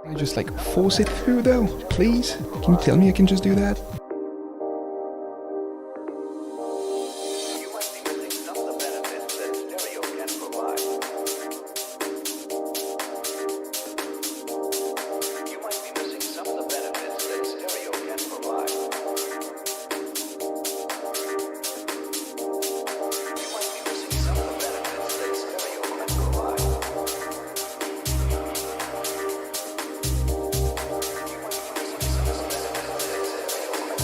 Can I just like force it through though, please? Can you tell me I can just do that? You might be missing some of the benefits that stereo can provide. You might be missing some of the benefits that stereo can provide. You might be missing some of the benefits that stereo can provide. You might be missing some of the benefits that stereo can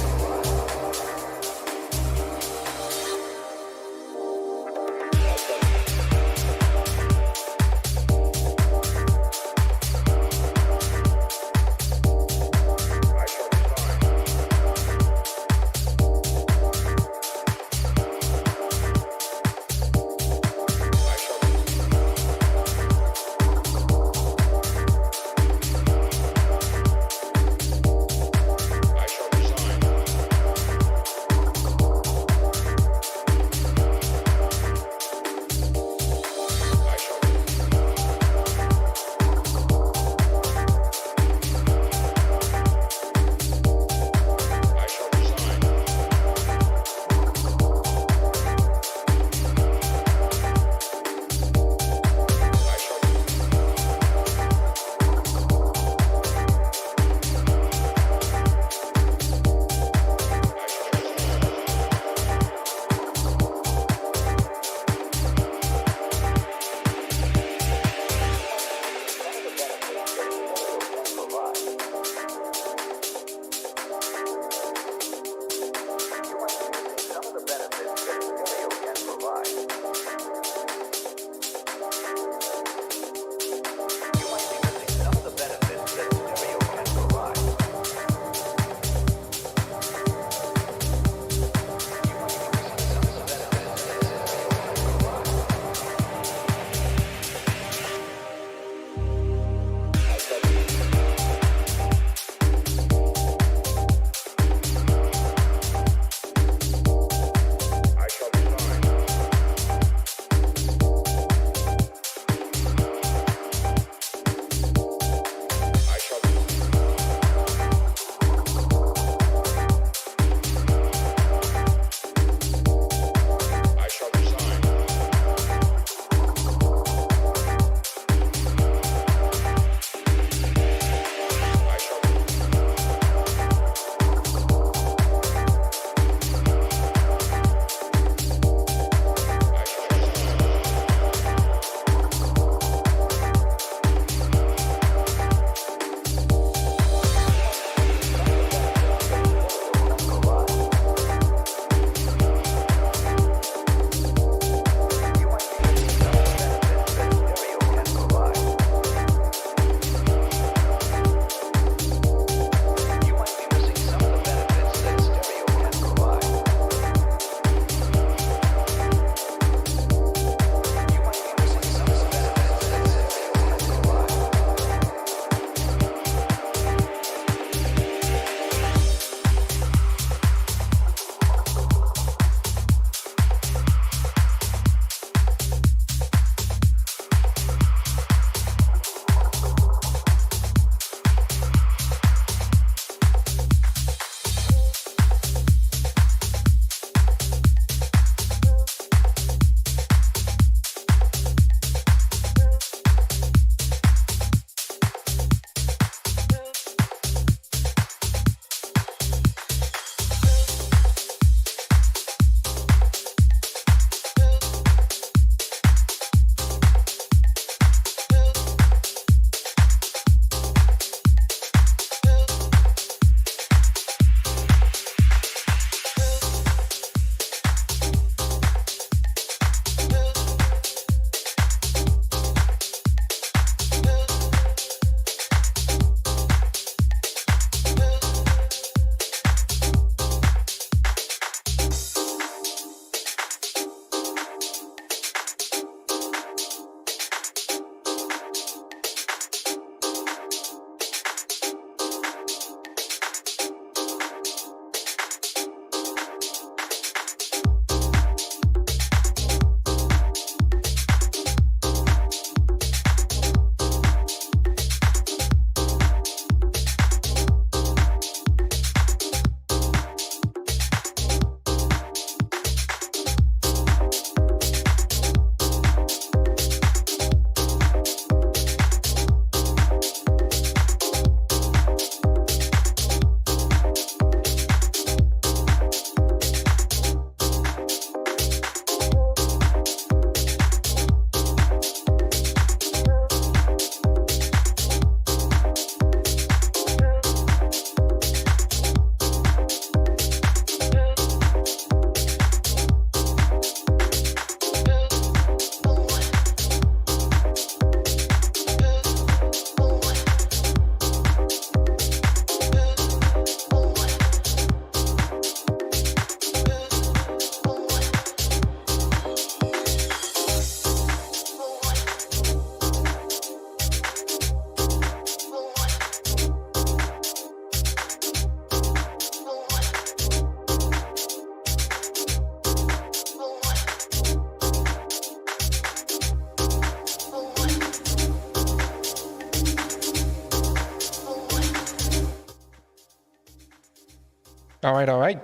All right.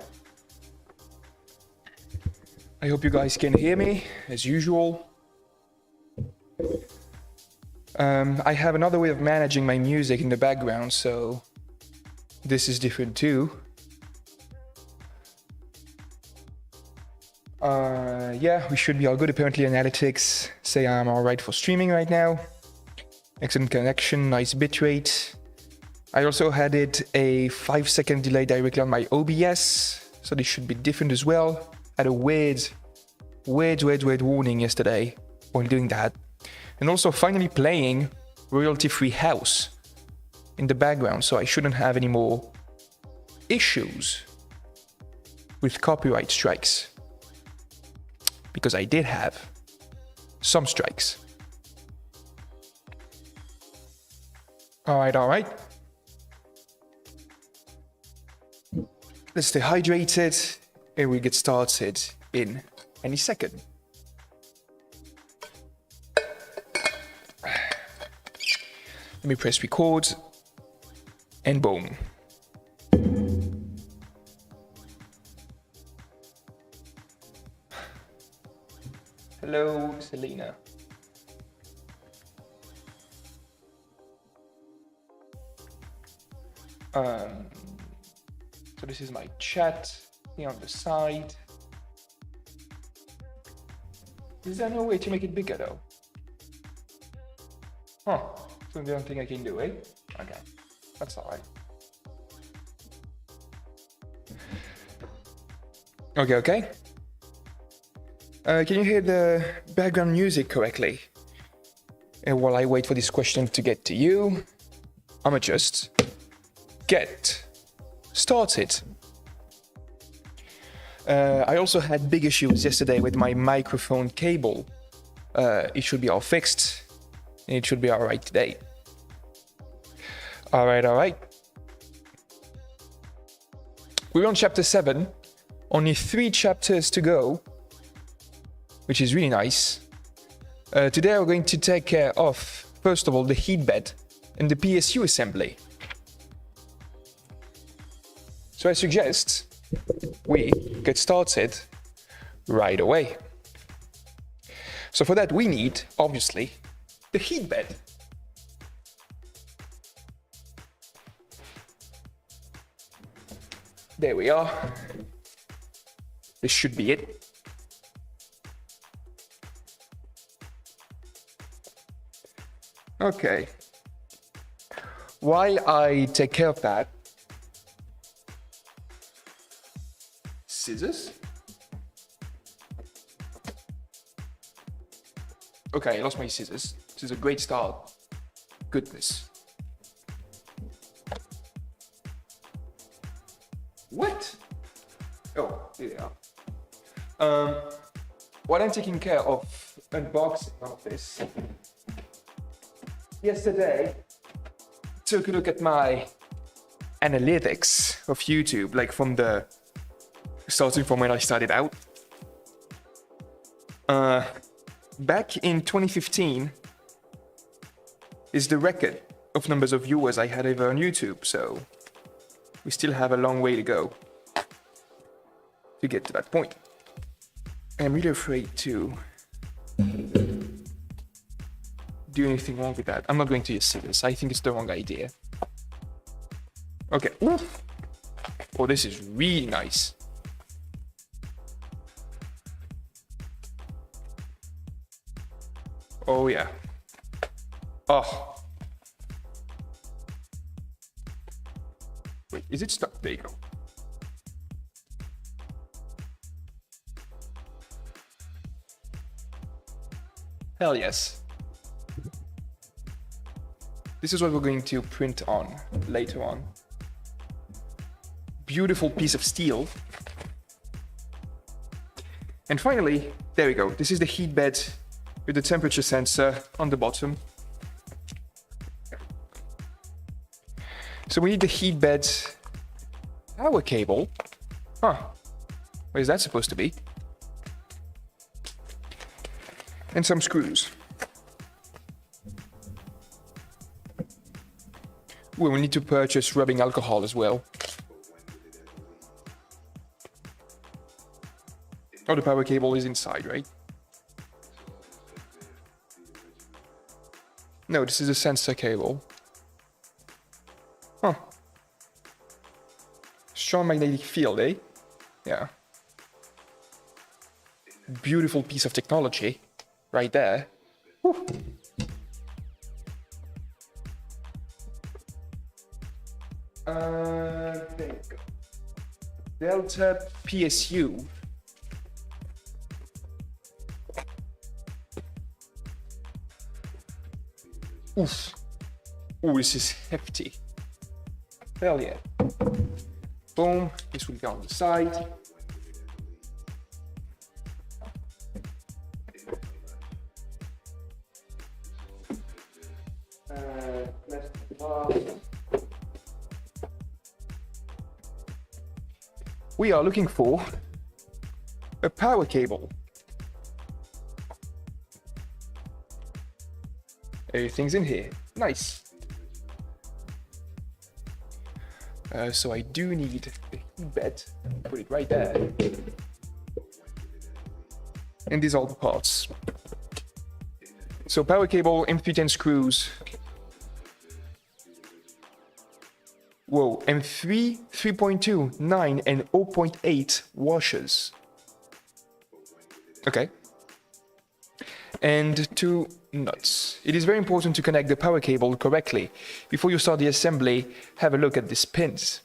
I hope you guys can hear me as usual. I have another way of managing my music in the background, so this is different too. Yeah, we should be all good. Apparently analytics say I'm all right for streaming right now. Excellent connection, nice bitrate. I also had it a 5-second delay directly on my OBS, so this should be different as well. Had a weird warning yesterday while doing that. And also finally playing royalty-free house in the background, so I shouldn't have any more issues with copyright strikes. Because I did have some strikes. All right. Let's stay hydrated and we get started in any second. Let me press record and boom. Hello, Selena. So this is my chat here on the side. Is there no way to make it bigger though? Huh, so the only thing I can do, eh? Okay, that's all right. Okay. Can you hear the background music correctly? And while I wait for this question to get to you, I'ma just get started. I also had big issues yesterday with my microphone cable. It should be all fixed, and it should be all right today. All right. We're on chapter 7, only 3 chapters to go, which is really nice. Today we're going to take care of, first of all, the heat bed and the PSU assembly. So I suggest we get started right away. So for that we need, obviously, the heat bed. There we are. This should be it. Okay. While I take care of that, scissors. Okay, I lost my scissors. This is a great start. Goodness. What? Oh, here they are. While I'm taking care of unboxing of this, yesterday took a look at my analytics of YouTube, like starting from when I started out. Back in 2015 is the record of numbers of viewers I had ever on YouTube, so we still have a long way to go to get to that point. I'm really afraid to do anything wrong with that. I'm not going to use scissors. I think it's the wrong idea. Okay. Oof. Oh, this is really nice. Oh yeah. Oh. Wait, is it stuck? There you go. Hell yes. This is what we're going to print on later on. Beautiful piece of steel. And finally, there we go. This is the heat bed with the temperature sensor on the bottom. So we need the heat bed power cable. Huh, where is that supposed to be? And some screws. We will need to purchase rubbing alcohol as well. Oh, the power cable is inside, right? No, this is a sensor cable. Huh. Strong magnetic field, eh? Yeah. Beautiful piece of technology right there. Whew. There you go. Delta PSU. Oof. Ooh, this is hefty. Hell yeah. Boom. This will go on the side. Plastic bar. We are looking for a power cable. Everything's in here. Nice. So I do need the heat bed. Put it right there. And these are all the parts. So power cable, M310 screws. Whoa, M3, 3.2, 9, and 0.8 washers. Okay. And 2 nuts. It is very important to connect the power cable correctly. Before you start the assembly, have a look at these pins.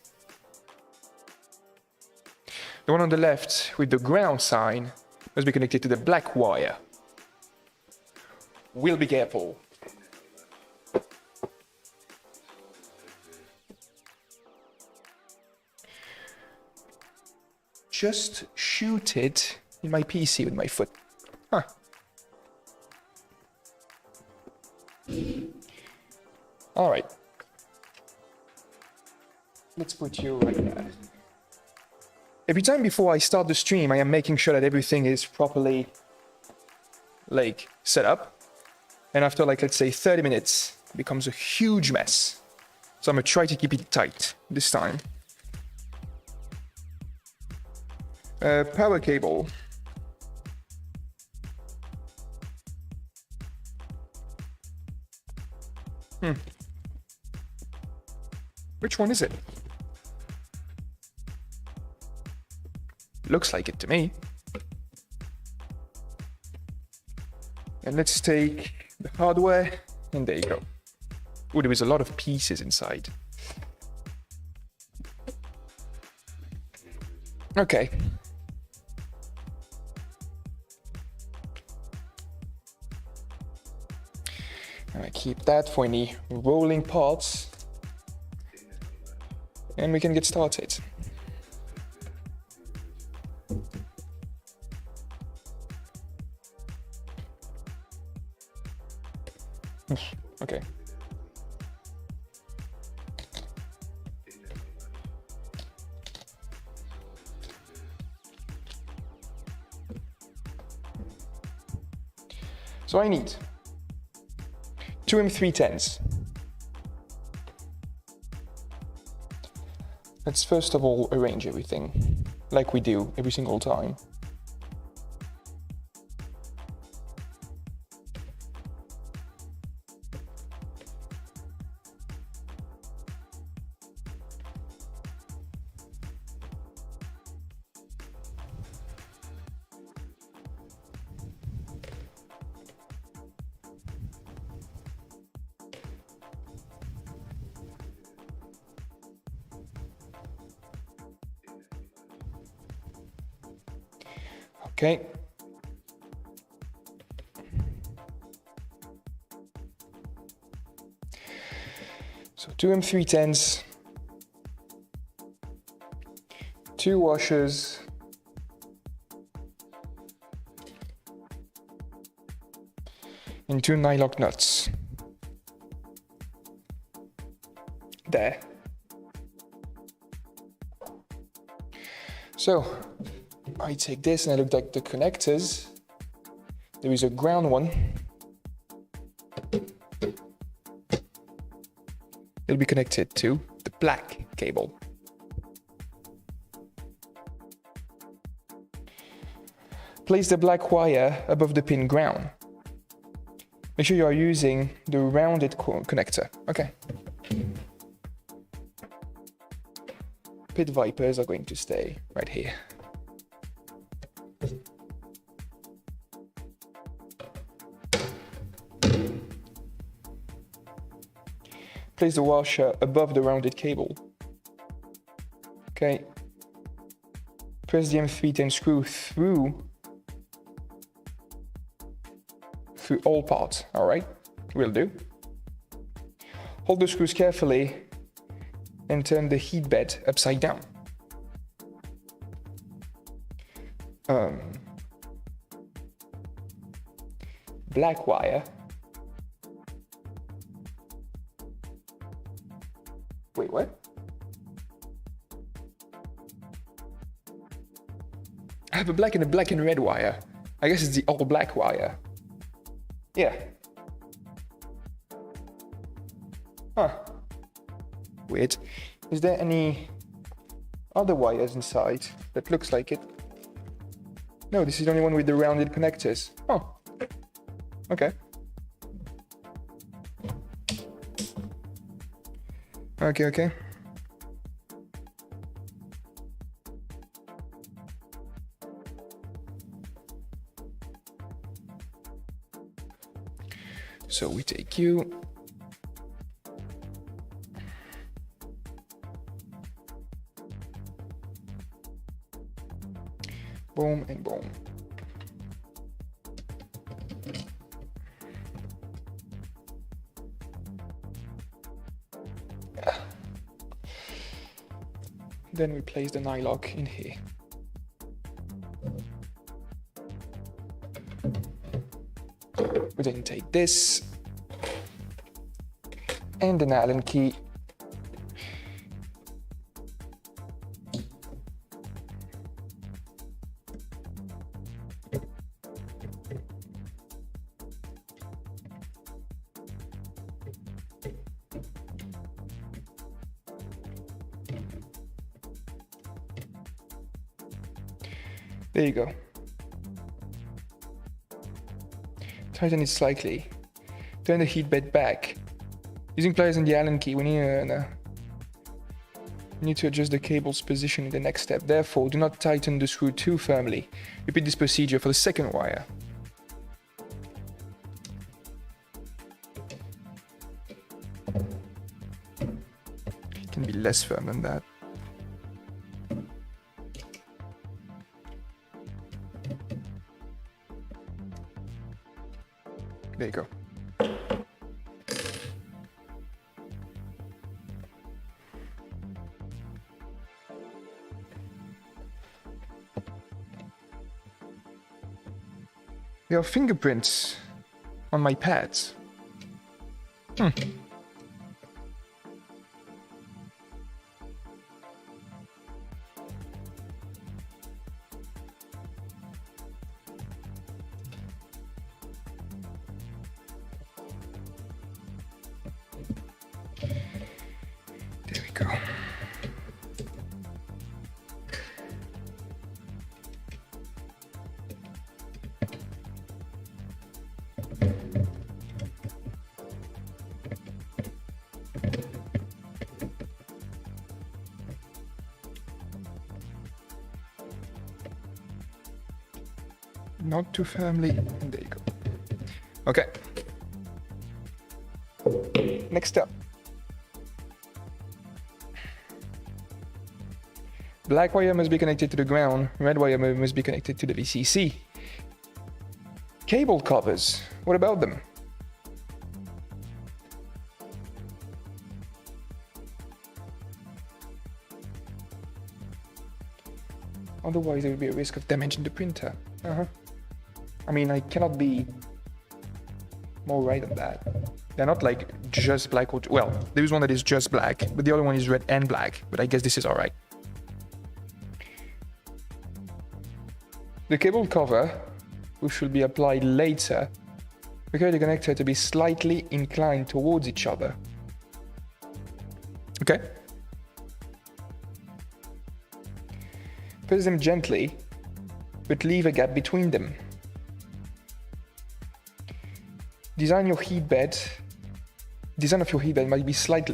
The one on the left with the ground sign must be connected to the black wire. We'll be careful. Just shoot it in my PC with my foot. Huh. All right. Let's put you right there. Every time before I start the stream, I am making sure that everything is properly, like, set up. And after, like, let's say 30 minutes, it becomes a huge mess. So I'm gonna try to keep it tight this time. Power cable. Which one is it? Looks like it to me. And let's take the hardware, and there you go. Oh, there is a lot of pieces inside. Okay. I keep that for any rolling parts. And we can get started. Okay. So I need 2 M310s. Let's first of all arrange everything, like we do every single time. Okay. So 2 M310s, 2 washers, and 2 nylock nuts. There. So I take this and I look at the connectors. There is a ground one. It'll be connected to the black cable. Place the black wire above the pin ground. Make sure you are using the rounded connector. Okay. Pit vipers are going to stay right here. Place the washer above the rounded cable. Okay. Press the M310 screw through all parts. All right, will do. Hold the screws carefully and turn the heat bed upside down. Black wire. Wait, what? I have a black and red wire. I guess it's the all black wire. Yeah. Huh. Weird. Is there any other wires inside that looks like it? No, this is the only one with the rounded connectors. Oh. Okay. Okay. So we take you. Boom and boom. Then we place the nylock in here. We then take this and an Allen key. There you go. Tighten it slightly. Turn the heat bed back. Using pliers and the Allen key, we need to adjust the cable's position in the next step. Therefore, do not tighten the screw too firmly. Repeat this procedure for the second wire. It can be less firm than that. There you go. There are fingerprints on my pads. There we go. Not too firmly, and there you go. Okay. Next up. Black wire must be connected to the ground, red wire must be connected to the VCC. Cable covers, what about them? Otherwise there will be a risk of damaging the printer. I mean, I cannot be more right on that. They're not like just black or... Well, there is one that is just black, but the other one is red and black. But I guess this is alright. The cable cover, which will be applied later, require the connector to be slightly inclined towards each other. Okay? Press them gently but leave a gap between them. Design of your heat bed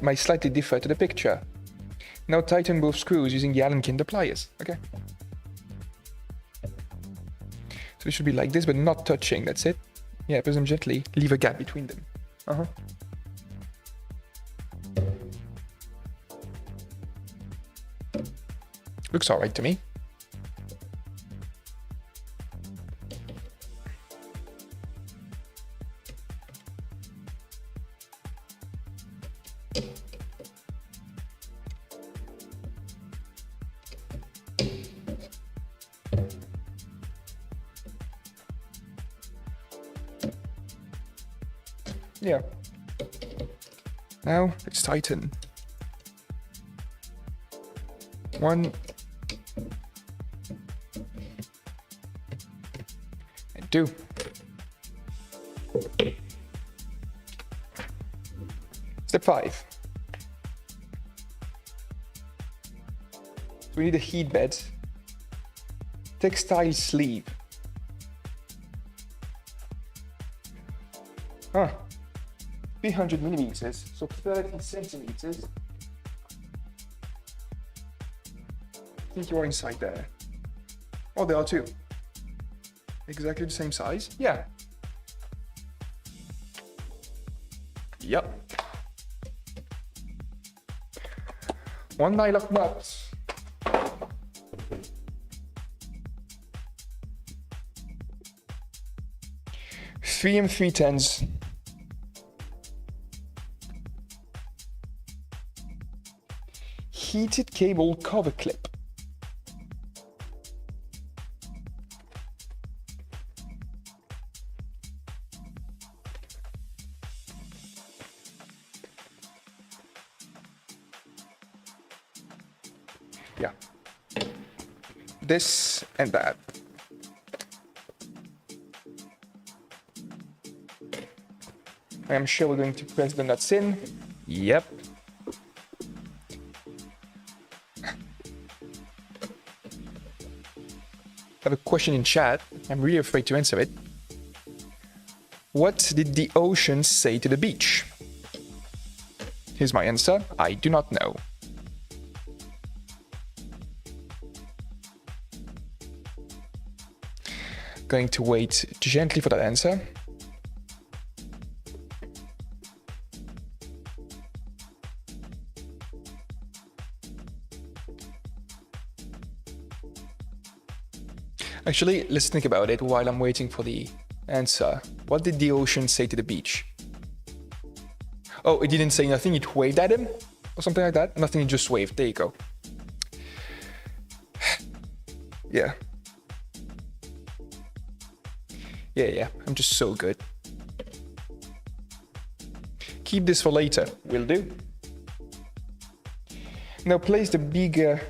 might slightly differ to the picture. Now tighten both screws using the Allen key and the pliers. Okay. So it should be like this, but not touching. That's it. Yeah, press them gently. Leave a gap between them. Looks alright to me. Yeah. Now let's tighten. 1 and 2. Step 5. We need a heat bed. Textile sleeve. 300 millimeters, so 30 centimeters. I think you're inside there. Oh, there are two. Exactly the same size? Yeah. Yep. 1 nylock nut. Three and 3/10. Heated cable cover clip. Yeah. This and that. I am sure we're going to press the nuts in. Yep. I have a question in chat. I'm really afraid to answer it. What did the ocean say to the beach? Here's my answer. I do not know. Going to wait gently for that answer. Actually, let's think about it while I'm waiting for the answer. What did the ocean say to the beach? Oh, it didn't say nothing, it waved at him? Or something like that? Nothing, it just waved. There you go. Yeah. Yeah, I'm just so good. Keep this for later. Will do. Now place the bigger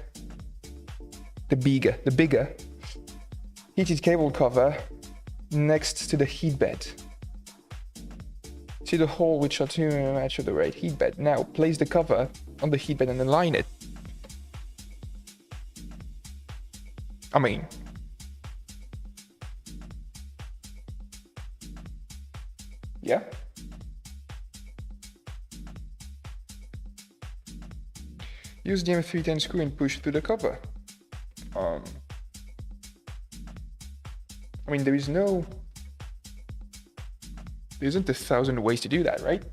heated cable cover next to the heat bed. See the hole which are to match the right heat bed. Now place the cover on the heat bed and align it. I mean, yeah. Use the M310 screw and push through the cover. I mean, there isn't 1,000 ways to do that, right?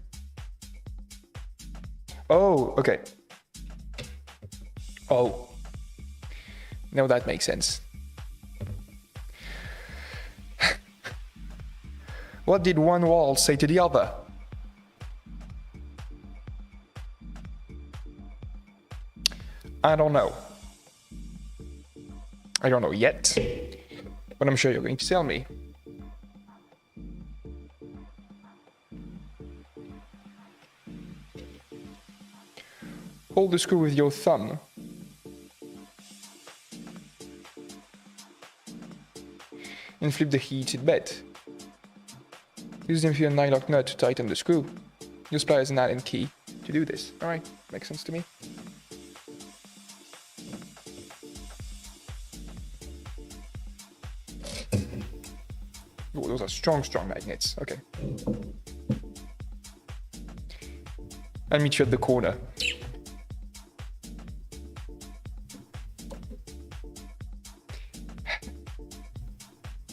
Oh, okay. Oh. Now that makes sense. What did one wall say to the other? I don't know. I don't know yet, but I'm sure you're going to tell me. Hold the screw with your thumb. And flip the heated bed. Use the inferior nylock nut to tighten the screw. Use pliers and Allen key to do this. Alright, makes sense to me. those are strong, strong magnets. Okay. I'll meet you at the corner.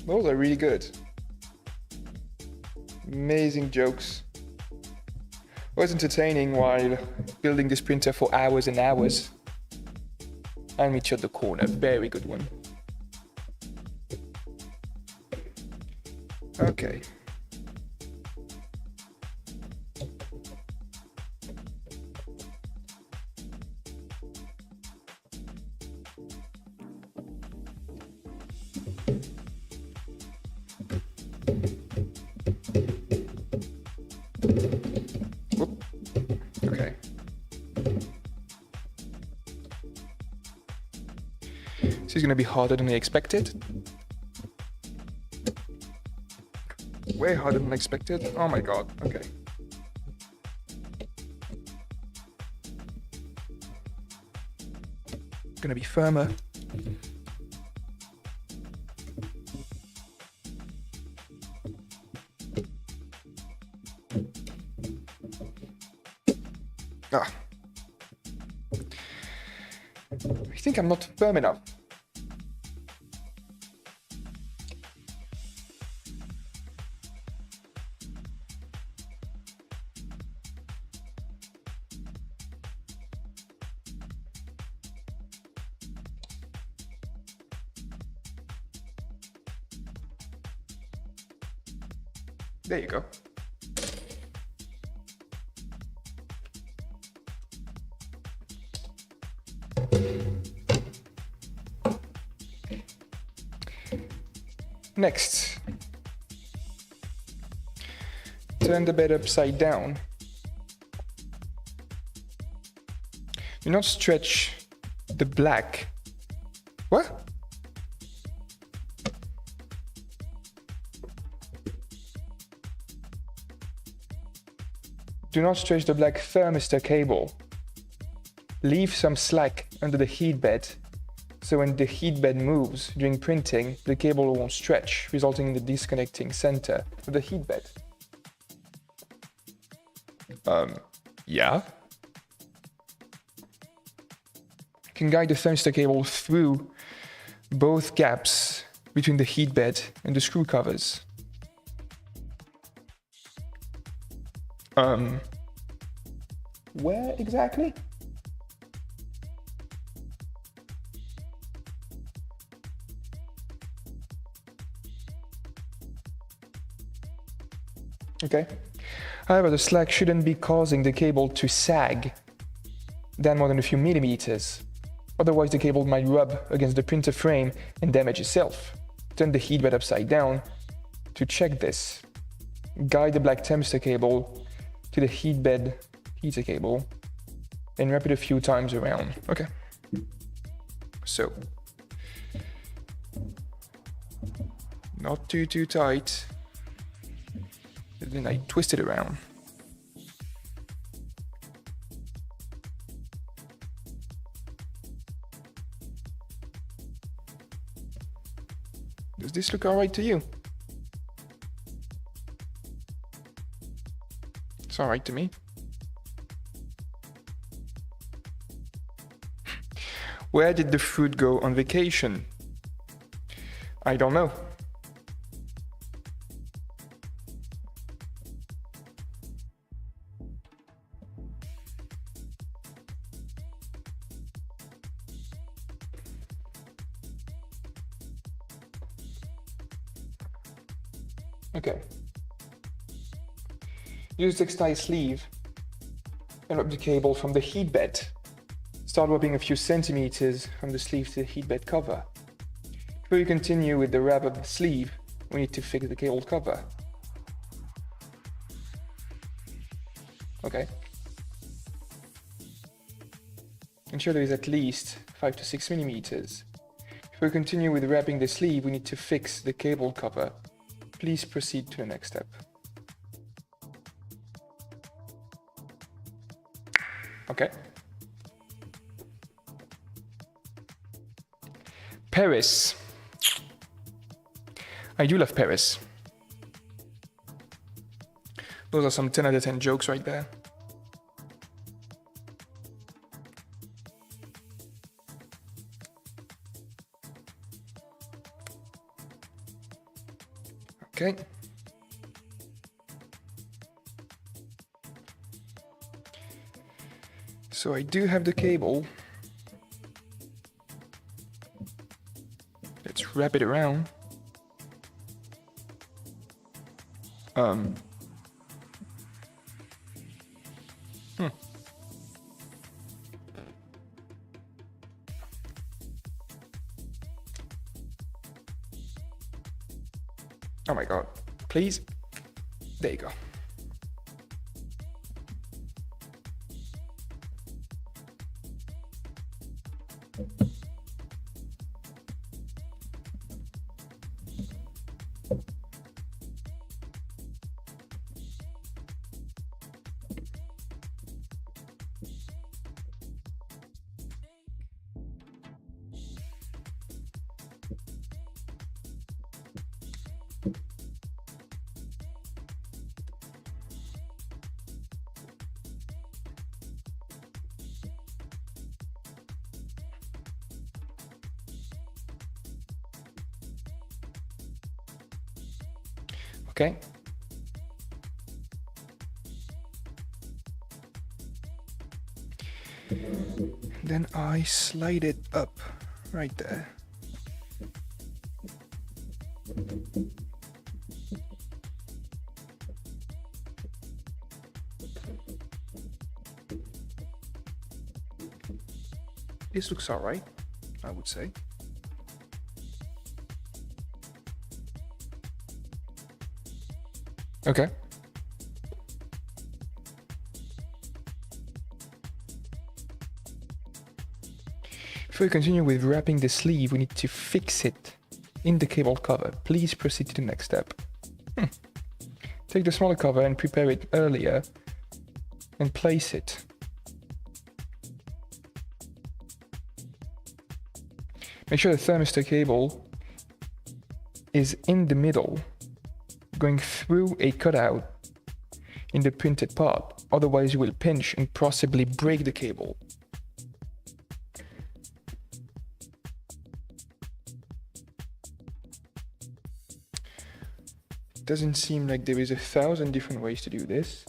Those are really good. Amazing jokes. It was entertaining while building this printer for hours and hours. I'll meet you at the corner. Very good one. Okay. Whoop. Okay. This is going to be harder than I expected. Way harder than expected. Oh my god. Okay. Gonna be firmer. Ah. I think I'm not firm enough. There you go. Next, turn the bed upside down. Do not stretch the black. What? Do not stretch the black thermistor cable. Leave some slack under the heat bed, so when the heat bed moves during printing, the cable won't stretch, resulting in the disconnecting center of the heat bed. Yeah? You can guide the thermistor cable through both gaps between the heat bed and the screw covers. Where exactly? Okay. However, the slack shouldn't be causing the cable to sag down more than a few millimeters. Otherwise, the cable might rub against the printer frame and damage itself. Turn the heat bed upside down to check this. Guide the black thermistor cable to the heat bed heater cable and wrap it a few times around. Okay. So, not too tight. And then I twist it around. Does this look alright to you? It's alright to me. Where did the fruit go on vacation? I don't know. Okay. Use a textile sleeve and wrap the cable from the heat bed. Start wrapping a few centimeters from the sleeve to the heat bed cover. Before you continue with the wrap of the sleeve, we need to fix the cable cover. Okay. Ensure there is at least 5 to 6 millimeters. Before we continue with wrapping the sleeve, we need to fix the cable cover. Please proceed to the next step. Okay. Paris. I do love Paris. Those are some 10 out of 10 jokes right there. Okay. So I do have the cable. Let's wrap it around. Oh my god. Please. There you go. Okay. Then I slide it up right there. This looks all right, I would say. Okay. Before we continue with wrapping the sleeve, we need to fix it in the cable cover. Please proceed to the next step. Take the smaller cover and prepare it earlier and place it. Make sure the thermistor cable is in the middle, going through a cutout in the printed part. Otherwise you will pinch and possibly break the cable. It doesn't seem like there is 1,000 different ways to do this.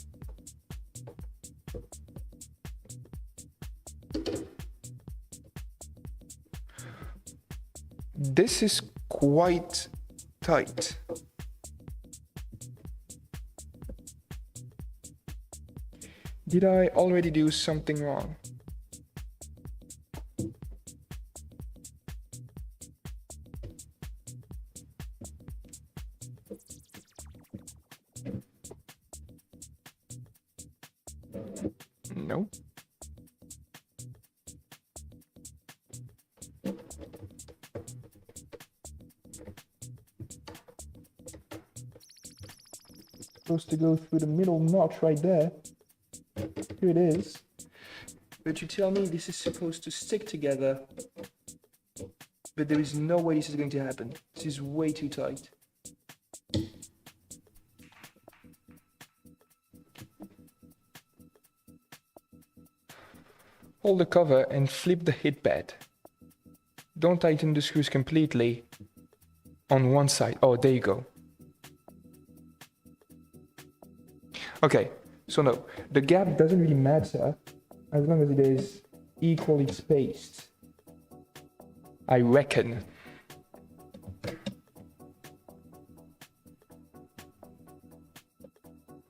This is quite tight. Did I already do something wrong? No. Supposed to go through the middle notch right there. Here it is. But you tell me this is supposed to stick together. But there is no way this is going to happen. This is way too tight. Hold the cover and flip the heat pad. Don't tighten the screws completely on one side. Oh, there you go. Okay, so no, the gap doesn't really matter as long as it is equally spaced, I reckon.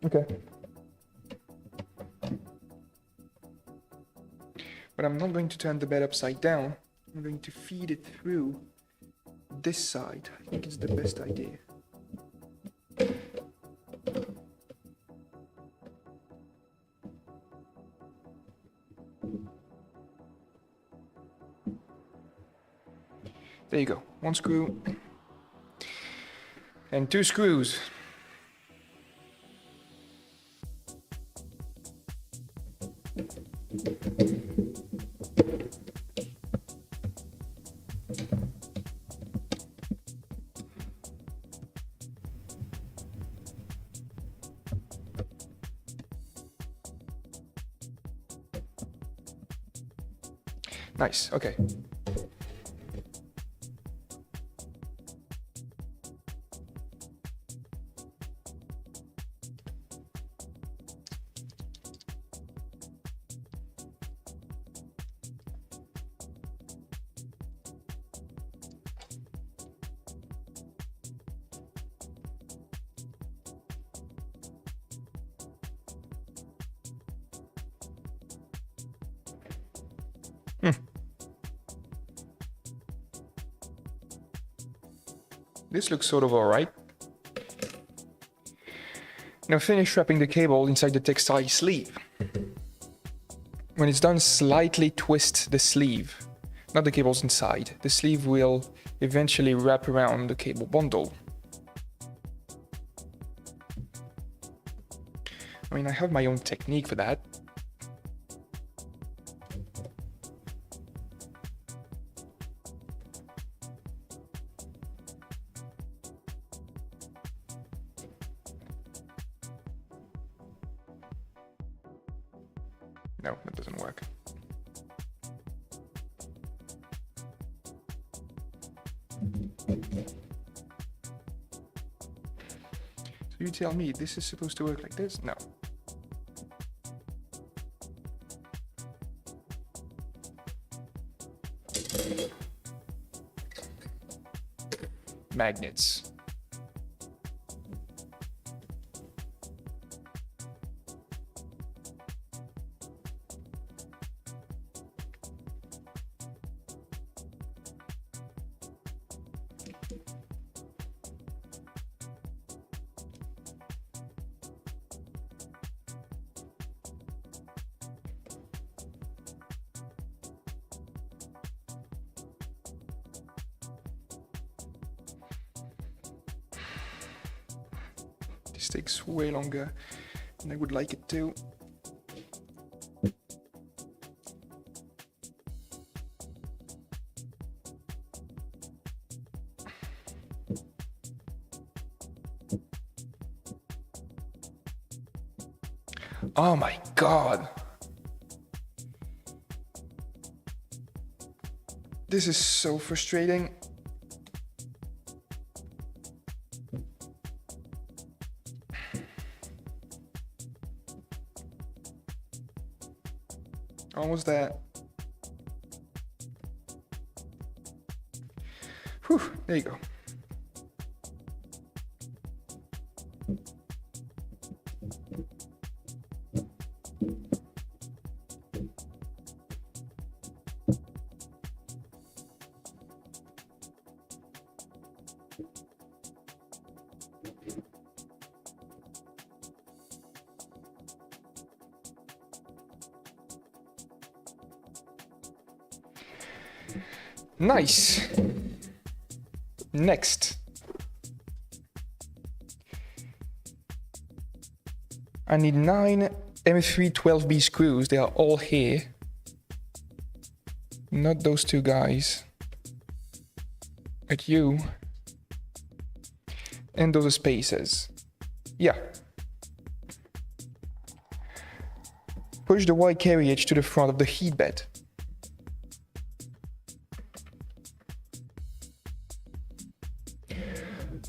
Okay. But I'm not going to turn the bed upside down. I'm going to feed it through this side. I think it's the best idea. There you go. One screw and two screws. Nice, okay. This looks sort of alright. Now finish wrapping the cable inside the textile sleeve. When it's done, slightly twist the sleeve. Not the cables inside. The sleeve will eventually wrap around the cable bundle. I mean, I have my own technique for that. No, that doesn't work. So you tell me, this is supposed to work like this? No. Magnets. This takes way longer than I would like it to. Oh my God. This is so frustrating. Almost there. Whew, there you go. Nice. Next, I need 9 M3 12B screws. They are all here. Not those two guys. But you. And those are spacers. Yeah. Push the Y carriage to the front of the heat bed.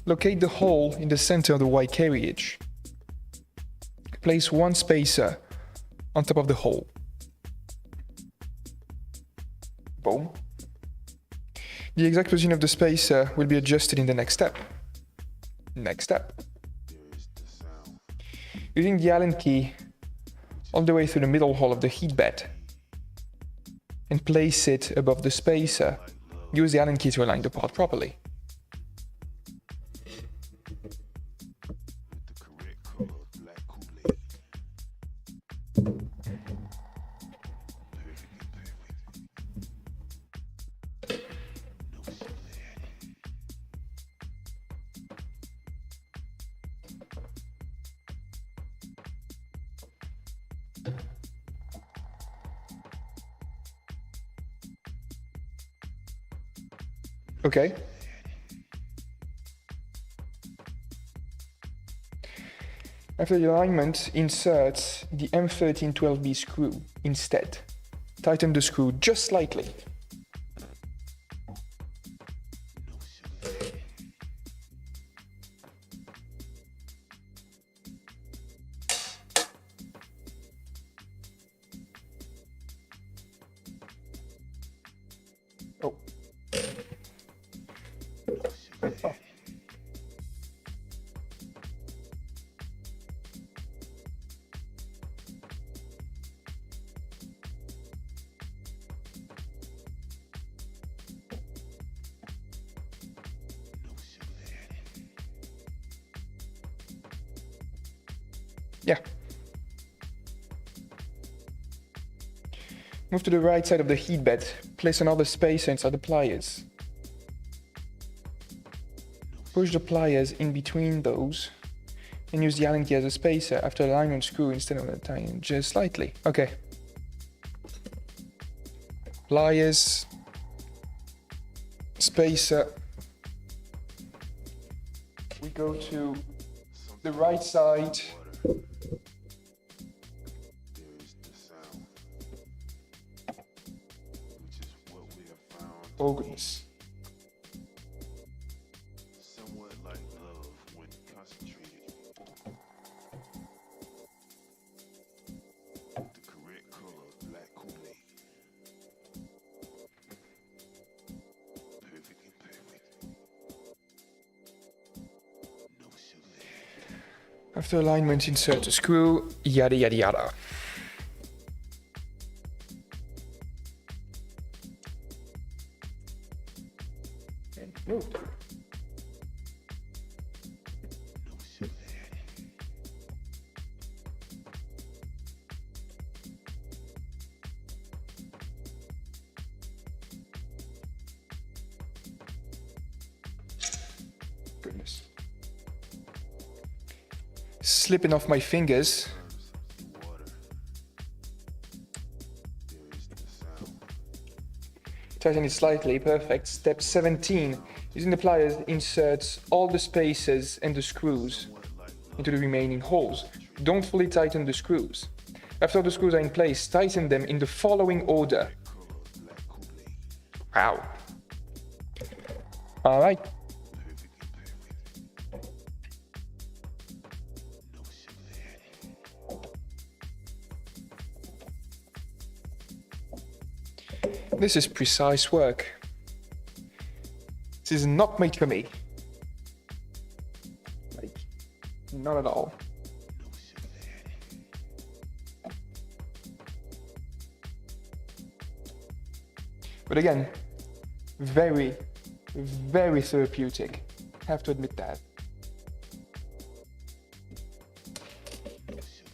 Locate the hole in the center of the Y carriage. Place one spacer on top of the hole. Boom. The exact position of the spacer will be adjusted in the next step. Next step. Using the Allen key all the way through the middle hole of the heat bed and place it above the spacer. Use the Allen key to align the part properly. Okay. After the alignment, insert the M13 12B screw instead. Tighten the screw just slightly. Oh. Oh. Yeah. Move to the right side of the heat bed. Place another spacer inside the pliers. Push the pliers in between those and use the Allen key as a spacer after alignment screw instead of tightening just slightly. Okay. Pliers, spacer. We go to the right side. Oh goodness. Somewhat like love when concentrated. The correct color of black Kool-Aid. Perfect and perfect. No sugar. After alignment, insert the screw, yada yada yada. And moved. No sugar. Goodness. Slipping off my fingers. Water. There is the sound. Tighten it slightly, perfect. Step 17. Using the pliers, insert all the spacers and the screws into the remaining holes. Don't fully tighten the screws. After the screws are in place, tighten them in the following order. Color of black Kool-Aid. Wow. All right. Perfect and perfect. No sugar. This is precise work. This is not made for me. Like, not at all. No sugar. But again, very, very therapeutic. I have to admit that. No sugar.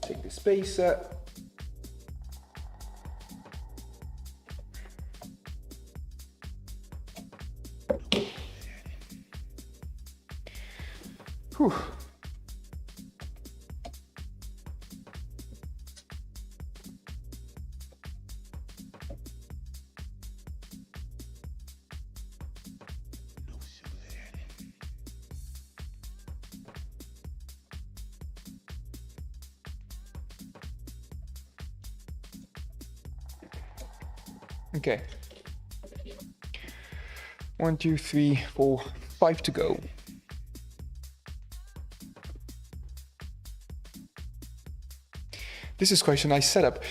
Take the spacer. Whew. No sugar. Okay. 1, 2, 3, 4, 5 to go. This is quite a nice setup.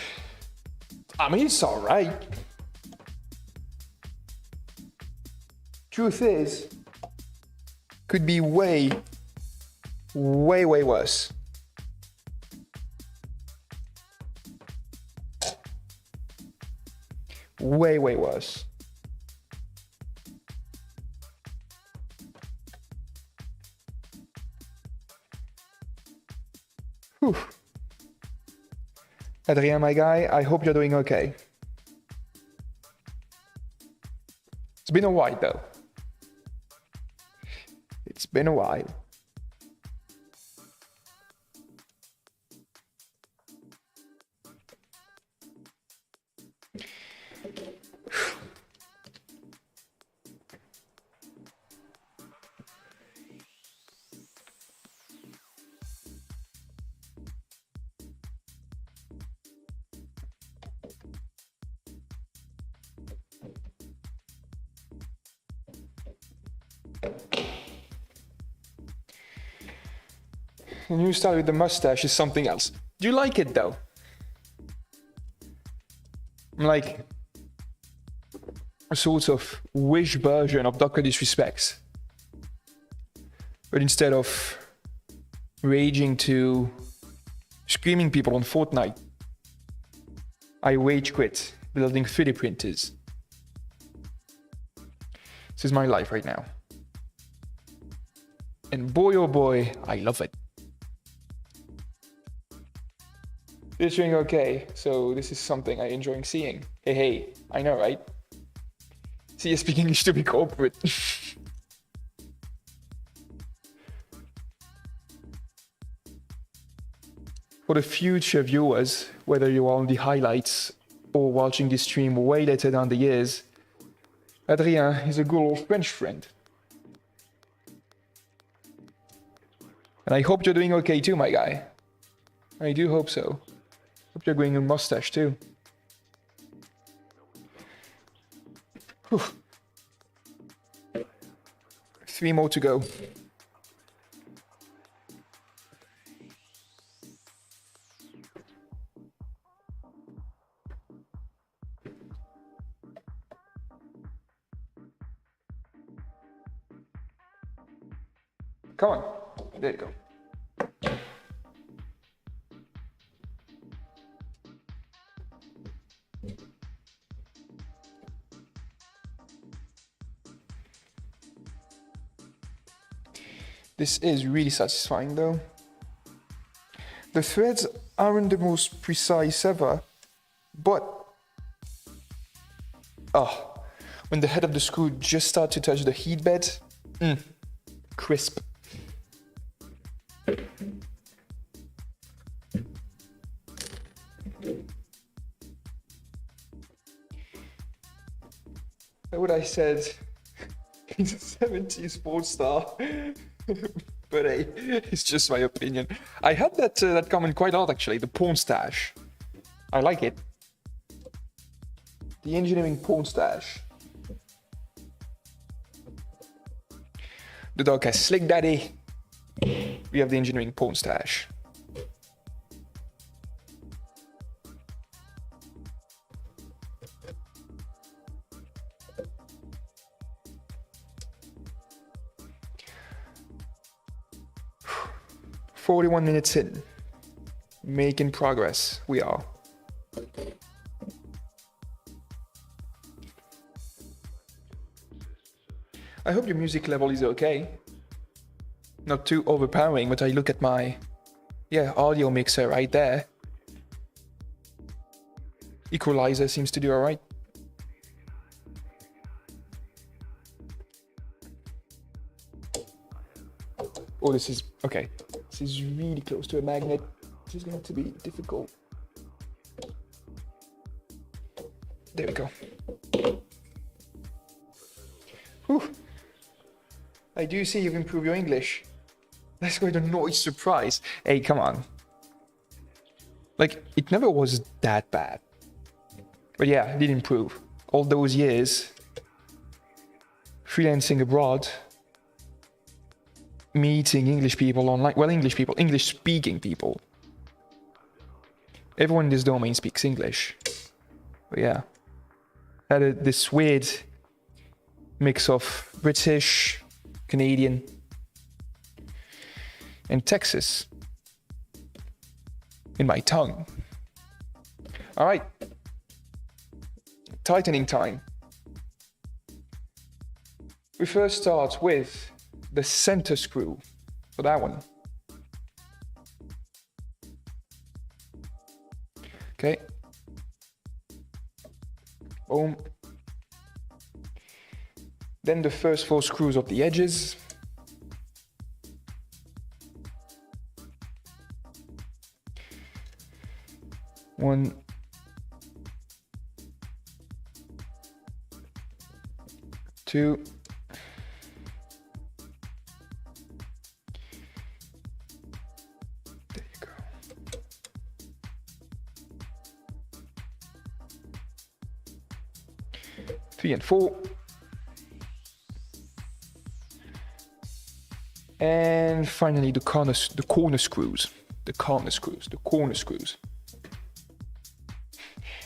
I mean, it's all right. Truth is, could be way, way, way worse. Way, way worse. Whew. Adrien, my guy, I hope you're doing okay. It's been a while, though. It's been a while. The new style with the mustache is something else. Do you like it though? I'm like a sort of Wish version of Dr. Disrespects. But instead of raging to screaming people on Fortnite, I rage quit building 3D printers. This is my life right now. And boy oh boy, I love it. It's doing okay, so this is something I enjoy seeing. Hey, I know, right? See, you speak English to be corporate. For the future viewers, whether you are on the highlights or watching this stream way later down the years, Adrien is a good old French friend. And I hope you're doing okay too, my guy. I do hope so. Hope you're growing a mustache too. Whew. 3 more to go. Come on. There you go. This is really satisfying though. The threads aren't the most precise ever, but when the head of the screw just starts to touch the heat bed, crisp. What I said, he's a 70s sports star. But hey, it's just my opinion. I had that comment quite a lot actually, the porn stash. I like it. The engineering porn stash. The dog has Slick Daddy. We have the engineering porn stash. "41 minutes in. Making progress. We are. I hope your music level is okay. Not too overpowering, but I look at my audio mixer right there. Equalizer seems to do alright. Oh, this is okay. This is really close to a magnet. This is going to be difficult. There we go. Whew. I do see you've improved your English. That's quite a nice surprise. Hey, come on. Like, it never was that bad. But yeah, it did improve. All those years, freelancing abroad, meeting English people online. Well, English-speaking people. Everyone in this domain speaks English. But yeah. Had this weird mix of British, Canadian, and Texas in my tongue. All right. Tightening time. We first start with the center screw for that one. Okay. Boom. Then the first 4 screws of the edges. One. Two. There you go. 3 and 4. And finally, the corner screws. The corner screws.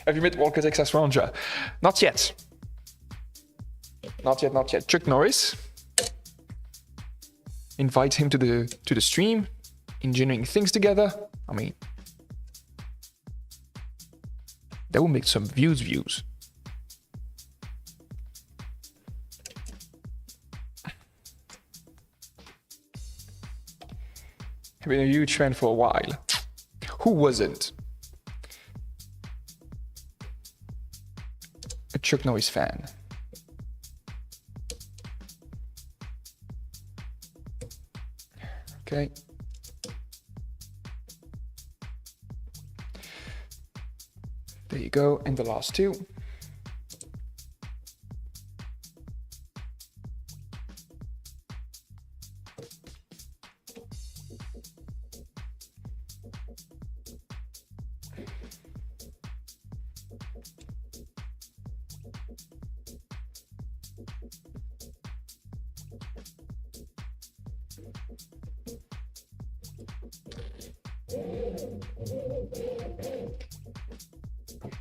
Have you met Walker Texas Ranger? Not yet. Not yet. Chuck Norris. Invite him to the stream. Engineering things together. I mean, that will make some views. I've been a huge fan for a while. Who wasn't? A Chuck Norris fan. Okay. There you go, and the last two.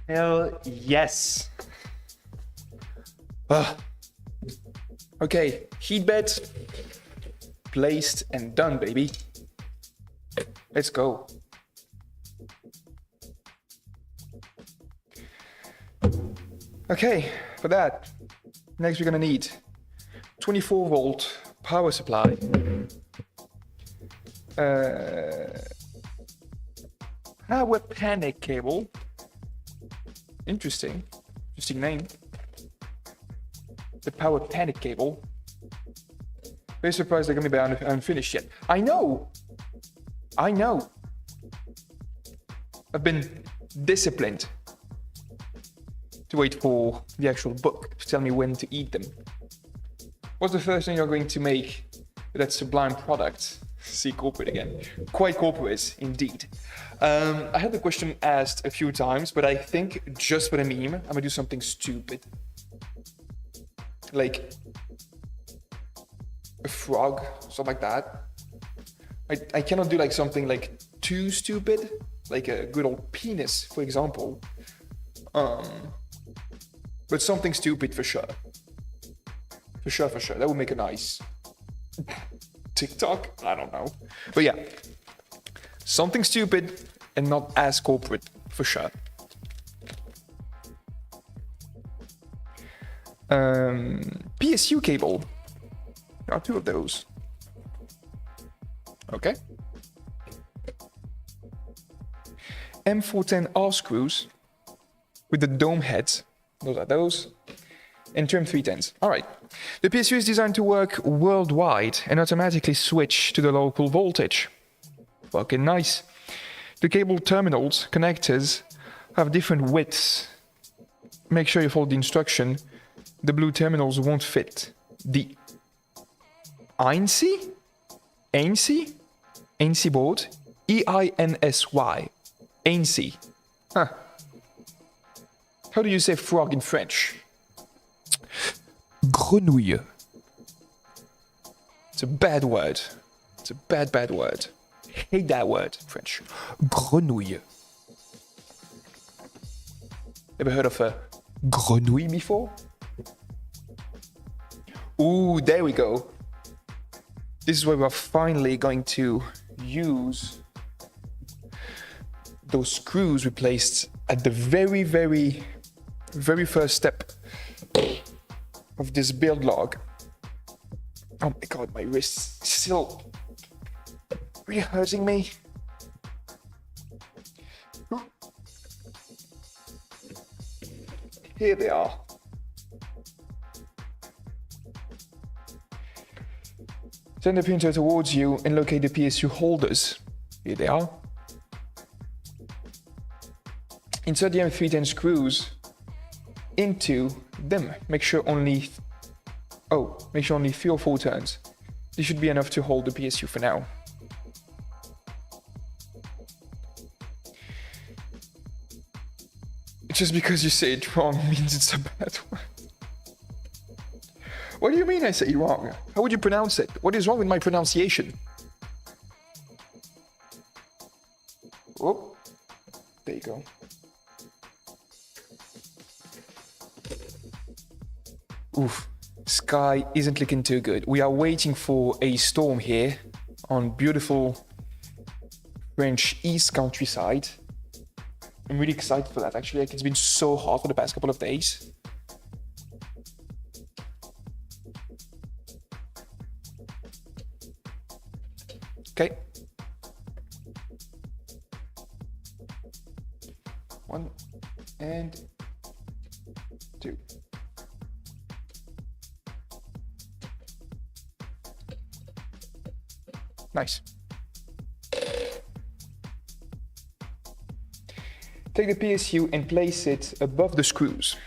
Hell yes. Okay, heat bed placed and done, baby. Let's go. Okay, for that, next we're gonna need 24 volt power supply. Power panic cable. Interesting name. The power panic cable. Very surprised they're gonna be unfinished yet. I know. I've been disciplined to wait for the actual book to tell me when to eat them. What's the first thing you're going to make with that sublime product? See, corporate again. Quite corporate, indeed. I had the question asked a few times, but I think just for the meme, I'm gonna do something stupid. Like a frog, something like that. I cannot do like something like too stupid, like a good old penis, for example. But something stupid for sure. For sure. That would make a nice TikTok? I don't know. But yeah, something stupid and not as corporate, for sure. PSU cable. There are two of those. Okay. M410R screws with the dome heads. Those are those. And trim 310s. All right. The PSU is designed to work worldwide and automatically switch to the local voltage. Fucking nice. The cable terminals, connectors, have different widths. Make sure you follow the instruction. The blue terminals won't fit. The EINSY board. EINSY. EINSY. Huh. How do you say frog in French? Grenouille. It's a bad word. It's a bad word. Hate that word in French. Grenouille. Ever heard of a grenouille before? Ooh, there we go. This is where we're finally going to use those screws we placed at the very first step of this build log. Oh my god, my wrist's still really hurting me. Here they are. Turn the printer towards you and locate the PSU holders. Here they are. Insert the M310 screws into them. Make sure only 3 or 4 turns. This should be enough to hold the PSU for now. Just because you say it wrong means it's a bad one. What do you mean I say it wrong? How would you pronounce it? What is wrong with my pronunciation? Oh, there you go. Oof, sky isn't looking too good. We are waiting for a storm here on beautiful French East countryside. I'm really excited for that, actually. Like, it's been so hot for the past couple of days. Okay. 1 and 2. Nice. Take the PSU and place it above the screws.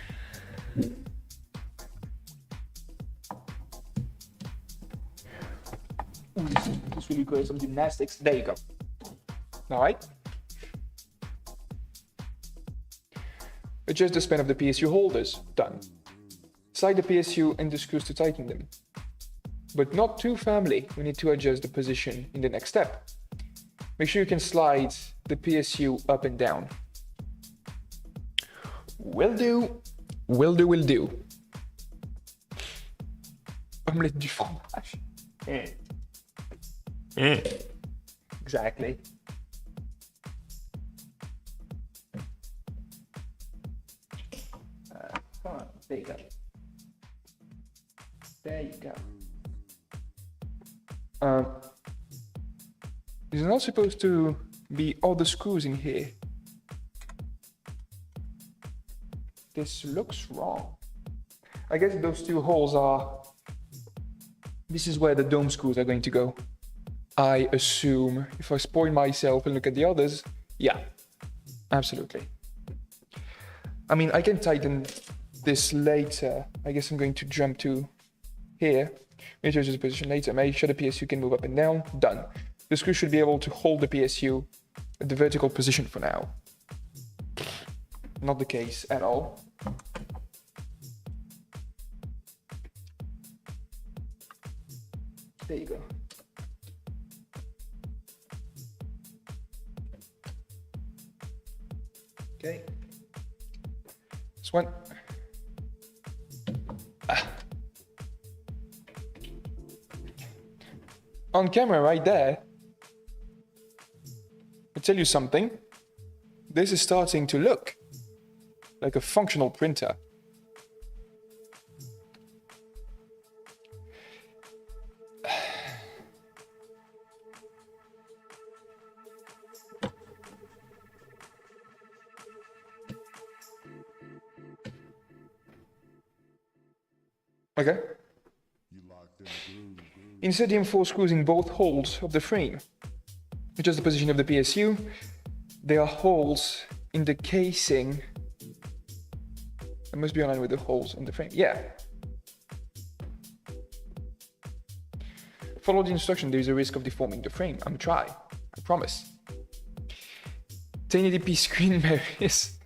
Ooh, this really requires some gymnastics. There you go. All right. Adjust the span of the PSU holders. Done. Slide the PSU and the screws to tighten them. But not too firmly. We need to adjust the position in the next step. Make sure you can slide the PSU up and down. Will do. Will do, will do. Omelette du fromage. Exactly. Come on, there you go. There you go. There's not supposed to be all the screws in here. This looks wrong. I guess those two holes are... This is where the dome screws are going to go. I assume. If I spoil myself and look at the others, yeah, absolutely. I mean, I can tighten this later. I guess I'm going to jump to here. Make sure the position later. Make sure the PSU can move up and down. Done. The screw should be able to hold the PSU at the vertical position for now. Not the case at all. There you go. Okay. This one. On camera right there, I'll tell you something. This is starting to look like a functional printer. Okay. Insert the M4 screws in both holes of the frame. Adjust the position of the PSU. There are holes in the casing. I must be aligned with the holes in the frame. Yeah. Follow the instruction. There is a risk of deforming the frame. I'm try. I promise. 1080p screen mirrors.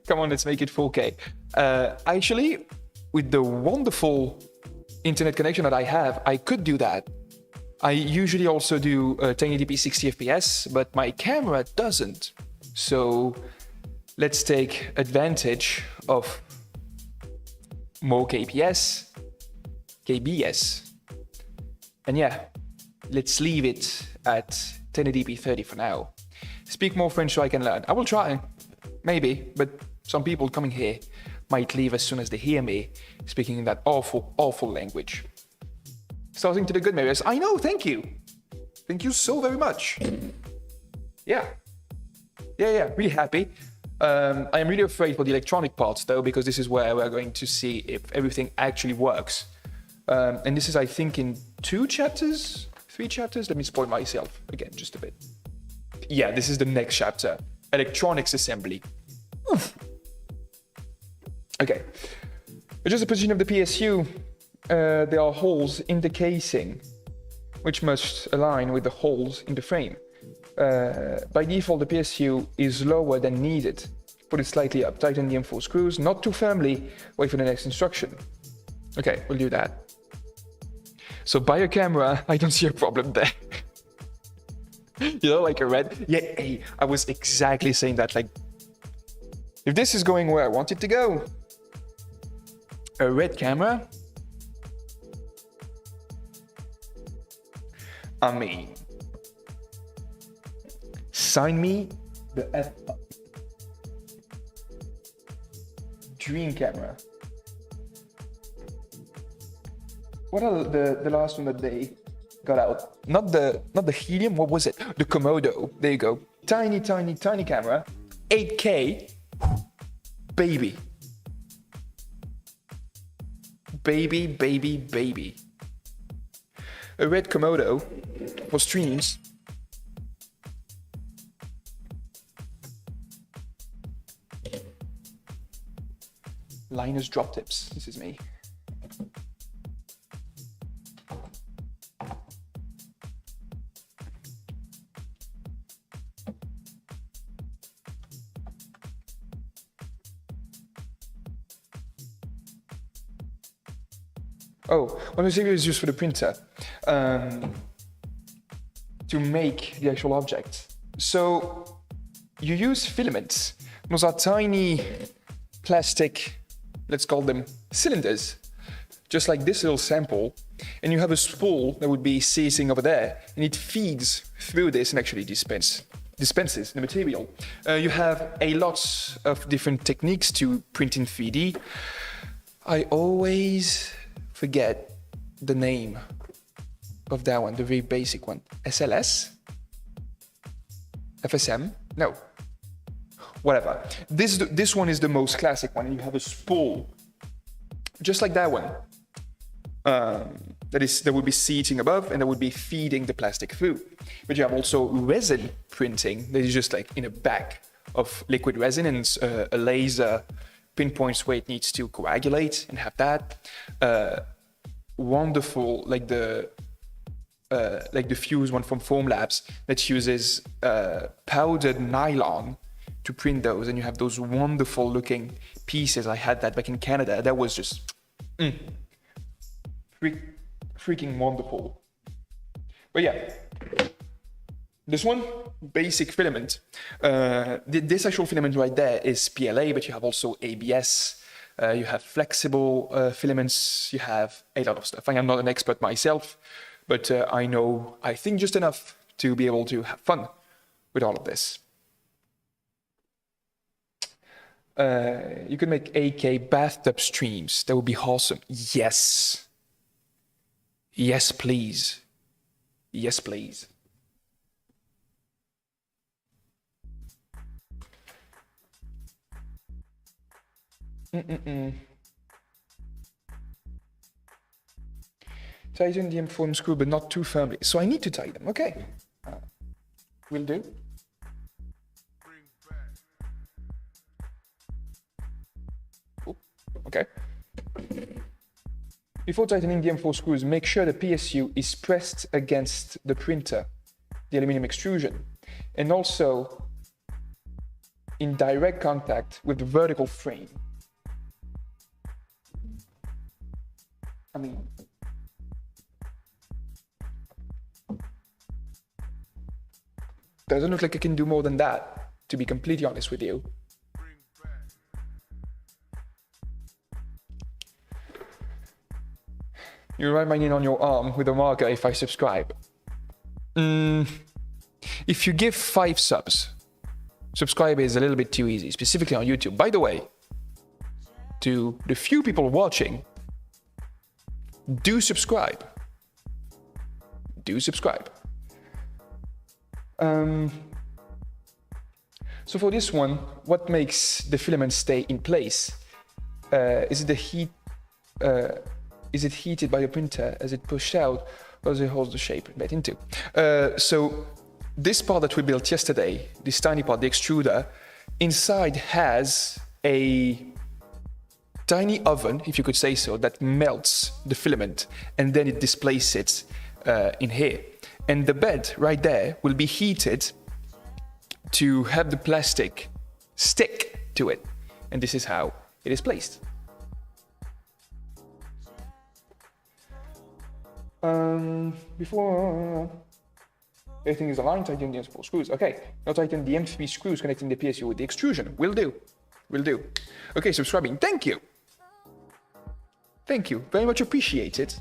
Come on, let's make it 4K. Actually, with the wonderful internet connection that I have, I could do that. I usually also do 1080p 60 FPS, but my camera doesn't. So let's take advantage of more KPS, KBS. And yeah, let's leave it at 1080p 30 for now. Speak more French so I can learn. I will try, maybe, but some people coming here might leave as soon as they hear me speaking in that awful, awful language. Starting to the good mirrors. I know, thank you. Thank you so very much. Yeah, really happy. I am really afraid for the electronic parts though, because this is where we're going to see if everything actually works. And this is, I think, in 2 chapters, 3 chapters. Let me spoil myself again, just a bit. Yeah, this is the next chapter. Electronics assembly. Oof. Okay. Adjust the position of the PSU. There are holes in the casing, which must align with the holes in the frame. By default, the PSU is lower than needed. Put it slightly up. Tighten the M4 screws, not too firmly. Wait for the next instruction. Okay, we'll do that. So buy a camera, I don't see a problem there. You know, like a red. Yeah, hey, I was exactly saying that. Like, if this is going where I want it to go, a red camera. I mean, sign me the F up. Dream camera. What are the last one that they got out? Not the helium. What was it? The Komodo. There you go. Tiny camera. 8K. Baby. Baby. A red Komodo for streams. Linus drop tips. This is me. Oh, one material is used for the printer to make the actual object. So you use filaments. Those are tiny plastic, let's call them cylinders, just like this little sample. And you have a spool that would be sitting over there, and it feeds through this and actually dispenses the material. You have a lot of different techniques to print in 3D. I always forget the name of that one, the very basic one. SLS? FSM? No. Whatever. This one is the most classic one. You have a spool, just like that one. That would be seating above and that would be feeding the plastic through. But you have also resin printing that is just like in a bag of liquid resin, and a laser pinpoints where it needs to coagulate and have that. Wonderful, like the Fuse one from Formlabs that uses powdered nylon to print those, and you have those wonderful looking pieces. I had that back in Canada. That was just freaking wonderful. But yeah, this one, basic filament. This actual filament right there is PLA, but you have also ABS. You have flexible filaments. You have a lot of stuff. I am not an expert myself, but I think just enough to be able to have fun with all of this. You could make AK bathtub streams. That would be awesome. Yes. Yes, please. Yes, please. Tighten the M4 screw, but not too firmly. So I need to tighten them. Okay. Will do. Ooh, okay. Before tightening the M4 screws, make sure the PSU is pressed against the printer, the aluminum extrusion, and also in direct contact with the vertical frame. I mean, doesn't look like I can do more than that, to be completely honest with you. You write my name on your arm with a marker if I subscribe. If you give 5 subs, subscribe is a little bit too easy, specifically on YouTube. By the way, to the few people watching, do subscribe. Do subscribe. So for this one, what makes the filament stay in place? Is it the heat? Is it heated by the printer as it pushed out, or does it hold the shape right into? So this part that we built yesterday, this tiny part, the extruder, inside has a tiny oven, if you could say so, that melts the filament, and then it displaces it in here. And the bed right there will be heated to have the plastic stick to it. And this is how it is placed. Before everything is aligned, tighten the four screws. Okay, now tighten the M3 screws connecting the PSU with the extrusion. Will do. Will do. Okay, subscribing. Thank you. Thank you. Very much appreciated.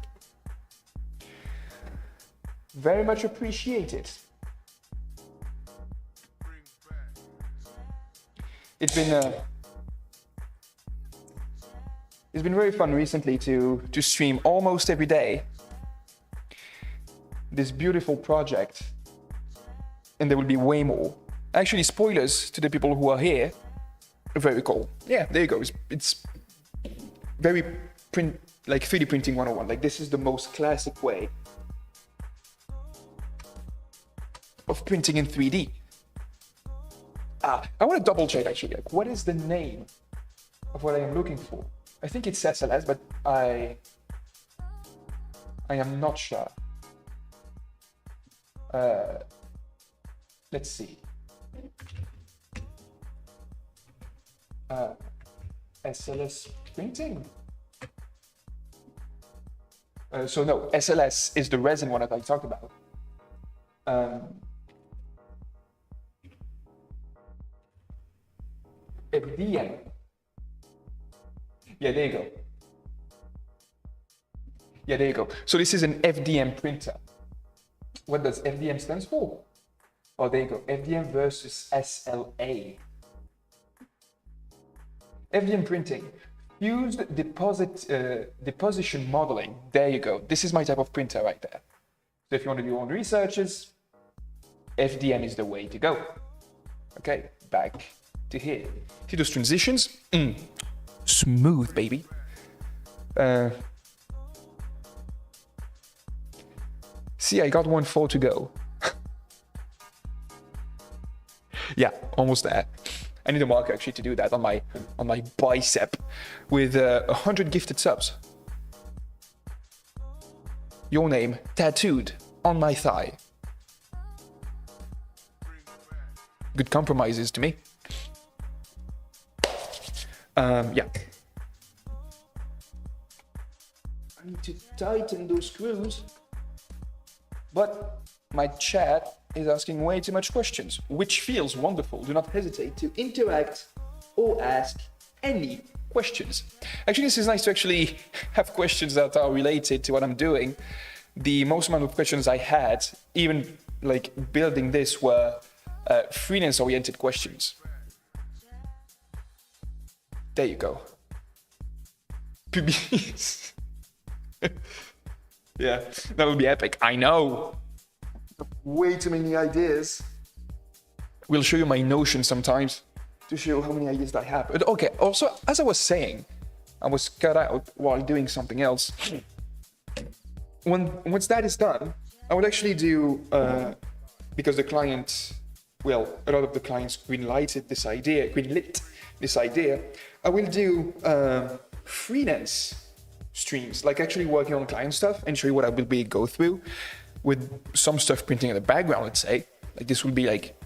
Very much appreciated. It's been very fun recently to stream almost every day this beautiful project, and there will be way more. Actually, spoilers to the people who are here. Very cool. Yeah, there you go. It's very like 3D printing 101. Like, this is the most classic way of printing in 3D. I want to double check actually. Like, what is the name of what I am looking for? I think it's SLS, but I am not sure. Let's see. SLS printing. So no, SLS is the resin one that I talked about. FDM. Yeah, there you go. Yeah, there you go. So this is an FDM printer. What does FDM stands for? Oh, there you go. FDM versus SLA. FDM printing. Fused deposition modeling. There you go. This is my type of printer right there. So if you want to do your own researches, FDM is the way to go. Okay, back to here. See those transitions? Smooth, baby. See, I got 1.4 to go. Yeah, almost there. I need a marker actually to do that on my bicep with 100 gifted subs. Your name tattooed on my thigh. Good compromises to me. Yeah. I need to tighten those screws, but my chat is asking way too much questions, which feels wonderful. Do not hesitate to interact or ask any questions. Actually, this is nice to actually have questions that are related to what I'm doing. The most amount of questions I had, even like building this, were freelance-oriented questions. There you go. Pubis. Yeah, that would be epic. I know. Way too many ideas. We'll show you my Notion sometimes to show how many ideas I have. But okay, also, as I was saying, I was cut out while doing something else. Once that is done, I would actually do, because the client, well, a lot of the clients greenlit this idea, I will do freelance streams, like actually working on client stuff and show you what I will go through with some stuff printing in the background, let's say. Like, this will be like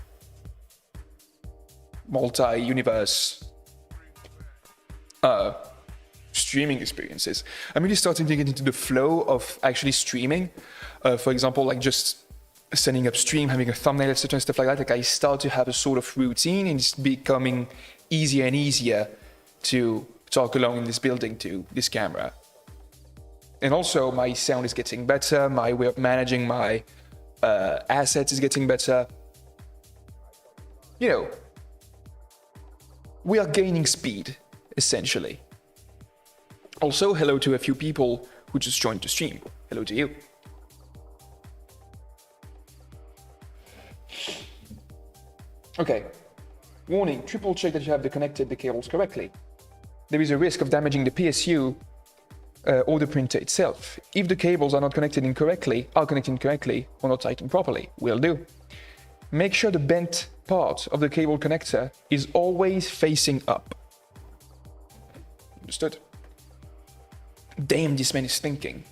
multi-universe streaming experiences. I'm really starting to get into the flow of actually streaming. For example, like just setting up stream, having a thumbnail, etc. and stuff like that. Like, I start to have a sort of routine, and it's becoming easier and easier to talk along in this building to this camera. And also, my sound is getting better, my way of managing my assets is getting better. You know, we are gaining speed, essentially. Also, hello to a few people who just joined the stream. Hello to you. Okay. Warning, triple check that you have connected the cables correctly. There is a risk of damaging the PSU or the printer itself. If the cables are connected incorrectly or not tightened properly, will do. Make sure the bent part of the cable connector is always facing up. Understood? Damn, this man is thinking.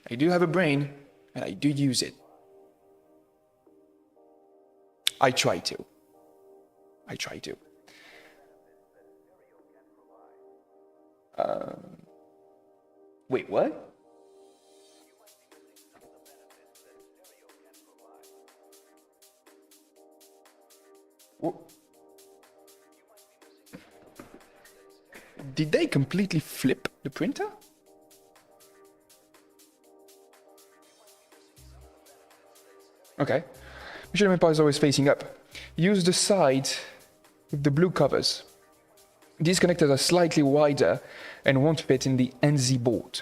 I do have a brain, and I do use it. I try to. Wait, what? Did they completely flip the printer? Okay. Make sure the main part is always facing up. Use the side with the blue covers. These connectors are slightly wider and won't fit in the NZ board.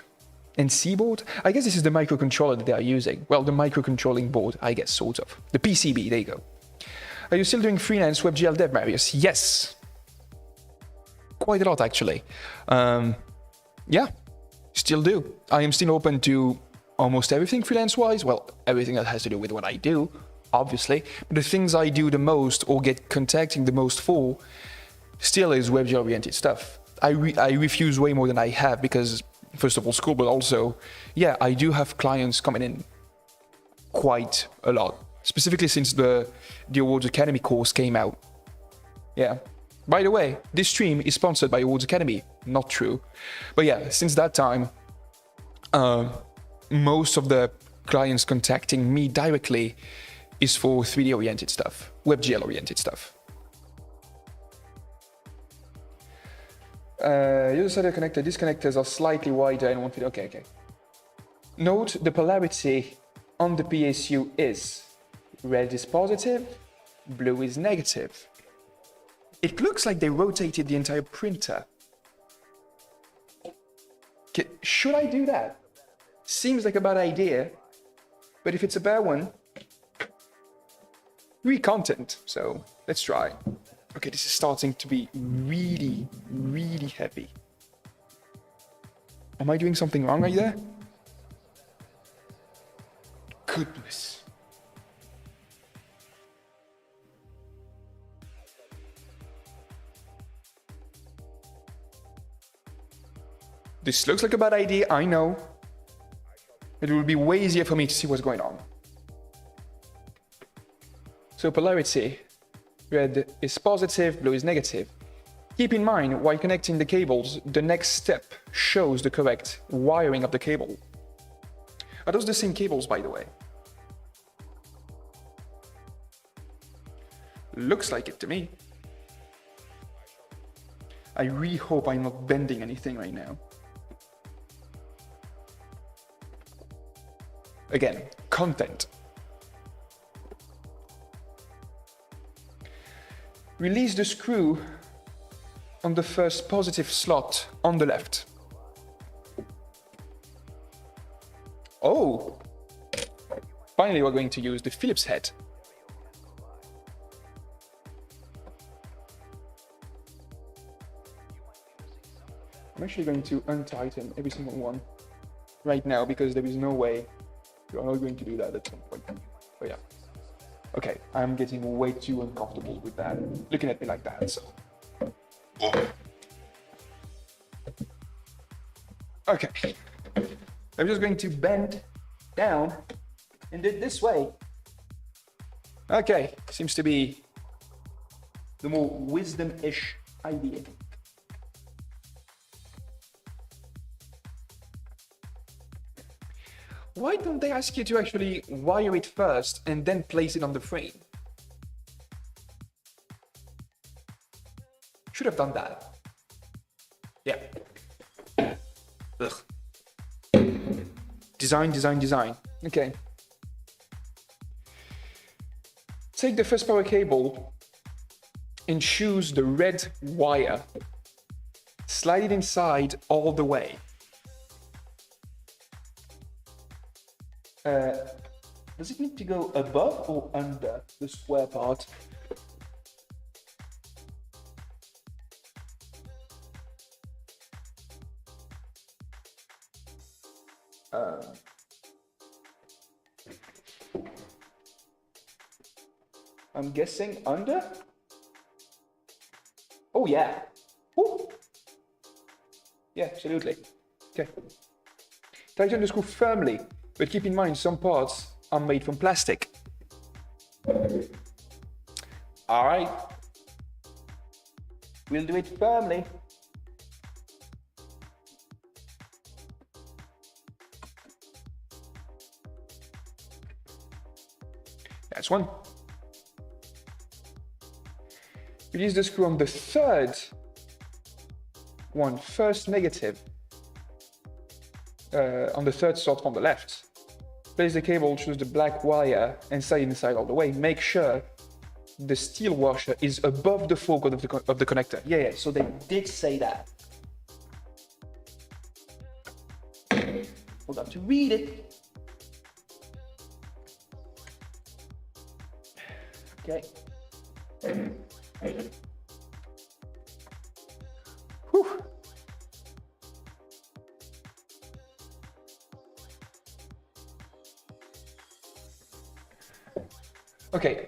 NC board? I guess this is the microcontroller that they are using. Well, the microcontrolling board, I guess, sort of. The PCB, there you go. Are you still doing freelance WebGL dev, Marius? Yes. Quite a lot, actually. Yeah, still do. I am still open to almost everything freelance-wise. Well, everything that has to do with what I do, obviously. But the things I do the most or get contacting the most for still is WebGL-oriented stuff. I refuse way more than I have because, first of all, school, but also, yeah, I do have clients coming in quite a lot. Specifically since the Awards Academy course came out. Yeah. By the way, this stream is sponsored by Awards Academy. Not true. But yeah, since that time, most of the clients contacting me directly is for 3D-oriented stuff, WebGL-oriented stuff. User side connector, these connectors are slightly wider and won't fit. Okay. Note the polarity on the PSU is red is positive, blue is negative. It looks like they rotated the entire printer. Okay, should I do that? Seems like a bad idea, but if it's a bad one, content. So let's try. Okay, this is starting to be really, really heavy. Am I doing something wrong right there? Goodness. This looks like a bad idea, I know. It will be way easier for me to see what's going on. So polarity, red is positive, blue is negative. Keep in mind, while connecting the cables, the next step shows the correct wiring of the cable. Are those the same cables, by the way? Looks like it to me. I really hope I'm not bending anything right now. Again, content. Release the screw on the first positive slot on the left. Oh! Finally, we're going to use the Phillips head. I'm actually going to untighten every single one right now because there is no way you are not going to do that at some point. But yeah. Okay, I'm getting way too uncomfortable with that. Looking at me like that, so. Okay. I'm just going to bend down and do it this way. Okay, seems to be the more wisdom-ish idea. Why don't they ask you to actually wire it first and then place it on the frame? Should have done that. Yeah. Ugh. Design. Okay. Take the first power cable and choose the red wire. Slide it inside all the way. Does it need to go above or under the square part? I'm guessing under? Oh yeah. Woo. Yeah, absolutely. Okay. Tighten the screw firmly. But keep in mind, some parts are made from plastic. All right. We'll do it firmly. That's one. Release the screw on the third one, first negative, on the third slot from the left. Place the cable, choose the black wire, and slide it inside all the way. Make sure the steel washer is above the fork of the connector. Yeah, so they did say that. Hold on to read it. Okay. Whew. Okay,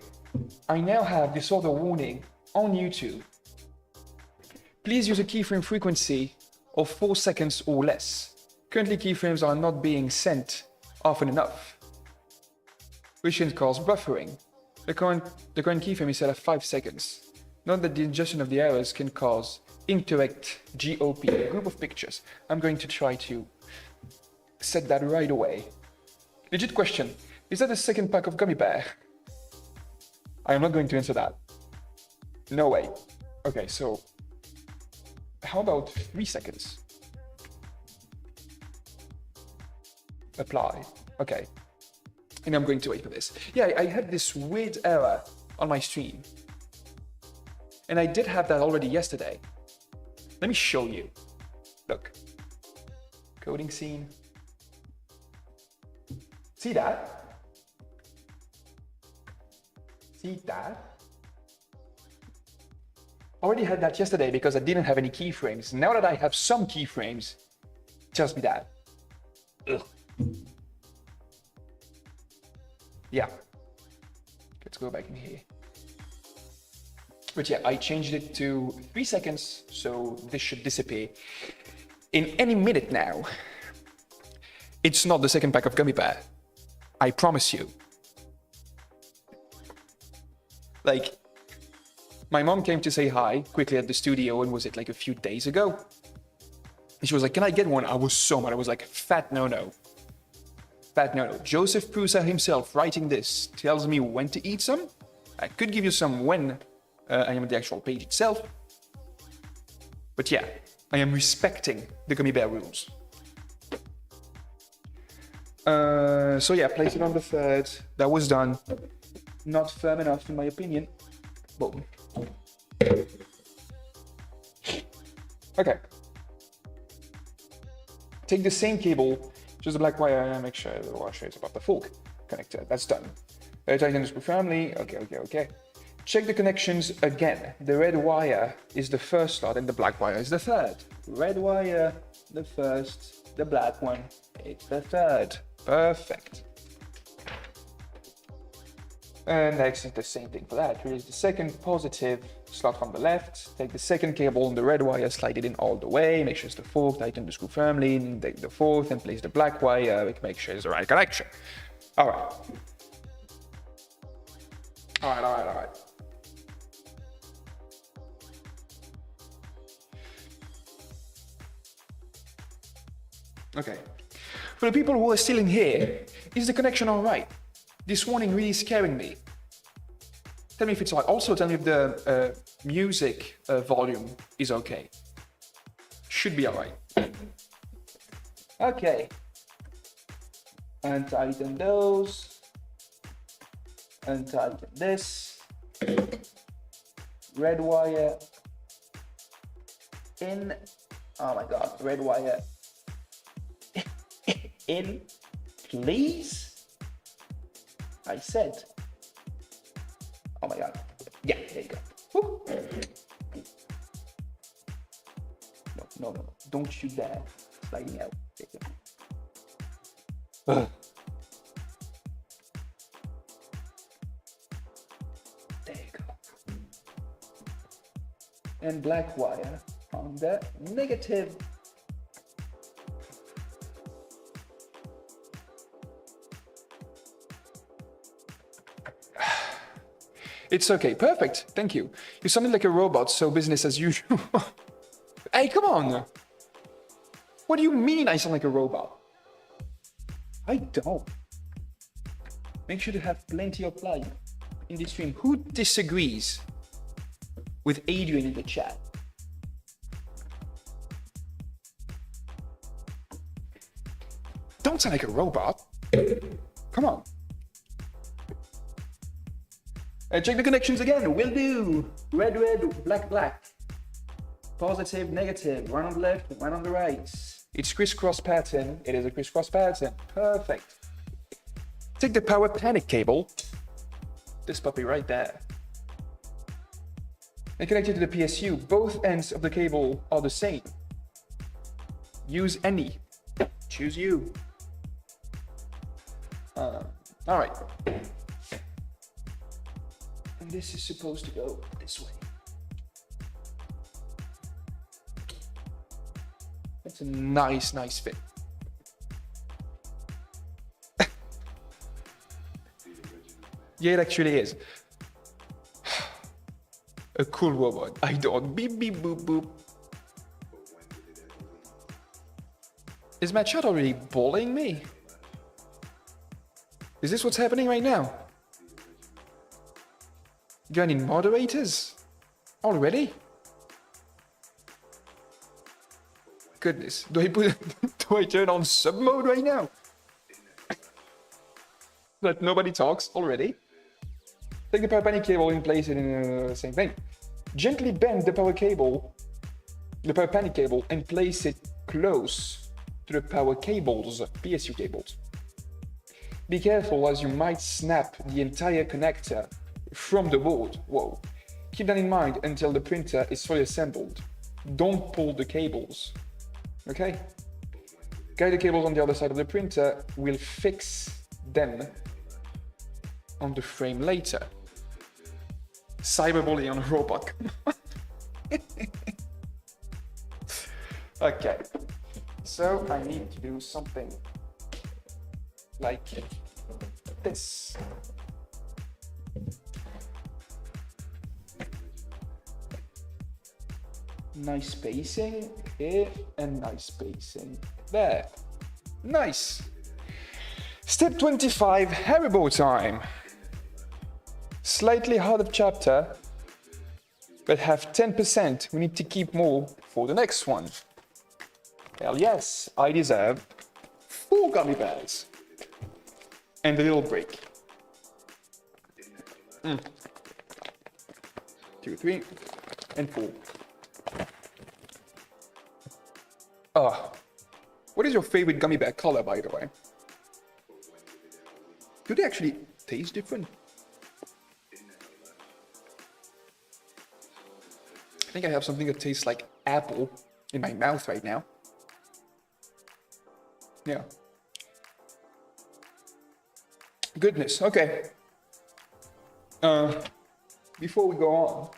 I now have this other warning on YouTube. Please use a keyframe frequency of 4 seconds or less. Currently, keyframes are not being sent often enough, which can cause buffering. The current keyframe is set at 5 seconds. Note that the ingestion of the errors can cause incorrect GOP, a group of pictures. I'm going to try to set that right away. Legit question, is that the second pack of gummy bear? I am not going to answer that. No way. Okay, so how about 3 seconds? Apply. Okay. And I'm going to wait for this. Yeah, I had this weird error on my stream. And I did have that already yesterday. Let me show you. Look. Coding scene. See that? See that? Already had that yesterday because I didn't have any keyframes. Now that I have some keyframes, just be that. Ugh. Yeah. Let's go back in here. But yeah, I changed it to 3 seconds, so this should disappear in any minute now. It's not the second pack of gummy bear. I promise you. Like, my mom came to say hi quickly at the studio, and was it like a few days ago? And she was like, can I get one? I was so mad. I was like, fat no-no. Fat no-no. Joseph Prusa himself writing this tells me when to eat some. I could give you some when I am on the actual page itself. But yeah, I am respecting the gummy bear rules. So yeah, place it on the third. That was done. Not firm enough in my opinion. Boom. Okay. Take the same cable, just the black wire, and make sure the washer is above the fork connector. That's done. Tighten the screw firmly. Okay. Check the connections again. The red wire is the first slot and the black wire is the third. Red wire, the first, the black one, it's the third. Perfect. And next is the same thing for that. Release the second positive slot from the left. Take the second cable on the red wire, slide it in all the way. Make sure it's the fourth, tighten the screw firmly. And take the fourth and place the black wire. Make sure it's the right connection. All right. Okay. For the people who are still in here, is the connection all right? This warning really scaring me. Tell me if it's all right. Also, tell me if the music volume is okay. Should be all right. Okay. Untighten those. Untighten this. Red wire in. Oh my God, red wire in, please. I said. Oh my God. Yeah, there you go. Woo. No. Don't you dare. Sliding out. There you go. There you go. And black wire on the negative. It's okay. Perfect. Thank you. You sounded like a robot, so business as usual. Hey, come on. What do you mean I sound like a robot? I don't. Make sure to have plenty of light in this stream. Who disagrees with Adrian in the chat. Don't sound like a robot. Come on. Check the connections again. Will do. Red, red, black, black. Positive, negative. One on the left, one on the right. It's crisscross pattern. It is a crisscross pattern. Perfect. Take the power panic cable. This puppy right there. And connect it to the PSU. Both ends of the cable are the same. Use any. Choose you. All right. And this is supposed to go this way. That's a nice, nice fit. Yeah, it actually is. A cool robot. I don't. Beep, beep, boop, boop. Is my chat already bullying me? Is this what's happening right now? Do I need moderators? Already? Goodness. Do I turn on sub mode right now? That nobody talks already? Take the power panic cable and place it in the same thing. Gently bend the power panic cable, and place it close to the power cables, PSU cables. Be careful, as you might snap the entire connector from the board. Whoa. Keep that in mind until the printer is fully assembled. Don't pull the cables. Okay? Guide the cables on the other side of the printer. We'll fix them on the frame later. Cyberbullying on a robot. Okay. So I need to do something like this. Nice spacing here and nice spacing there. Nice. Step 25, Haribo time. Slightly harder chapter, but have 10%. We need to keep more for the next one. Hell yes, I deserve 4 gummy bears. And a little break. 2, 3, and 4. What is your favorite gummy bear color, by the way? Do they actually taste different? I think I have something that tastes like apple in my mouth right now. Yeah. Goodness, okay. Before we go on,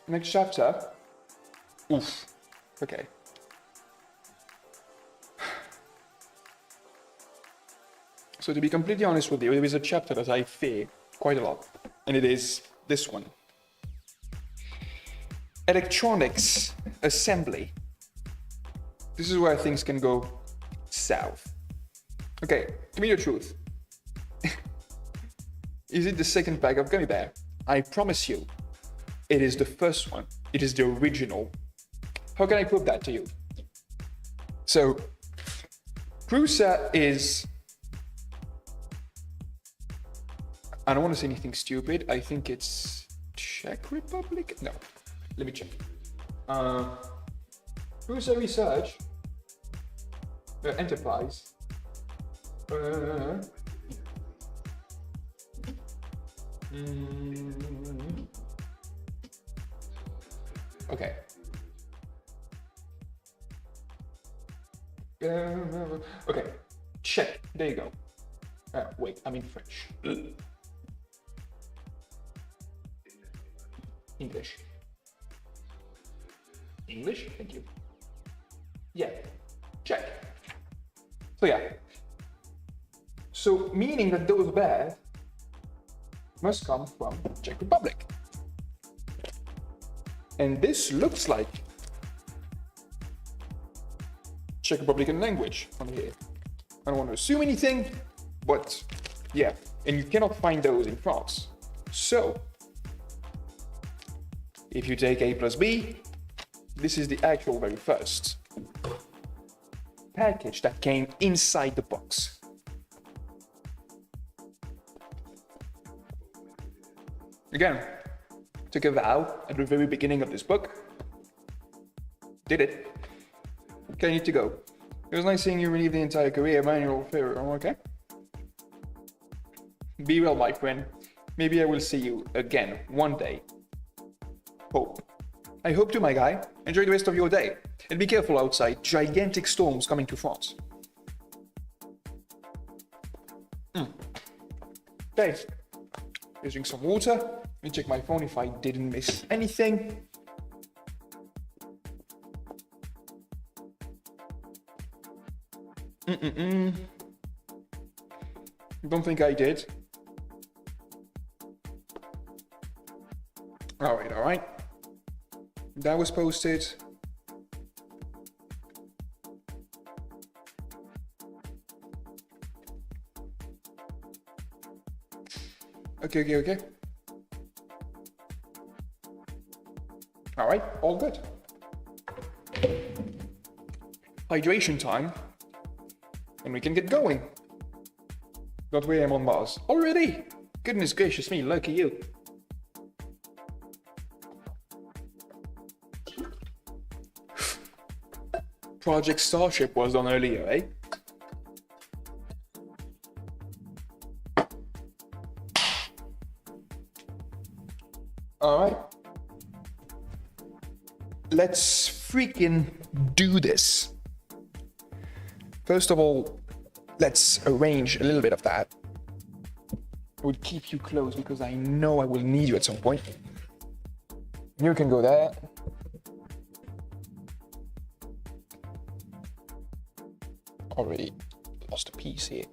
next chapter. Oof. Okay. So to be completely honest with you, there is a chapter that I fear quite a lot, and it is this one. Electronics assembly. This is where things can go south. Okay, give me the truth. Is it the second pack of gummy bear? I promise you, it is the first one. It is the original. How can I prove that to you? So, Prusa is... I don't want to say anything stupid. I think it's Czech Republic? No, let me check. Prusa Research Enterprise. Okay. Okay, check. There you go. Wait, I'm in French. English. English? Thank you. Yeah, check. So yeah. So meaning that those bears must come from Czech Republic. And this looks like Czech Republican language on here. I don't want to assume anything, but Yeah, and you cannot find those in France. So, if you take A plus B, this is the actual very first package that came inside the box. Again, took a vow at the very beginning of this book. Did it. Okay, need to go. It was nice seeing you relive the entire career manual fair. Okay? Be well, my friend. Maybe I will see you again one day. Hope. I hope to, my guy. Enjoy the rest of your day. And be careful outside. Gigantic storms coming to France. Okay. Let's drink some water. Let me check my phone if I didn't miss anything. Don't think I did. Alright. That was posted. Okay. Alright, all good. Hydration time. And we can get going. That way I'm on Mars. Already? Goodness gracious me, lucky you. Project Starship was done earlier, eh? Alright. Let's freaking do this. First of all, let's arrange a little bit of that. I would keep you close because I know I will need you at some point. You can go there. Already lost a piece here.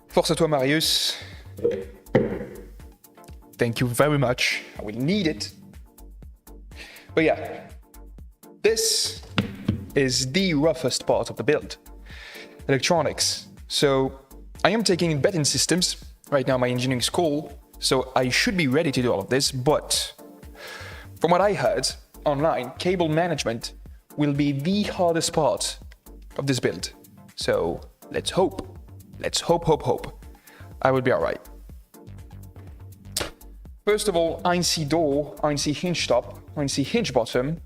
Force à toi, Marius. Thank you very much. I will need it. But yeah, this is the roughest part of the build. Electronics. So I am taking embedded systems right now, my engineering school. So I should be ready to do all of this. But from what I heard online, cable management will be the hardest part of this build. So let's hope. Let's hope. I will be all right. First of all, INC door, INC hinge top, INC hinge bottom,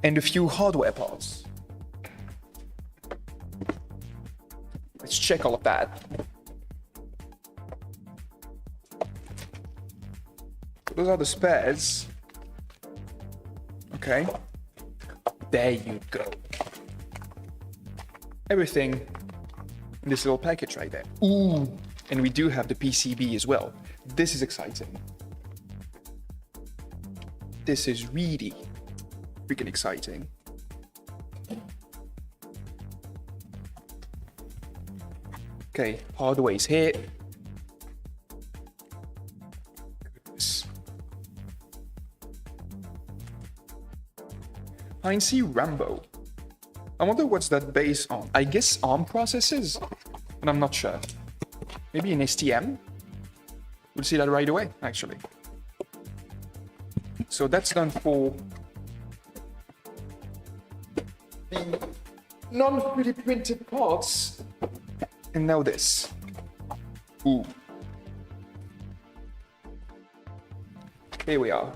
and a few hardware parts. Let's check all of that. Those are the spares. Okay. There you go. Everything in this little package right there. Ooh, and we do have the PCB as well. This is exciting. This is really freaking exciting. Okay, hardware is here. Goodness. INC Rambo. I wonder what's that based on. I guess ARM processors, but I'm not sure. Maybe an STM? We'll see that right away, actually. So that's done for the non-3D printed parts. And now this. Ooh. Here we are.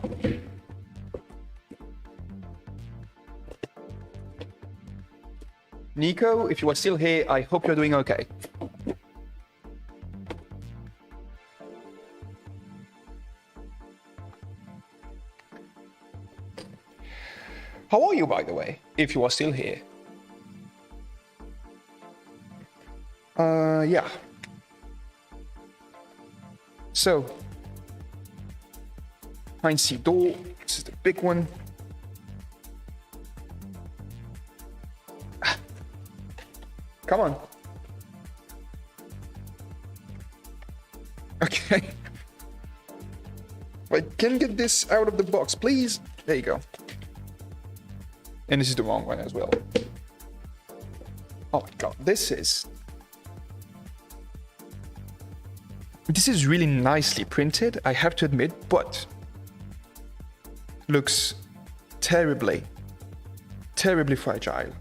Nico, if you are still here, I hope you're doing okay. How are you, by the way, if you are still here? Yeah. So, INC door, this is the big one. Come on. Okay. I can get this out of the box, please. There you go. And this is the wrong one as well. Oh my god, this is really nicely printed, I have to admit, but looks terribly fragile.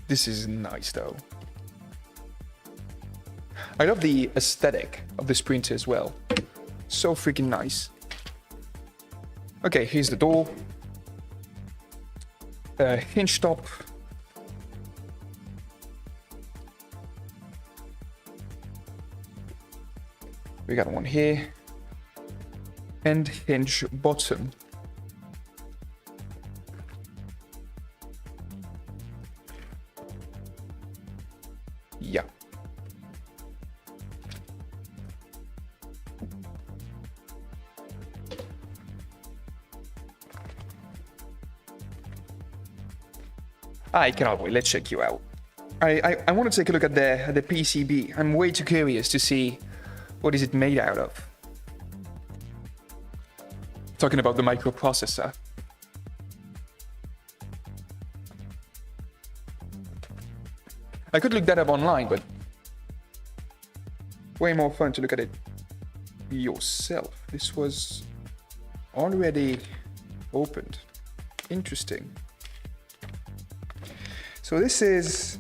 This is nice though. I love the aesthetic of this printer as well. So freaking nice. Okay, here's the door. Hinge top. We got one here. And hinge bottom. Yeah. I cannot wait. Let's check you out. I want to take a look at the PCB. I'm way too curious to see what is it made out of. Talking about the microprocessor. I could look that up online, but way more fun to look at it yourself. This was already opened. Interesting. So this is...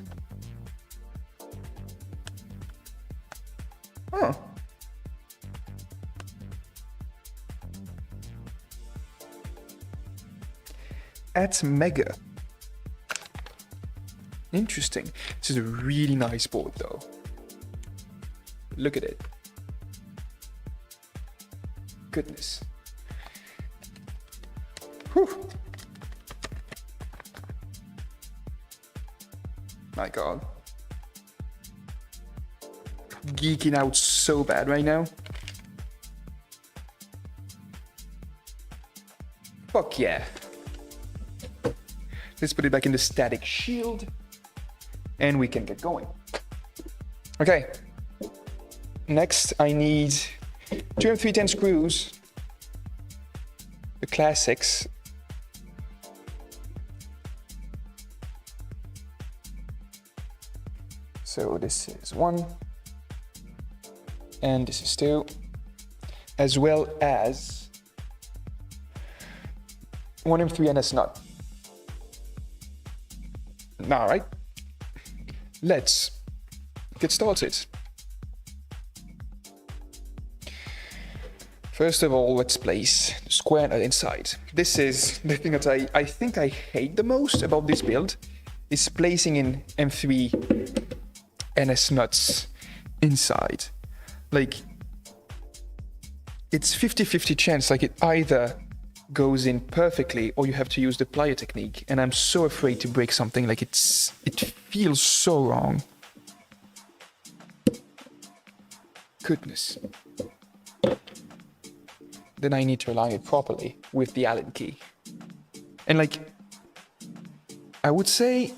Huh. At Mega. Interesting. This is a really nice board though. Look at it. Goodness. Whew. My god. Geeking out so bad right now. Fuck yeah. Let's put it back in the static shield. And we can get going. Okay. Next, I need 2 and 3/10 screws. The classics. So this is 1. And this is 2. As well as 1 M3 NS nut. All right. Let's get started. First of all, let's place the square nut inside. This is the thing that I think I hate the most about this build, is placing in M3 NS nuts inside. Like, it's 50-50 chance, like it either goes in perfectly or you have to use the plier technique, and I'm so afraid to break something. Like, it feels so wrong. Goodness. Then I need to align it properly with the Allen key. And like, I would say,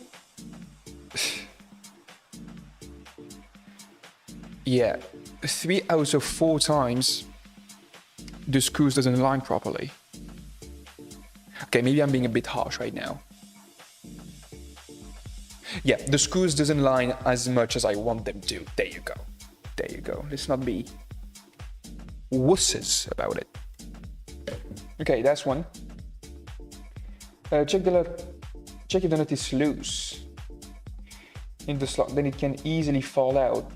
yeah, 3 out of 4 times the screws doesn't align properly. Okay, maybe I'm being a bit harsh right now. Yeah, the screws doesn't align as much as I want them to. There you go. There you go. Let's not be wusses about it. Okay, that's one. Check if the nut is loose in the slot. Then it can easily fall out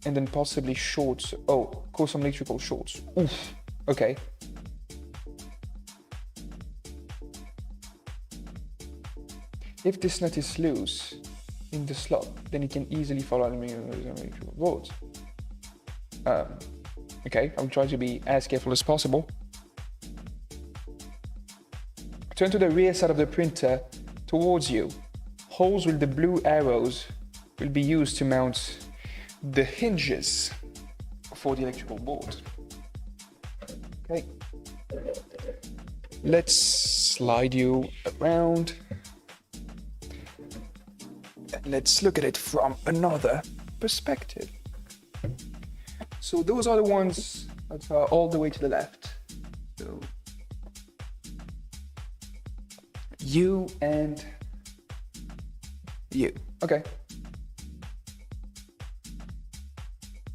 and then possibly shorts. Oh, cause some electrical shorts. Oof. Okay. If this nut is loose in the slot, then it can easily fall out and boards. Okay, I'll try to be as careful as possible. Turn to the rear side of the printer towards you. Holes with the blue arrows will be used to mount the hinges for the electrical board. Okay. Let's slide you around. Let's look at it from another perspective. So those are the ones that are all the way to the left. So you and You. Okay.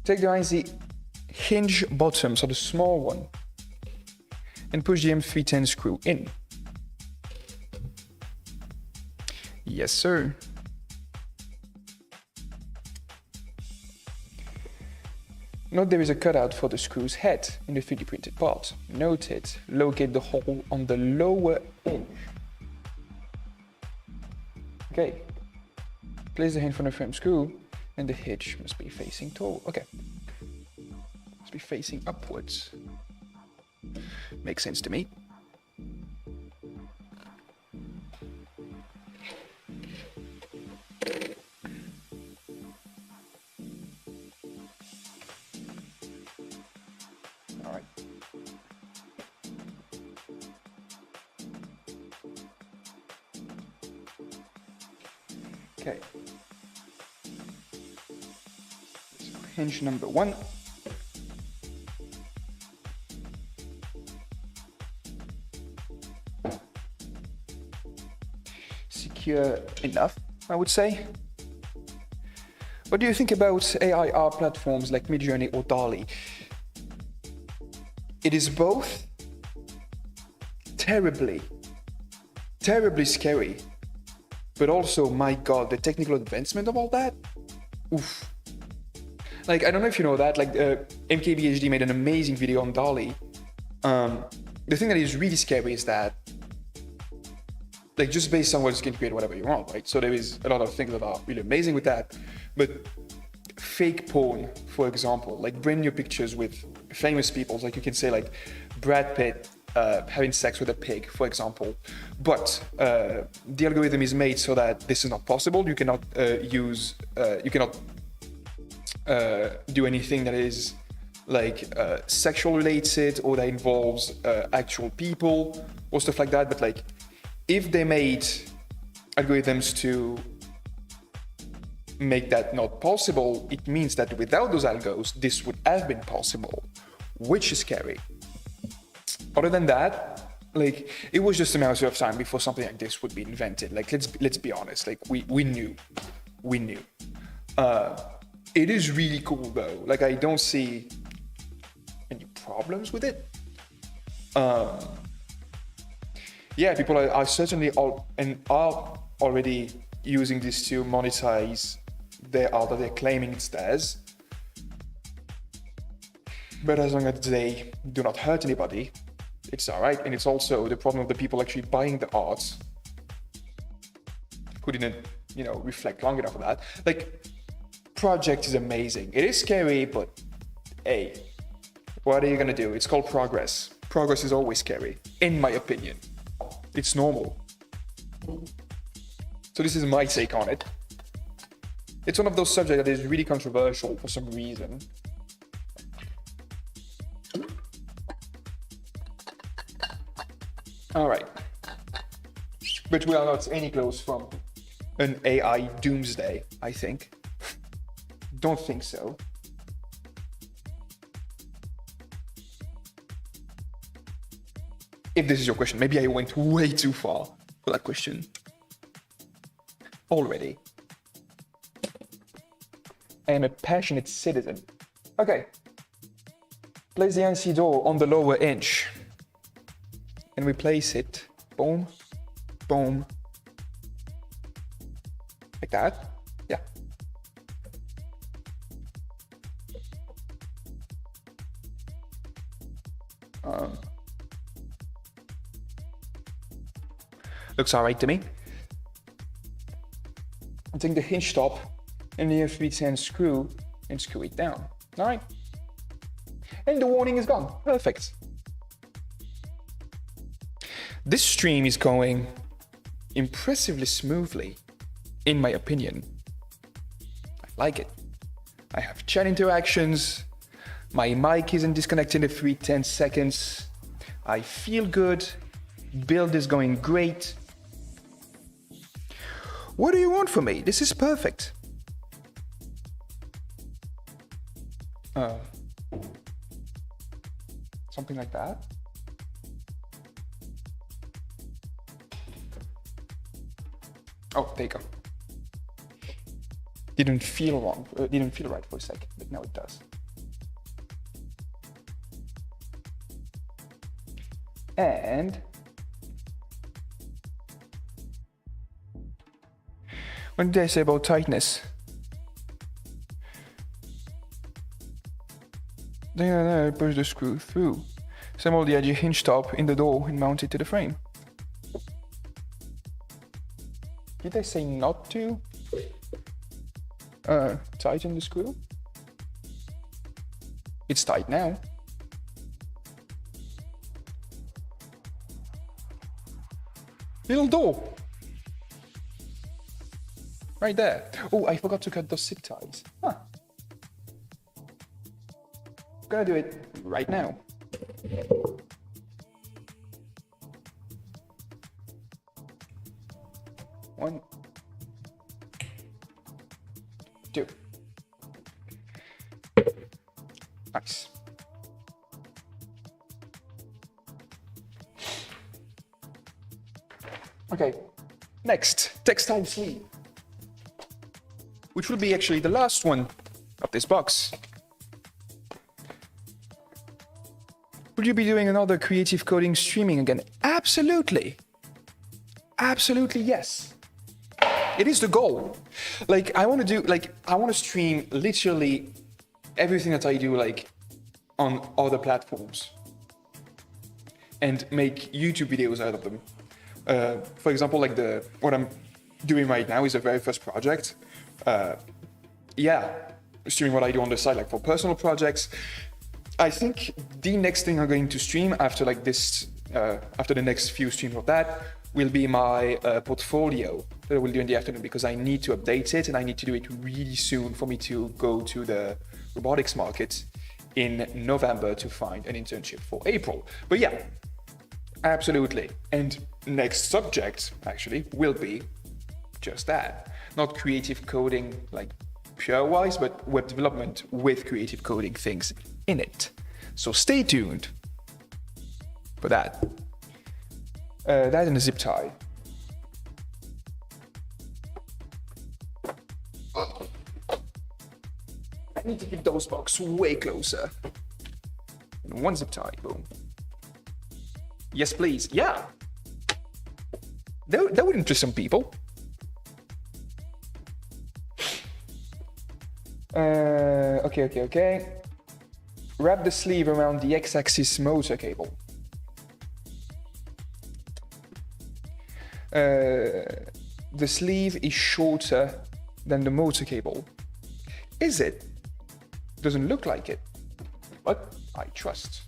Take the INC hinge bottom, so the small one, and push the M310 screw in. Yes, sir. Note there is a cutout for the screw's head in the 3D printed part. Note it. Locate the hole on the lower hinge. Okay. Place the hinge on the frame screw, and the hinge must be facing toward. Okay. Must be facing upwards. Makes sense to me. All right. Okay. So hinge number 1. Secure enough, I would say. What do you think about AI art platforms like Midjourney or DALL-E? It is both terribly scary, but also, my God, the technical advancement of all that. Oof. Like, I don't know if you know that, like, MKBHD made an amazing video on DALL-E. The thing that is really scary is that, like, just based on what you can create whatever you want, right? So there is a lot of things that are really amazing with that, but fake porn, for example, like bring your pictures with famous people, like you can say like Brad Pitt having sex with a pig, for example, but the algorithm is made so that this is not possible. You cannot do anything that is like sexual related or that involves actual people or stuff like that, but like if they made algorithms to make that not possible, it means that without those algos, this would have been possible, which is scary. Other than that, like, it was just a matter of time before something like this would be invented. Like, let's be honest, like, we knew. It is really cool though. Like, I don't see any problems with it. Yeah, people are certainly are already using this to monetize their art that they're claiming it's theirs. But as long as they do not hurt anybody, it's all right. And it's also the problem of the people actually buying the art who didn't, reflect long enough on that. Like, project is amazing. It is scary, but hey, what are you gonna do? It's called progress. Progress is always scary, in my opinion. It's normal. So this is my take on it. It's one of those subjects that is really controversial for some reason. All right. But we are not any close from an AI doomsday, I think. Don't think so. If this is your question, maybe I went way too far for that question. Already. I am a passionate citizen. Okay. Place the NC door on the lower hinge. And we place it, boom, boom. Like that, yeah. Looks all right to me. I take the hinge top and the F310 screw and screw it down. All right. And the warning is gone. Perfect. This stream is going impressively smoothly, in my opinion. I like it. I have chat interactions. My mic isn't disconnected every 10 seconds. I feel good. Build is going great. What do you want from me? This is perfect. Something like that. Oh, there you go. Didn't feel wrong. Didn't feel right for a second, but now it does. And what did I say about tightness? Then I push the screw through. Assemble the edge hinge top in the door and mount it to the frame. Did I say not to tighten the screw? It's tight now. Little door. Right there. Oh, I forgot to cut those zip ties. Huh. Gonna do it right now. One, two. Nice. Okay, next, textile sleeve, which will be actually the last one of this box. Will you be doing another creative coding streaming again? Absolutely. Absolutely, yes. It is the goal. Like, I want to stream literally everything that I do, like, on other platforms and make YouTube videos out of them. For example, like what I'm doing right now is the very first project. Streaming what I do on the side, like for personal projects. I think the next thing I'm going to stream after like this, after the next few streams of that, will be my portfolio that I will do in the afternoon, because I need to update it and I need to do it really soon for me to go to the robotics market in November to find an internship for April. But yeah, absolutely. And next subject actually will be just that. Not creative coding like pure wise, but web development with creative coding things in it. So stay tuned for that. That and a zip tie. I need to keep those boxes way closer. And one zip tie, boom. Yes, please. Yeah. That would interest some people. Okay. Wrap the sleeve around the X-axis motor cable. The sleeve is shorter than the motor cable. Is it? Doesn't look like it, but I trust.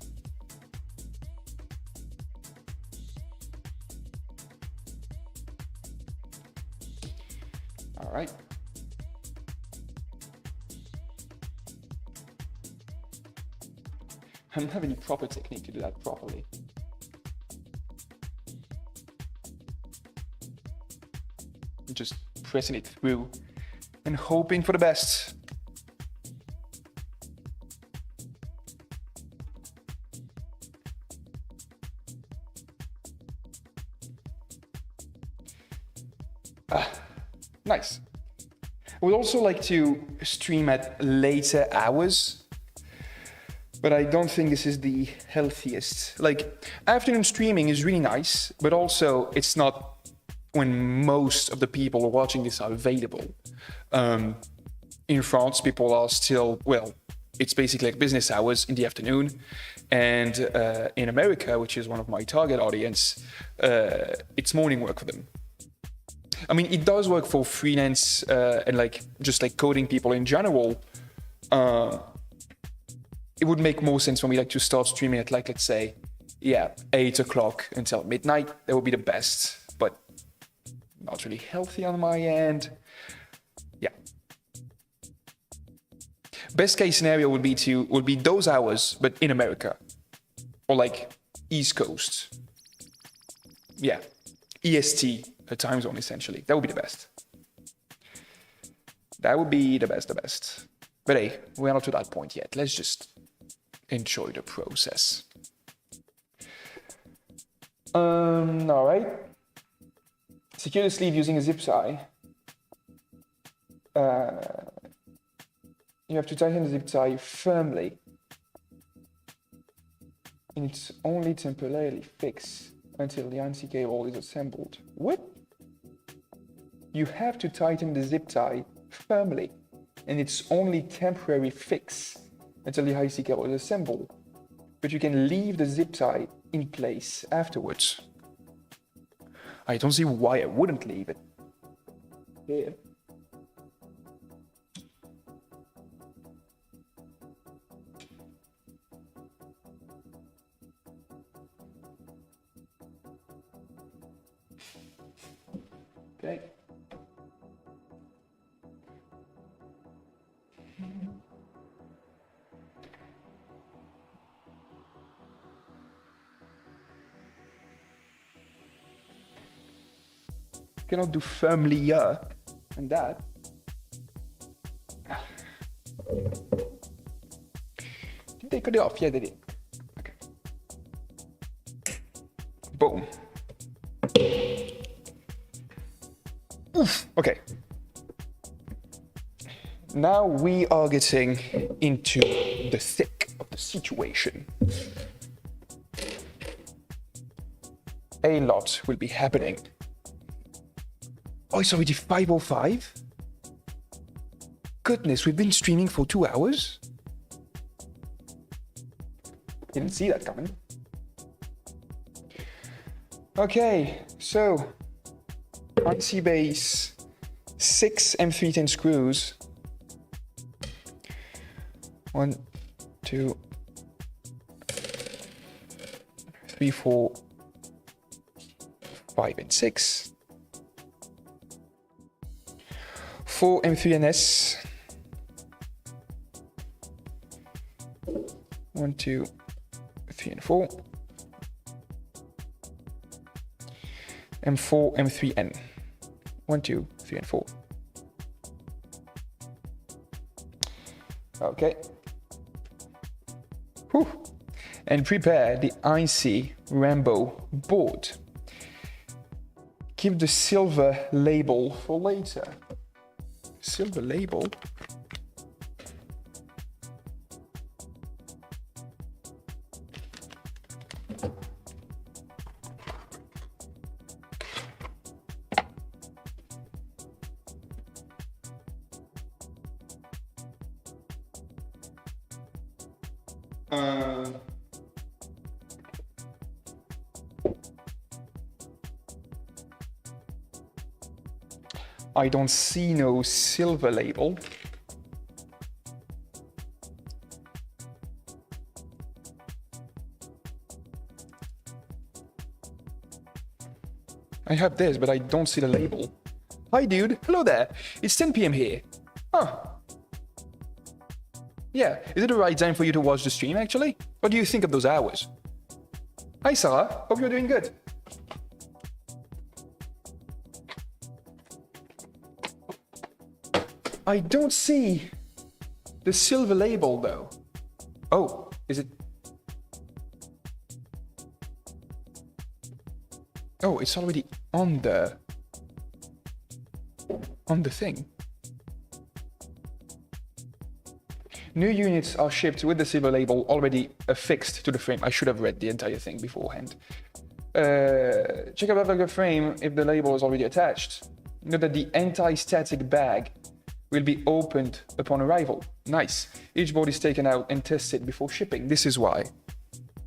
All right. I don't have any proper technique to do that properly. I'm just pressing it through and hoping for the best. Nice. I would also like to stream at later hours, but I don't think this is the healthiest. Like, afternoon streaming is really nice, but also it's not when most of the people watching this are available. In France, people are still, well, it's basically like business hours in the afternoon. And in America, which is one of my target audience, it's morning work for them. I mean, it does work for freelance and like just like coding people in general. It would make more sense for me like to start streaming at like, let's say, 8 o'clock until midnight. That would be the best, but not really healthy on my end. Yeah. Best case scenario would be those hours, but in America or like East Coast. Yeah, EST. A time zone, essentially. That would be the best. That would be the best. But hey, we're not to that point yet. Let's just enjoy the process. All right. Secure the sleeve using a zip tie. you have to tighten the zip tie firmly, and it's only temporarily fixed until the INC cable is assembled. What? You have to tighten the zip tie firmly, and it's only temporary fix until the IC cable is assembled. But you can leave the zip tie in place afterwards. I don't see why I wouldn't leave it here. Okay. Cannot do firmly and that. Did they cut it off? Yeah, they did. Okay. Boom. Oof. Okay. Now we are getting into the thick of the situation. A lot will be happening. Oh, it's already 5:05? Goodness, we've been streaming for 2 hours? Didn't see that coming. Okay, so IC base, 6 M310 screws. 1, 2, 3, 4, 5, and 6. 4 M3NS. 1, 2, 3, and 4. And 4 M3N. 1, 2, 3, and 4. Okay. Whew. And prepare the IC Rambo board. Keep the silver label for later. Silver label? I don't see no silver label. I have this, but I don't see the label. Hi, dude. Hello there. It's 10 p.m. here. Huh. Yeah, is it the right time for you to watch the stream, actually? What do you think of those hours? Hi, Sarah. Hope you're doing good. I don't see the silver label, though. Oh, is it? Oh, it's already on the thing. New units are shipped with the silver label already affixed to the frame. I should have read the entire thing beforehand. Check about the frame if the label is already attached. Note that the anti-static bag will be opened upon arrival. Nice. Each board is taken out and tested before shipping. This is why.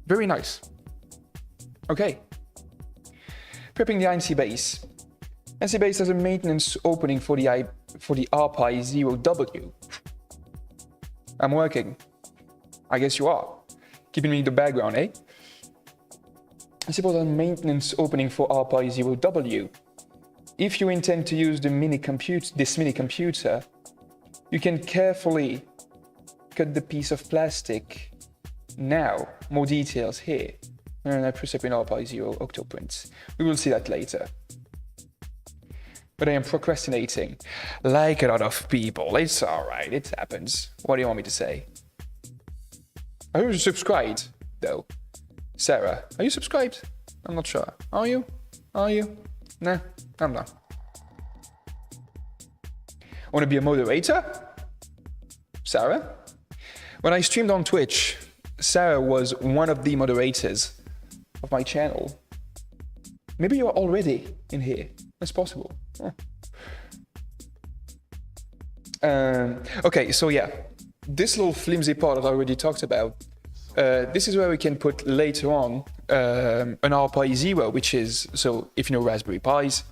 Very nice. Okay. Prepping the INC base. INC base has a maintenance opening for the RPI-0W. I'm working. I guess you are. Keeping me in the background, eh? I suppose a maintenance opening for RPI-0W. If you intend to use this mini computer, you can carefully cut the piece of plastic now. More details here. And I press up in RPI-0 octoprints. We will see that later. But I am procrastinating, like a lot of people. It's alright, it happens. What do you want me to say? I hope you're subscribed, though. Sarah, are you subscribed? I'm not sure. Are you? Are you? Nah, I'm not. Want to be a moderator? Sarah? When I streamed on Twitch, Sarah was one of the moderators of my channel. Maybe you're already in here. That's possible. Huh. Okay, so yeah, this little flimsy part that I already talked about, this is where we can put later on an RPi 0, which is, so if you know Raspberry Pis,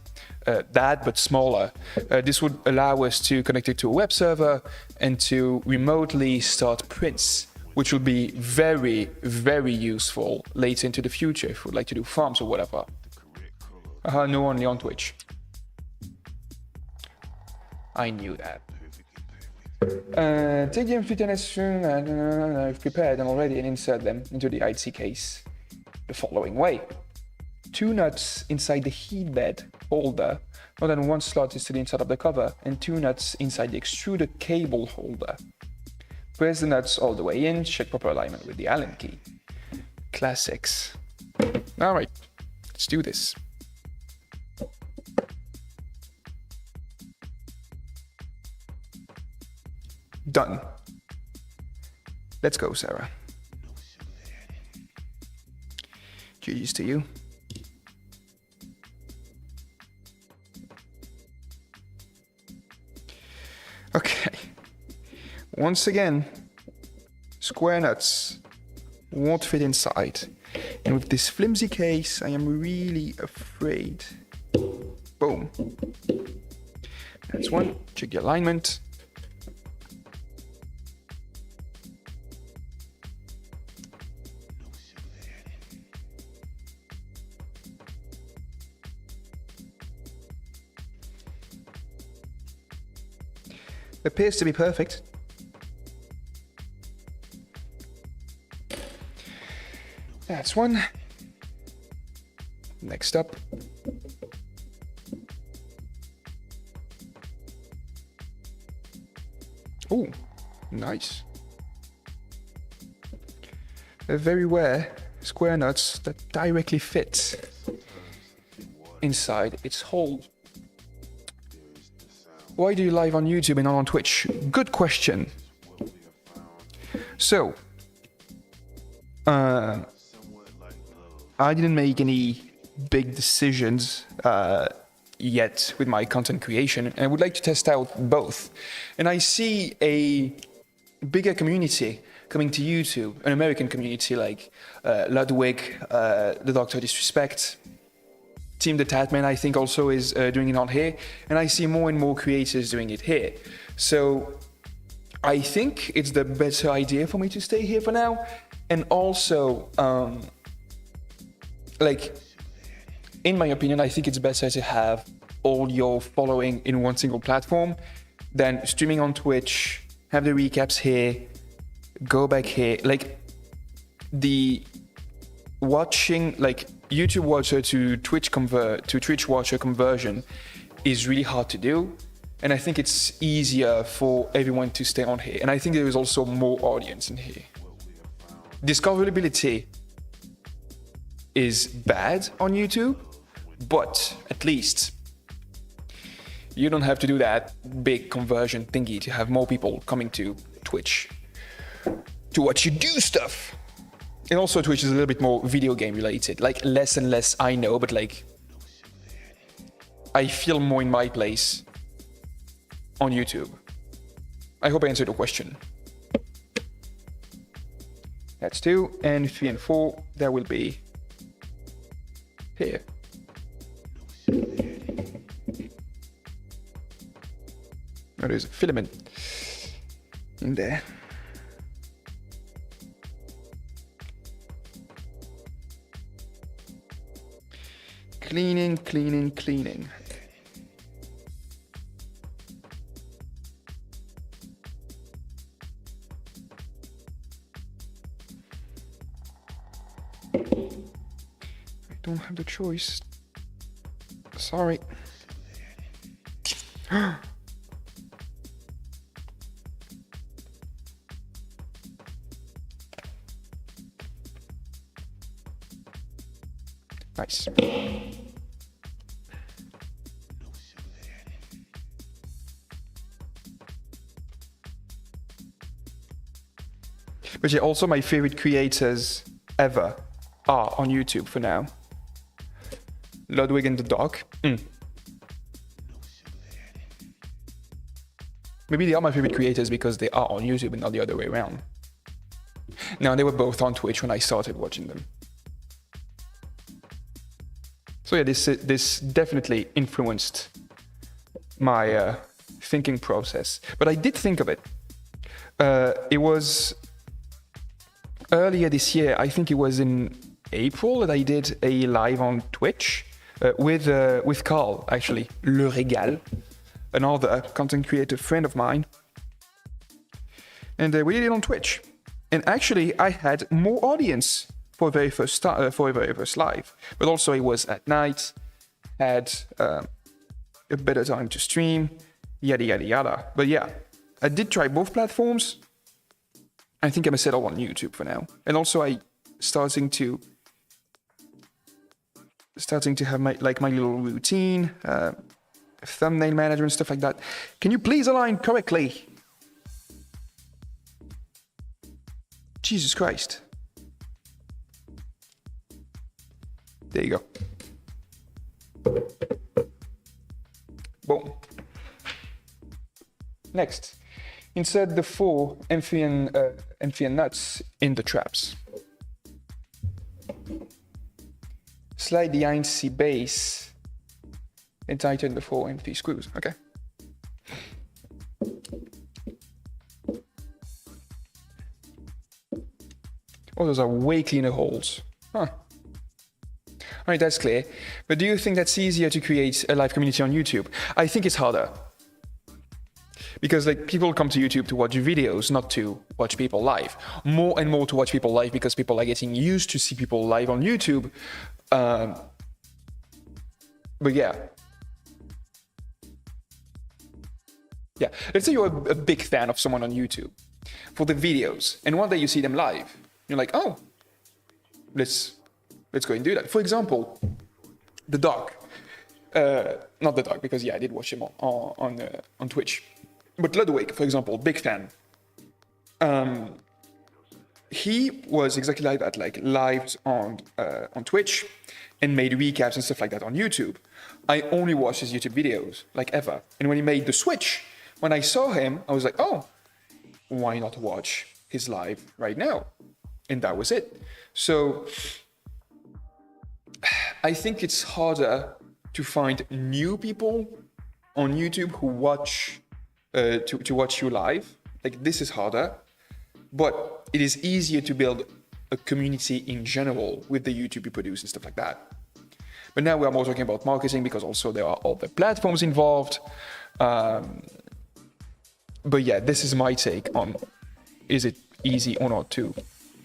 that but smaller. This would allow us to connect it to a web server and to remotely start prints, which will be very, very useful later into the future if we'd like to do farms or whatever. No, only on Twitch. I knew that. Take the MP3 and I've prepared them already and insert them into the IC case the following way. 2 nuts inside the heat bed holder, more than 1 slot is to the inside of the cover, and 2 nuts inside the extruded cable holder. Press the nuts all the way in, check proper alignment with the Allen key. Classics. Alright, let's do this. Done. Let's go, Sarah. GG's to you. Okay. Once again, square nuts won't fit inside. And with this flimsy case, I am really afraid. Boom. That's one. Check the alignment. Appears to be perfect. That's one. Next up. Oh, nice. A very rare square nuts that directly fit inside its hole. Why do you live on YouTube and not on Twitch? Good question. So, I didn't make any big decisions yet with my content creation, and I would like to test out both. And I see a bigger community coming to YouTube, an American community like Ludwig, the Dr. Disrespect, Team the Tatman, I think also is doing it on here, and I see more and more creators doing it here. So I think it's the better idea for me to stay here for now, and also, like, in my opinion, I think it's better to have all your following in one single platform than streaming on Twitch, have the recaps here, go back here. Like, the watching, like, YouTube watcher to Twitch watcher conversion is really hard to do, and I think it's easier for everyone to stay on here, and I think there is also more audience in here. Discoverability is bad on YouTube, but at least you don't have to do that big conversion thingy to have more people coming to Twitch to watch you do stuff. And also Twitch is a little bit more video game related, like less and less I know, but like I feel more in my place on YouTube. I hope I answered your question. That's 2, and 3 and 4, that will be here. Oh, there's a filament in there. Cleaning, cleaning, cleaning. I don't have the choice. Sorry. Nice. But yeah, also my favorite creators ever are on YouTube for now. Ludwig and the Dog. Maybe they are my favorite creators because they are on YouTube and not the other way around. Now, they were both on Twitch when I started watching them. So yeah, this definitely influenced my thinking process. But I did think of it. It was earlier this year, I think it was in April, that I did a live on Twitch with Carl, actually, Le Régal, another content creator friend of mine. And we did it on Twitch. And actually, I had more audience for a very first live. But also, it was at night, had a better time to stream, yada, yada, yada. But yeah, I did try both platforms. I think I'm settled on YouTube for now. And also, I starting to have my little routine, thumbnail management, stuff like that. Can you please align correctly? Jesus Christ. There you go. Boom. Next, insert the 4 amphibian nuts in the traps. Slide the INC base and tighten the 4 empty screws. Okay. Oh, those are way cleaner holes. Huh. All right, that's clear. But do you think that's easier to create a live community on YouTube? I think it's harder. Because like people come to YouTube to watch videos, not to watch people live. More and more to watch people live because people are getting used to see people live on YouTube. But yeah. Yeah, let's say you're a big fan of someone on YouTube for the videos, and one day you see them live. You're like, oh, let's go and do that. For example, the dog. Not the dog, because yeah, I did watch him on Twitch. But Ludwig, for example, big fan. He was exactly like that, like live on Twitch and made recaps and stuff like that on YouTube. I only watched his YouTube videos, like ever. And when he made the switch, when I saw him, I was like, oh, why not watch his live right now? And that was it. So I think it's harder to find new people on YouTube who watch to watch you live. Like this is harder, but it is easier to build a community in general with the YouTube you produce and stuff like that. But now we are more talking about marketing because also there are other platforms involved. But yeah, this is my take on is it easy or not to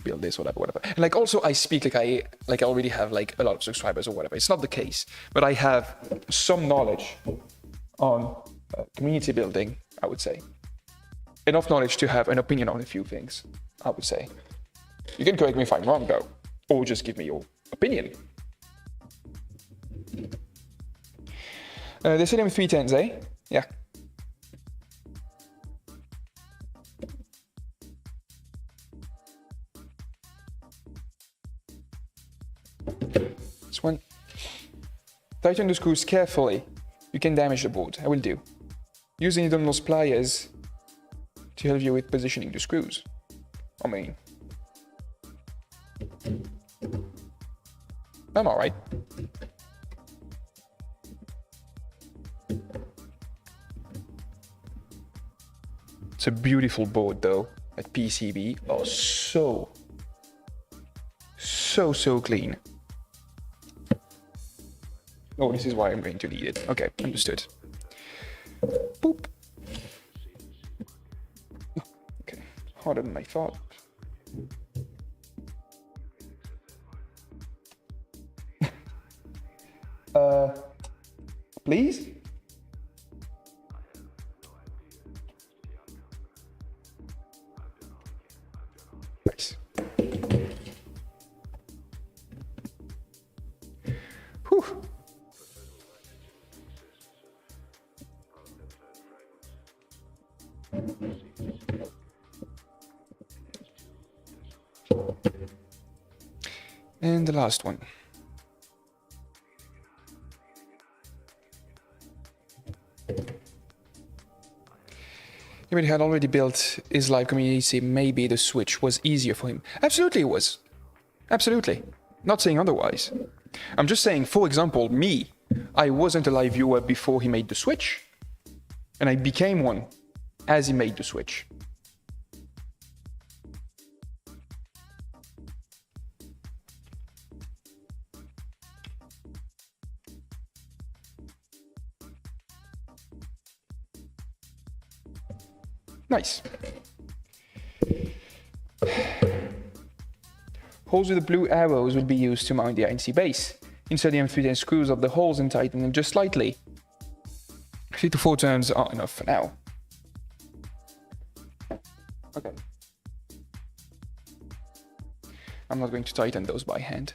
build this or whatever. And like also I speak like I already have like a lot of subscribers or whatever. It's not the case, but I have some knowledge on community building, I would say. Enough knowledge to have an opinion on a few things, I would say. You can correct me if I'm wrong though, or just give me your opinion. They said him 310s, eh? Yeah. This one. Tighten the screws carefully. You can damage the board. I will do. Use the needle pliers to help you with positioning the screws. I mean, I'm all right. It's a beautiful board though. At PCB, oh, so clean. Oh, this is why I'm going to need it. Okay, understood. Boop. Okay, harder than I thought. Please? Nice. Whew. And the last one. He had already built his live community. Maybe the switch was easier for him. Absolutely it was. Absolutely. Not saying otherwise. I'm just saying, for example, me, I wasn't a live viewer before he made the switch, and I became one as he made the switch. Nice. Holes with the blue arrows will be used to mount the INC base. Insert the M310 screws up the holes and tighten them just slightly. 3 to 4 turns are enough for now. Okay. I'm not going to tighten those by hand.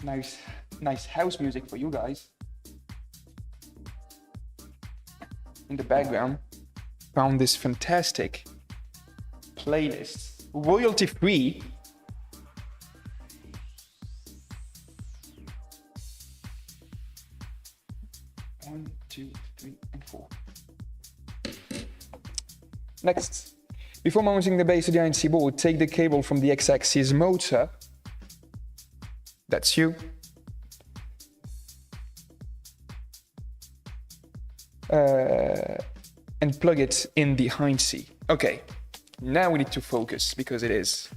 Nice house music for you guys. In the background, found this fantastic playlist, royalty free. One, two, three, and 4. Next, before mounting the base of the INC board, take the cable from the X-axis motor. That's you. And plug it in the INC. Okay, now we need to focus because it is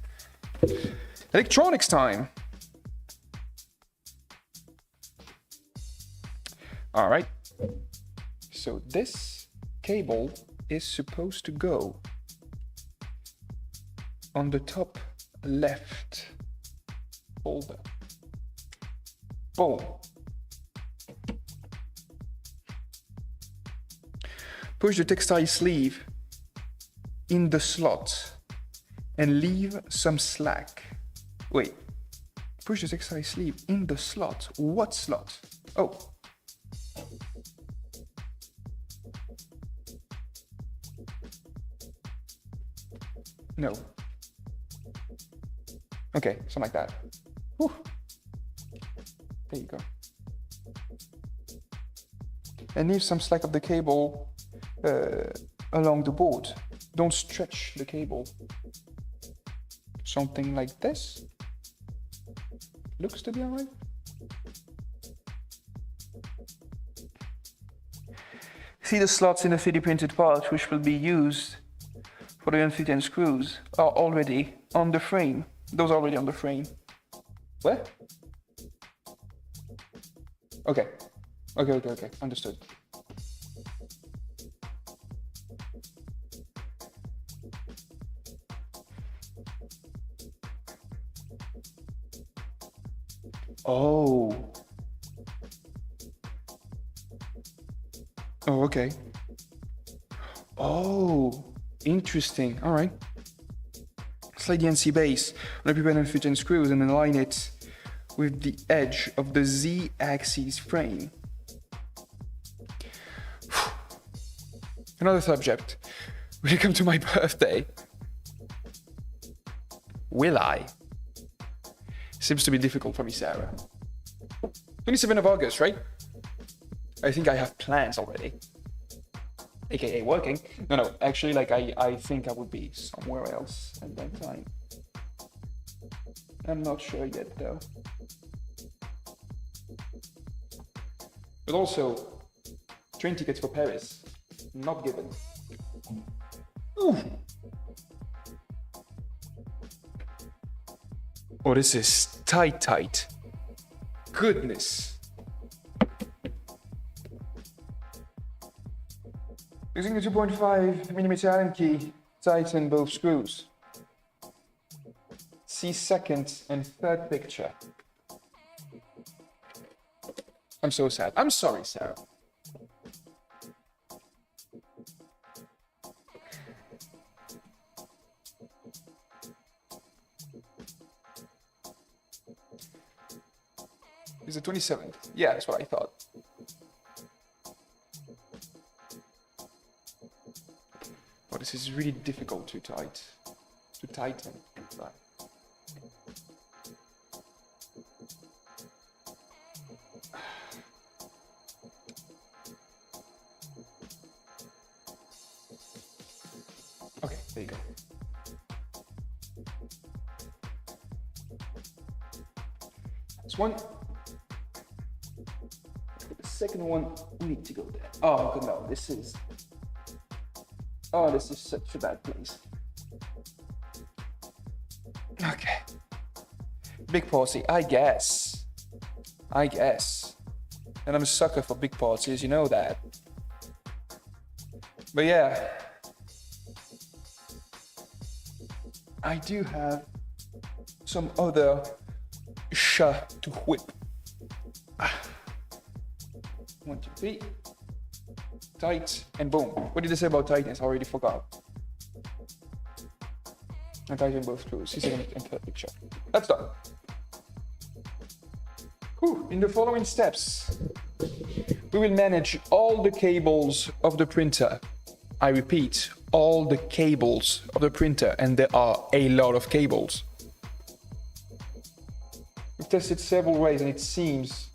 electronics time. All right, so this cable is supposed to go on the top left folder. Boom. Push the textile sleeve in the slot and leave some slack. Wait, push the textile sleeve in the slot. What slot? Oh. No. Okay, something like that. Whew. There you go. And leave some slack of the cable along the board. Don't stretch the cable. Something like this. Looks to be alright. See the slots in the 3D printed part which will be used for the M310 screws are already on the frame. Those are already on the frame. What? Okay. Okay. Understood. Oh. Oh, okay. Oh, interesting. All right. Slide the NC base on a prepared M310 screws and align it with the edge of the Z-axis frame. Another subject. Will you come to my birthday? Will I? Seems to be difficult for me, Sarah. 27th of August, right? I think I have plans already. AKA working. No, actually, like, I think I would be somewhere else at that time. I'm not sure yet, though. But also, train tickets for Paris, not given. Ooh. Oh, this is tight. Goodness. Using the 2.5mm Allen key, tighten both screws. See second and third picture. I'm so sad. I'm sorry, Sarah. It's the 27th. Yeah, that's what I thought. Oh, this is really difficult to tight. to tighten. Right. Okay, there you go. That's one. The second one, we need to go there. Oh, good no, this is such a bad place. Okay. Big party, I guess. And I'm a sucker for big parties, you know that. But yeah. I do have some other shot to whip. 1, 2, 3. Tight and boom. What did I say about tightness? I already forgot. And tighten both screws. See second and third picture. That's done. Whew. In the following steps, we will manage all the cables of the printer. I repeat, all the cables of the printer, and there are a lot of cables. We've tested several ways and it seems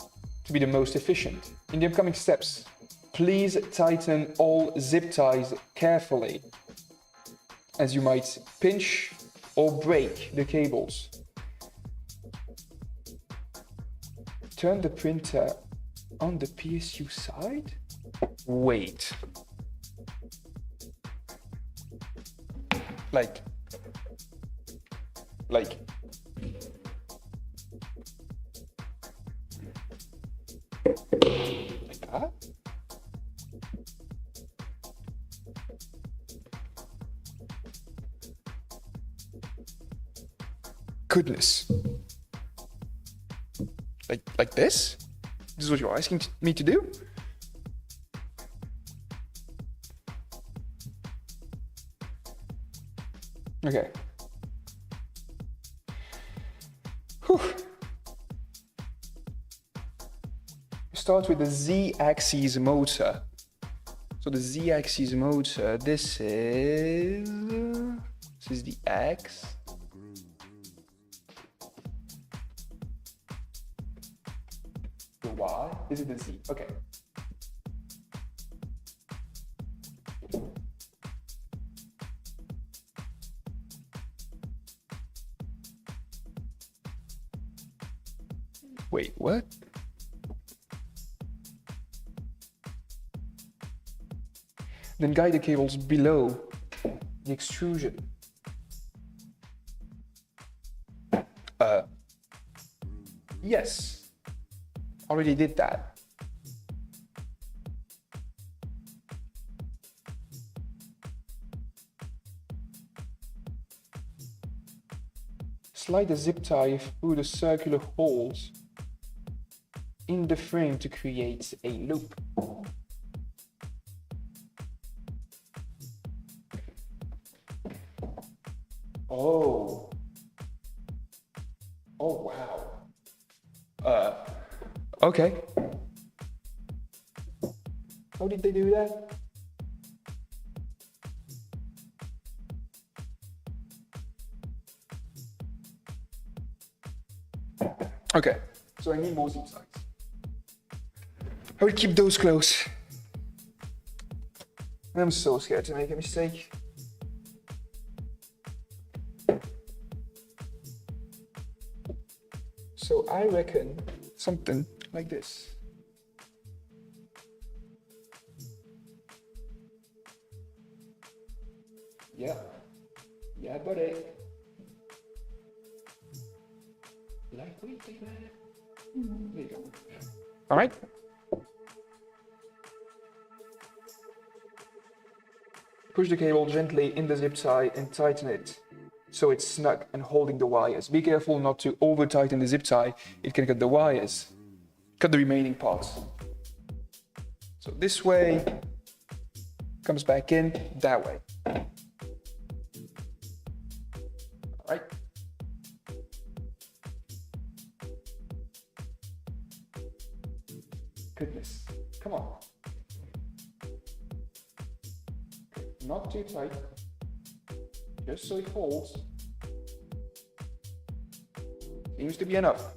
to be the most efficient. In the upcoming steps, please tighten all zip ties carefully, as you might pinch or break the cables. Turn the printer on the PSU side? Wait. Like that? Goodness. Like this? This is what you're asking me to do? Okay. Whew. Start with the Z-axis motor. So the Z-axis motor, this is the X. The Y, this is the Z, okay. Wait, what? Then guide the cables below the extrusion. Yes, already did that. Slide the zip tie through the circular holes in the frame to create a loop. Oh. Oh, wow. Okay. How did they do that? Okay, so I need more zip ties. I will keep those close. I'm so scared to make a mistake. So I reckon something like this. Yeah, buddy. Lightweight, baby. There you go. All right. Push the cable gently in the zip tie and tighten it so it's snug and holding the wires. Be careful not to over tighten the zip tie, it can cut the wires. Cut the remaining parts. So this way, comes back in, that way. All right. Goodness, come on. Not too tight, just so it holds. Seems to be enough.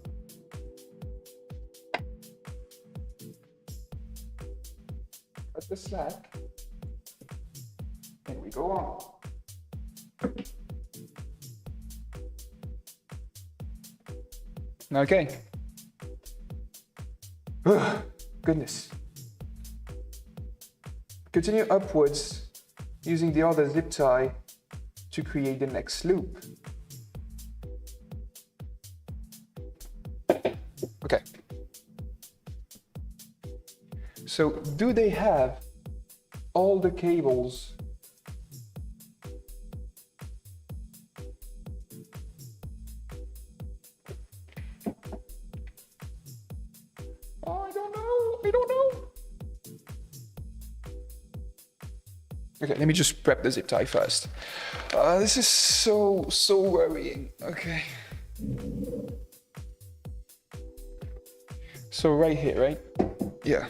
Cut the slack. And we go on. Okay. Ugh, goodness. Continue upwards using the other zip tie to create the next loop. Okay. So do they have all the cables? Oh, I don't know. I don't know. Okay, let me just prep the zip tie first. This is so worrying. Okay. So right here, right? Yeah.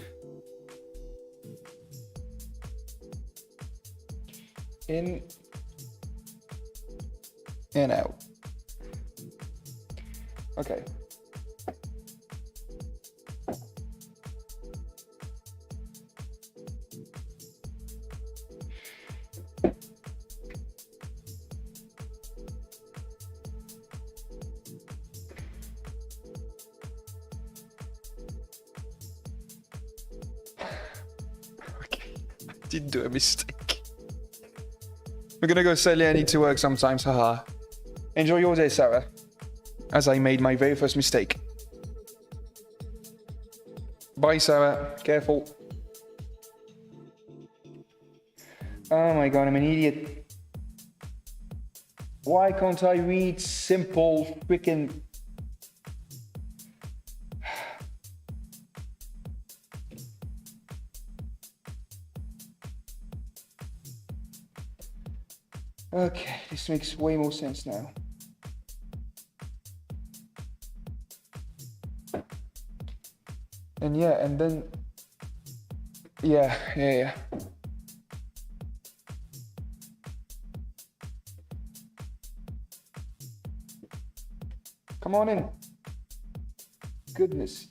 In and out. Okay. Okay, I did do a mistake. We're gonna go sadly, I need to work sometimes, haha. Enjoy your day, Sarah, as I made my very first mistake. Bye, Sarah, careful. Oh my god, I'm an idiot. Why can't I read simple freaking... Okay, this makes way more sense now. And yeah, and then... Yeah. Come on in. Goodness.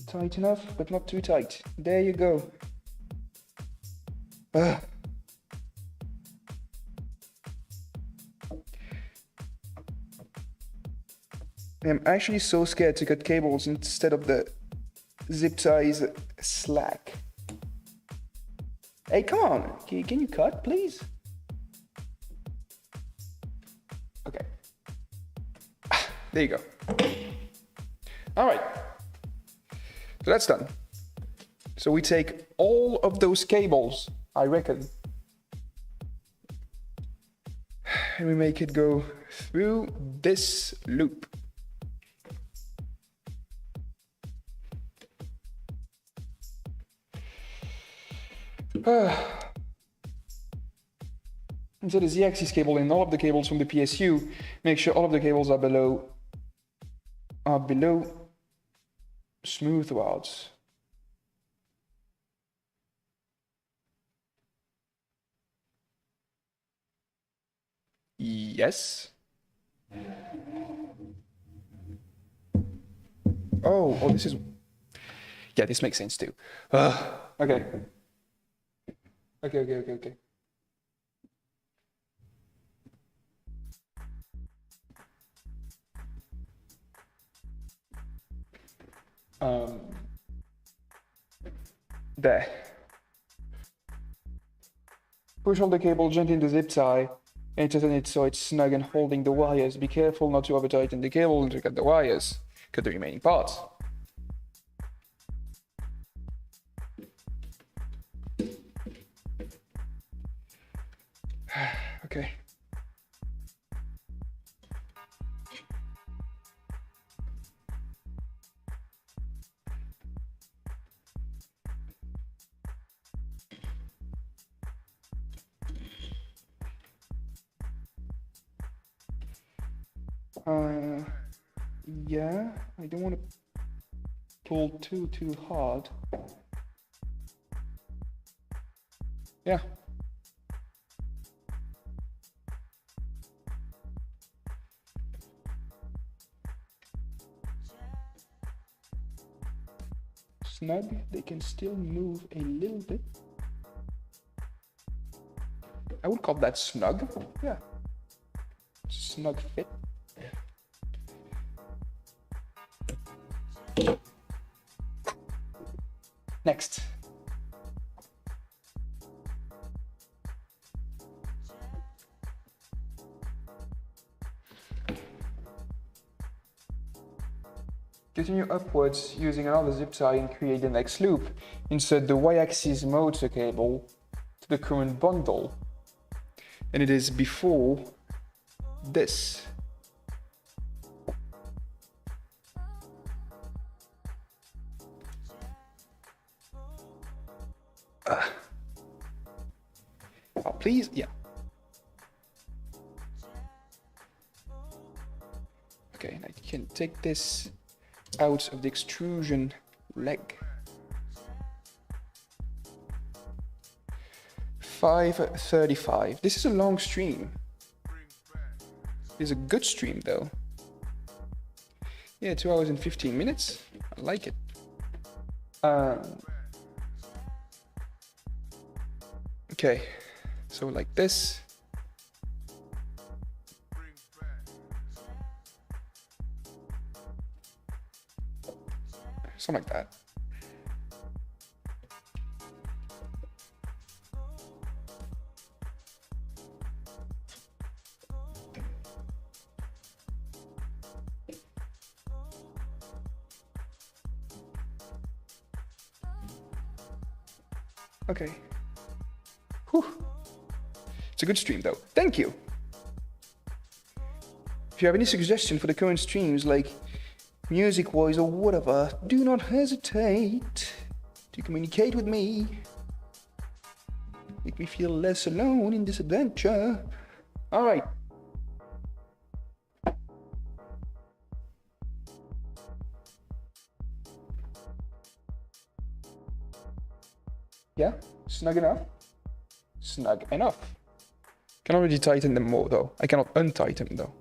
Tight enough, but not too tight. There you go. I'm actually so scared to cut cables instead of the zip ties slack. Hey, come on. Can you cut, please? Okay. There you go. All right. So that's done. So we take all of those cables, I reckon, and we make it go through this loop. Insert a Z-axis cable in all of the cables from the PSU. Make sure all of the cables are below smooth rods. Yes. Oh, this is... Yeah, this makes sense too. Okay. Okay. There. Push all the cable gently in the zip tie and tighten it so it's snug and holding the wires. Be careful not to over tighten the cable and to cut the wires. Cut the remaining parts. Okay. Yeah, I don't want to pull too hard. Yeah. Snug, they can still move a little bit. I would call that snug. Yeah. Snug fit. Next. Continue upwards using another zip tie and create the next loop. Insert the y-axis motor cable to the current bundle. And it is before this. Oh, please, yeah. Okay, and I can take this out of the extrusion leg. 5:35. This is a long stream. It's a good stream though. Yeah, 2 hours and 15 minutes. I like it. Okay, so like this. Something like that. Okay. Whew. It's a good stream though. Thank you. If you have any suggestion for the current streams, like music-wise or whatever, do not hesitate to communicate with me. Make me feel less alone in this adventure. All right. Yeah, snug enough. Snug enough. Can already tighten them more though. I cannot untighten them though.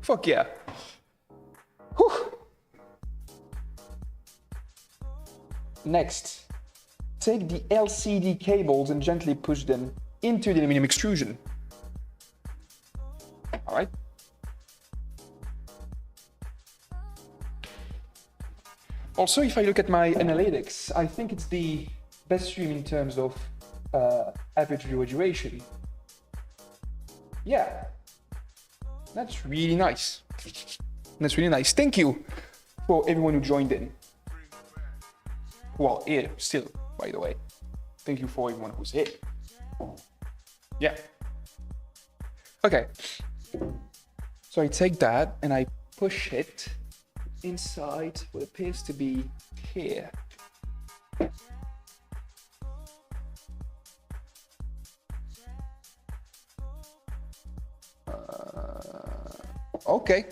Fuck yeah. Whew. Next, take the LCD cables and gently push them into the aluminum extrusion. All right. Also, if I look at my analytics, I think it's the best stream in terms of average viewer duration. Yeah. That's really nice. That's really nice. Thank you for everyone who joined in. Well, here still, by the way. Thank you for everyone who's here. Yeah. Okay. So I take that and I push it inside what appears to be here. Okay.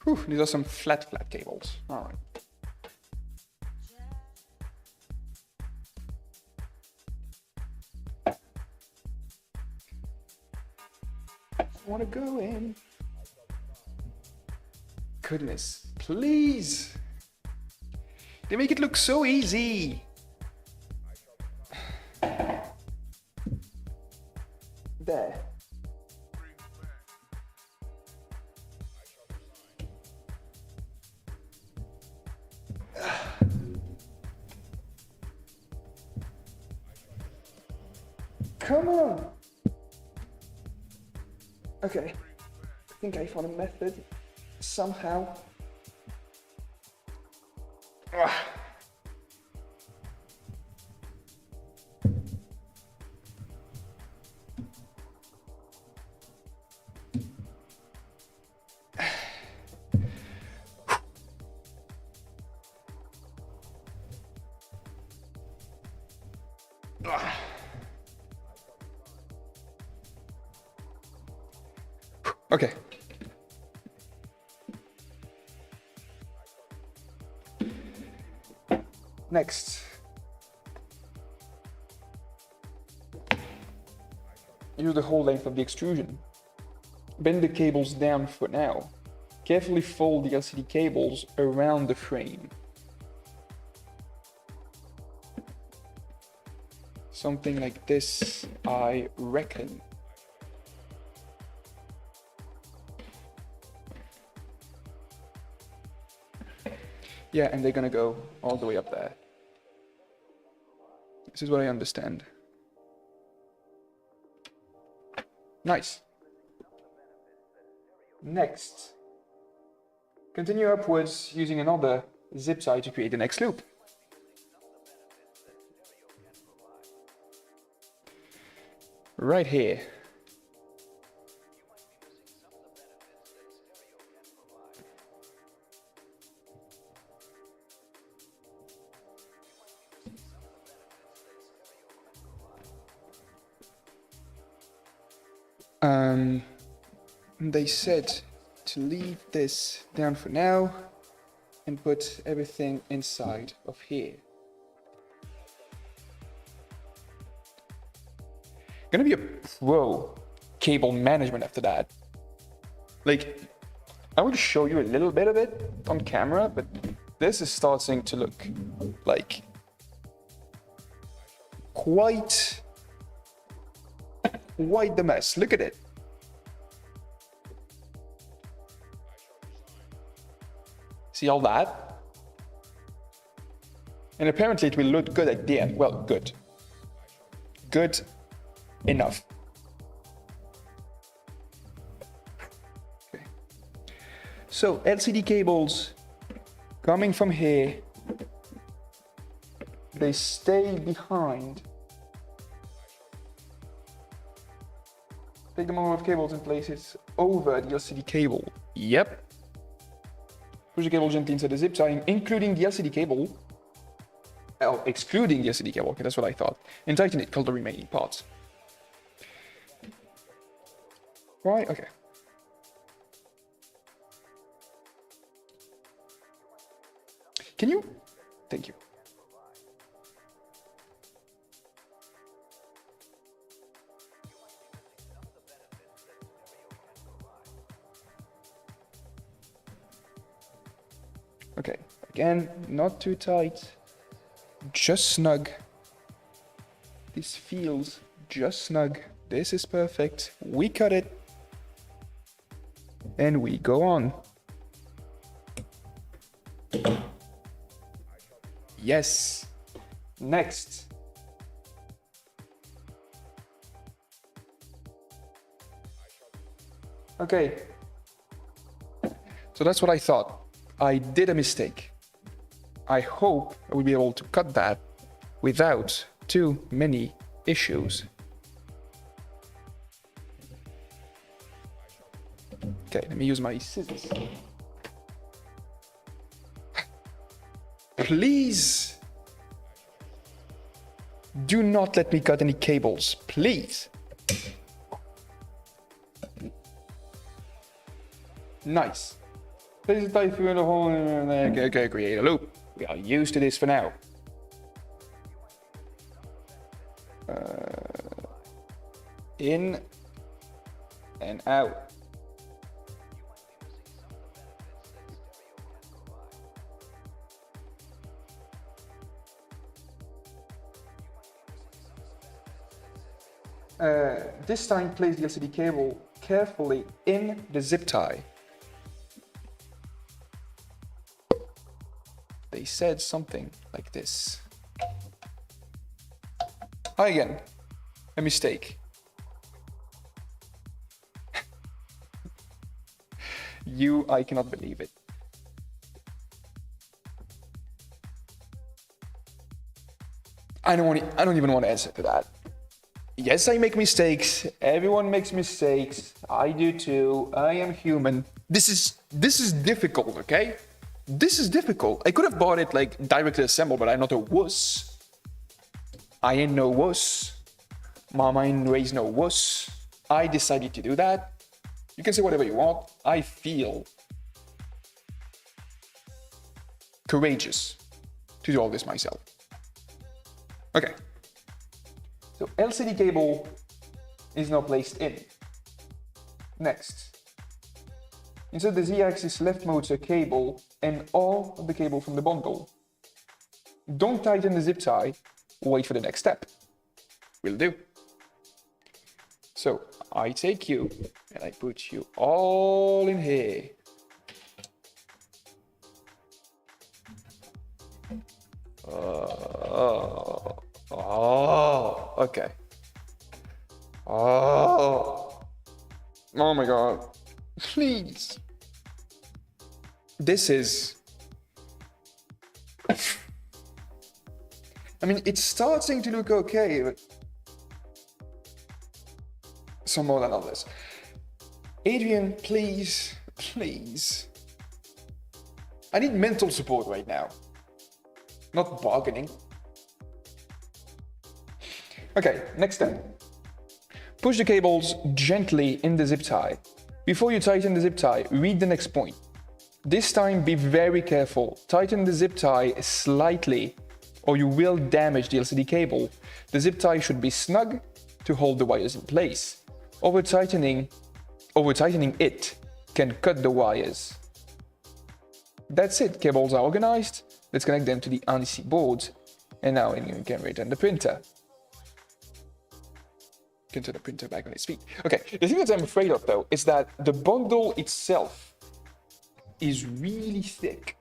Whew, these are some flat cables. All right. I want to go in. Goodness, please. They make it look so easy. There. Come on. Okay. I think I found a method somehow. Okay. Next. Use the whole length of the extrusion. Bend the cables down for now. Carefully fold the LCD cables around the frame. Something like this, I reckon. Yeah, and they're gonna go all the way up there. This is what I understand. Nice. Next. Continue upwards using another zip tie to create the next loop. Right here. They said to leave this down for now and put everything inside of here. Gonna be a pro cable management after that. Like, I will show you a little bit of it on camera, but this is starting to look like quite the mess. Look at it. See all that? And apparently it will look good at the end. Well, good. Good enough. Okay. So LCD cables coming from here, they stay behind. Take the number of cables and place it over the LCD cable. Yep. Push the cable gently inside the zip tie, including the LCD cable. Oh, excluding the LCD cable. Okay, that's what I thought. And tighten it, fill the remaining parts. Why? Okay. Can you? Thank you. Okay, again, not too tight, just snug. This feels just snug. This is perfect. We cut it. And we go on. Yes. Next. Okay. So that's what I thought. I did a mistake. I hope I will be able to cut that without too many issues. Okay, let me use my scissors. Please do not let me cut any cables, please. Nice. Place the tie through the hole. Okay, create a loop. We are used to this for now. In and out. This time, place the LCD cable carefully in the zip tie. They said something like this. Hi again. A mistake. I cannot believe it. I don't even want to answer to that. Yes, I make mistakes. Everyone makes mistakes. I do too. I am human. This is difficult, okay? This is difficult. I could have bought it like directly assembled, but I'm not a wuss. I ain't no wuss. Mama ain't raised no wuss. I decided to do that. You can say whatever you want. I feel courageous to do all this myself. Okay. So LCD cable is now placed in. Next. Insert the Z-axis left motor cable and all of the cable from the bundle. Don't tighten the zip tie. Wait for the next step. Will do. So I take you and I put you all in here. Okay. Oh my God. Please. This is... I mean, it's starting to look okay, but some more than others. Adrian, please, please. I need mental support right now, not bargaining. Okay, next step. Push the cables gently in the zip tie. Before you tighten the zip tie, read the next point. This time, be very careful. Tighten the zip tie slightly, or you will damage the LCD cable. The zip tie should be snug to hold the wires in place. Over-tightening it can cut the wires. That's it, cables are organized. Let's connect them to the RNC board. And now you can return the printer. Can turn the printer back on its feet. Okay, the thing that I'm afraid of though is that the bundle itself is really thick.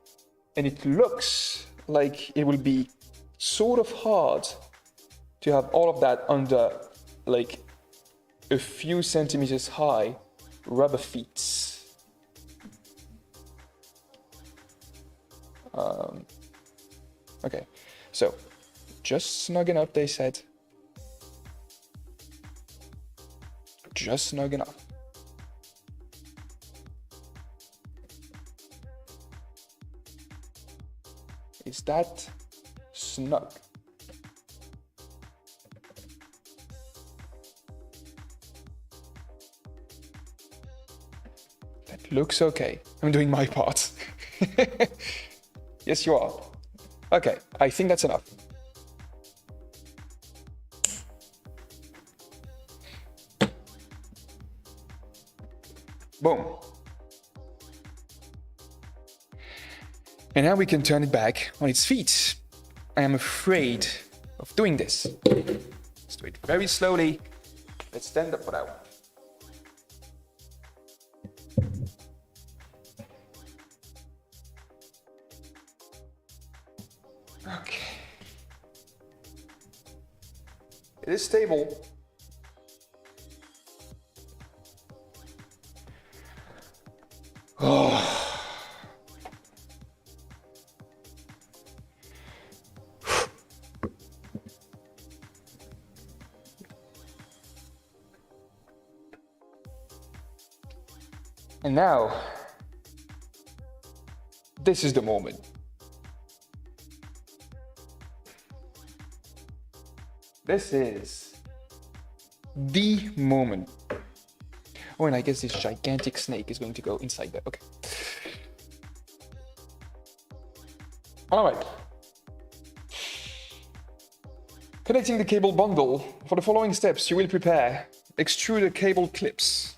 And it looks like it will be sort of hard to have all of that under like a few centimeters high rubber feet. Okay, so just snug enough, they said. Just snug enough. Is that snug? That looks okay. I'm doing my part. Yes, you are. Okay, I think that's enough. Boom. And now we can turn it back on its feet. I am afraid of doing this. Let's do it very slowly. Let's stand up for that one. Okay. It is stable. Oh. And now, this is the moment. This is the moment. Oh, and I guess this gigantic snake is going to go inside there. Okay. All right. Connecting the cable bundle. For the following steps, you will prepare. Extrude the cable clips.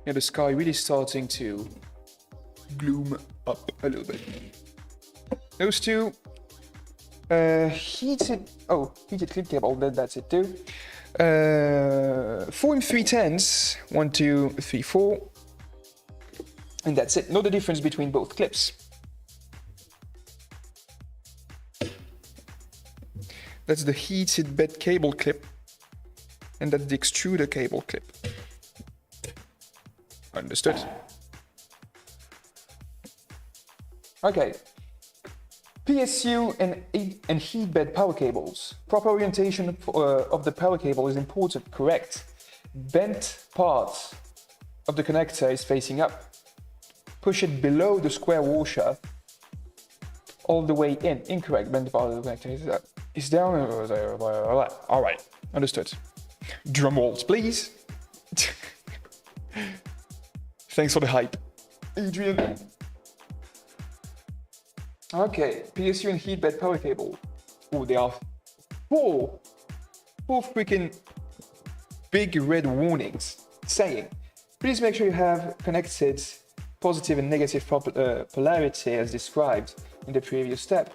Yeah, the sky really starting to gloom up a little bit. Those two heated clip cable, that's it too. 4 3/10, 1, 2, 3, 4. And that's it. Know the difference between both clips. That's the heated bed cable clip. And that's the extruder cable clip. Understood. Okay. PSU and heat bed power cables. Proper orientation of the power cable is important, correct. Bent parts of the connector is facing up. Push it below the square washer all the way in. Incorrect. Bend part of the connector is down. All right, understood. Drum rolls, please. Thanks for the hype, Adrian. Okay, PSU and heat bed power cable. Oh, they are four freaking big red warnings saying, please make sure you have connected positive and negative polarity as described in the previous step.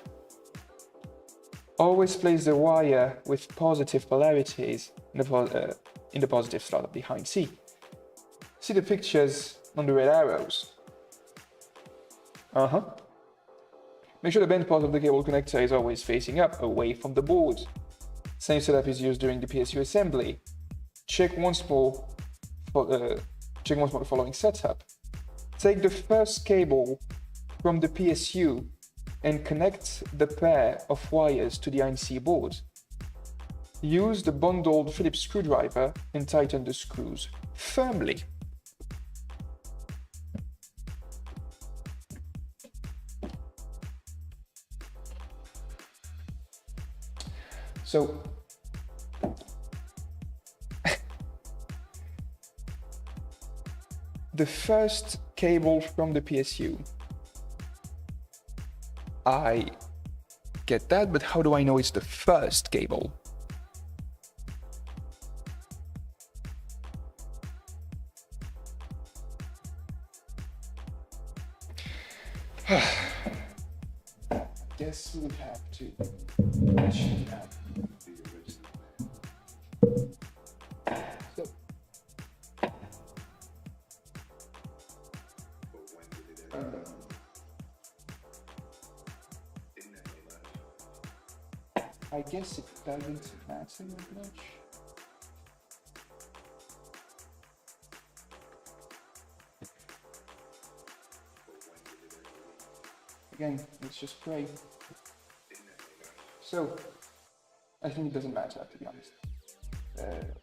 Always place the wire with positive polarities in the positive slot behind C. See the pictures on the red arrows. Make sure the bent part of the cable connector is always facing up, away from the board. Same setup is used during the PSU assembly. Check once more the following setup. Take the first cable from the PSU and connect the pair of wires to the INC board. Use the bundled Phillips screwdriver and tighten the screws firmly. So, the first cable from the PSU, I get that, but how do I know it's the first cable? Guess we would have to check out the original. So, I guess it doesn't matter that much. Again, let's just pray. So, I think it doesn't matter, to be honest.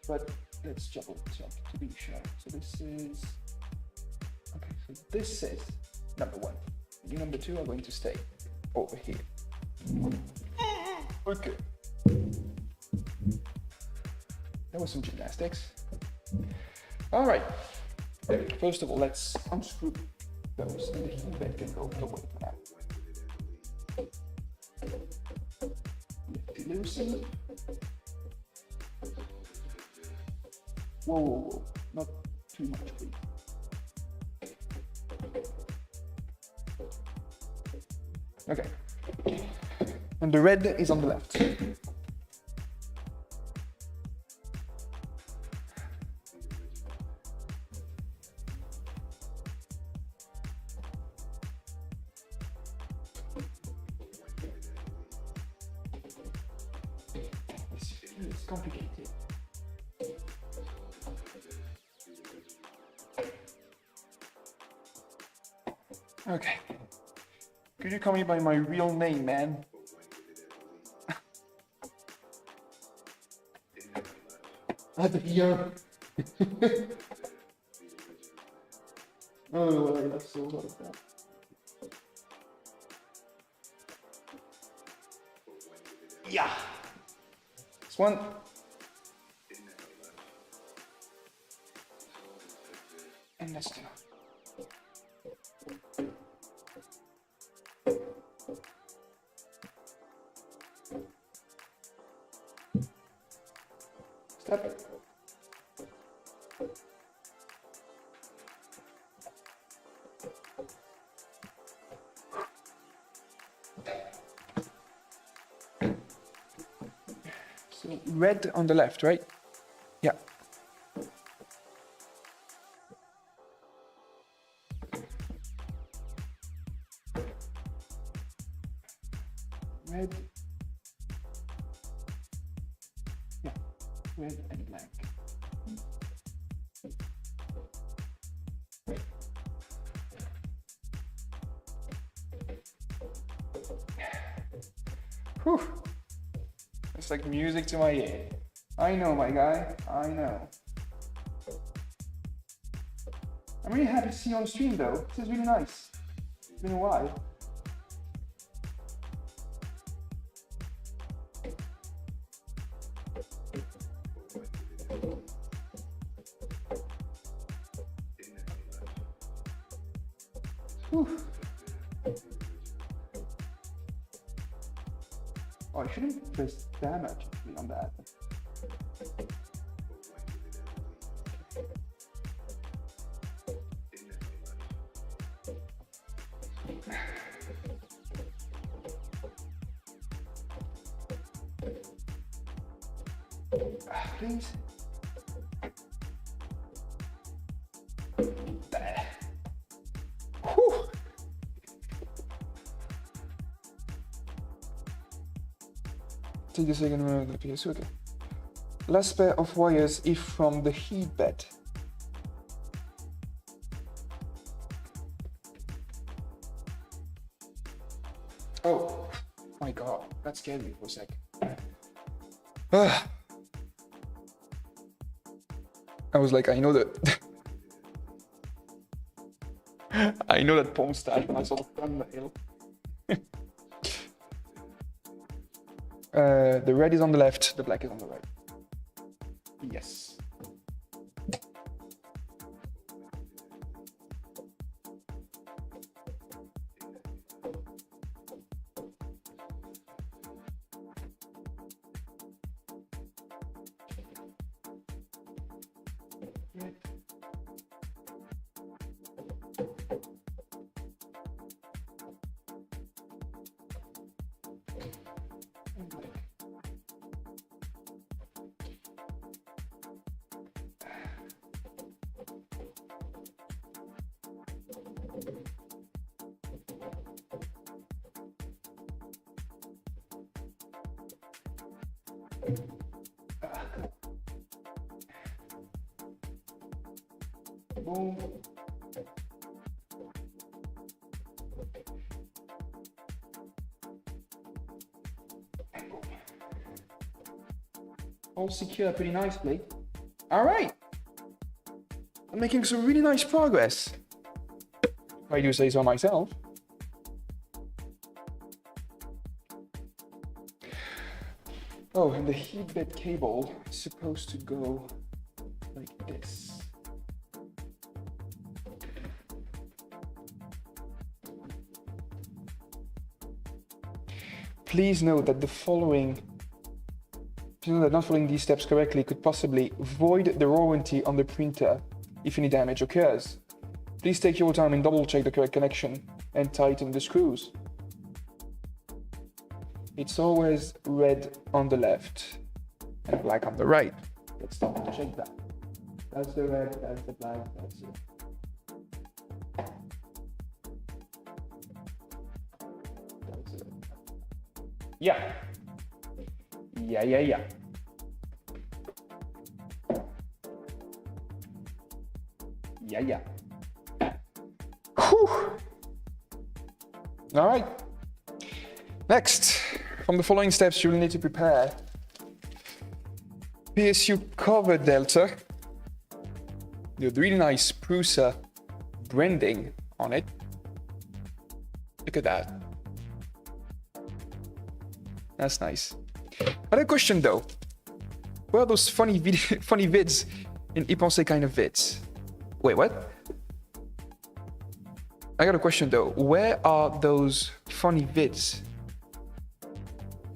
But let's double check to be sure. So this is... Okay, so this is number 1. You number 2 are going to stay over here. Okay. That was some gymnastics. All right. First of all, let's unscrew those and the heat bed can go away for now. Loosen. Whoa, not too much, please. Okay. And the red is on the left. It's complicated. Okay. Could you call me by my real name, man? Adrian. Oh, I love so lot of that. Yeah. This one. And that's two. Stop it. So red on the left, right? Yeah. Red. Yeah, red and black. Whew. It's like music to my ear. I know, my guy. I know. I'm really happy to see you on stream though. This is really nice. It's been a while. Whew. Oh, I shouldn't press damage actually on that. Please. There. Whew. Take the second one of the PS. Okay. Last pair of wires if from the heat bed. Oh my god, that scared me for a sec. I was like, I know that. I know that porn star when I saw the thumbnail. The red is on the left, the black is on the right. Yes. Boom. All secure pretty nicely. All right. I'm making some really nice progress. If I do say so myself. Oh, and the heat bed cable is supposed to go like this. Please note that not following these steps correctly could possibly void the warranty on the printer if any damage occurs. Please take your time and double check the correct connection and tighten the screws. It's always red on the left and black on the right. Let's double check that. That's the red, that's the black, that's it. Yeah. Yeah. Yeah. Whew. All right. Next, from the following steps, you will need to prepare PSU cover delta. The really nice Prusa branding on it. Look at that. That's nice. I had a question though. Where are those funny vids in y-pensé kind of vids? Wait, what? I got a question though. Where are those funny vids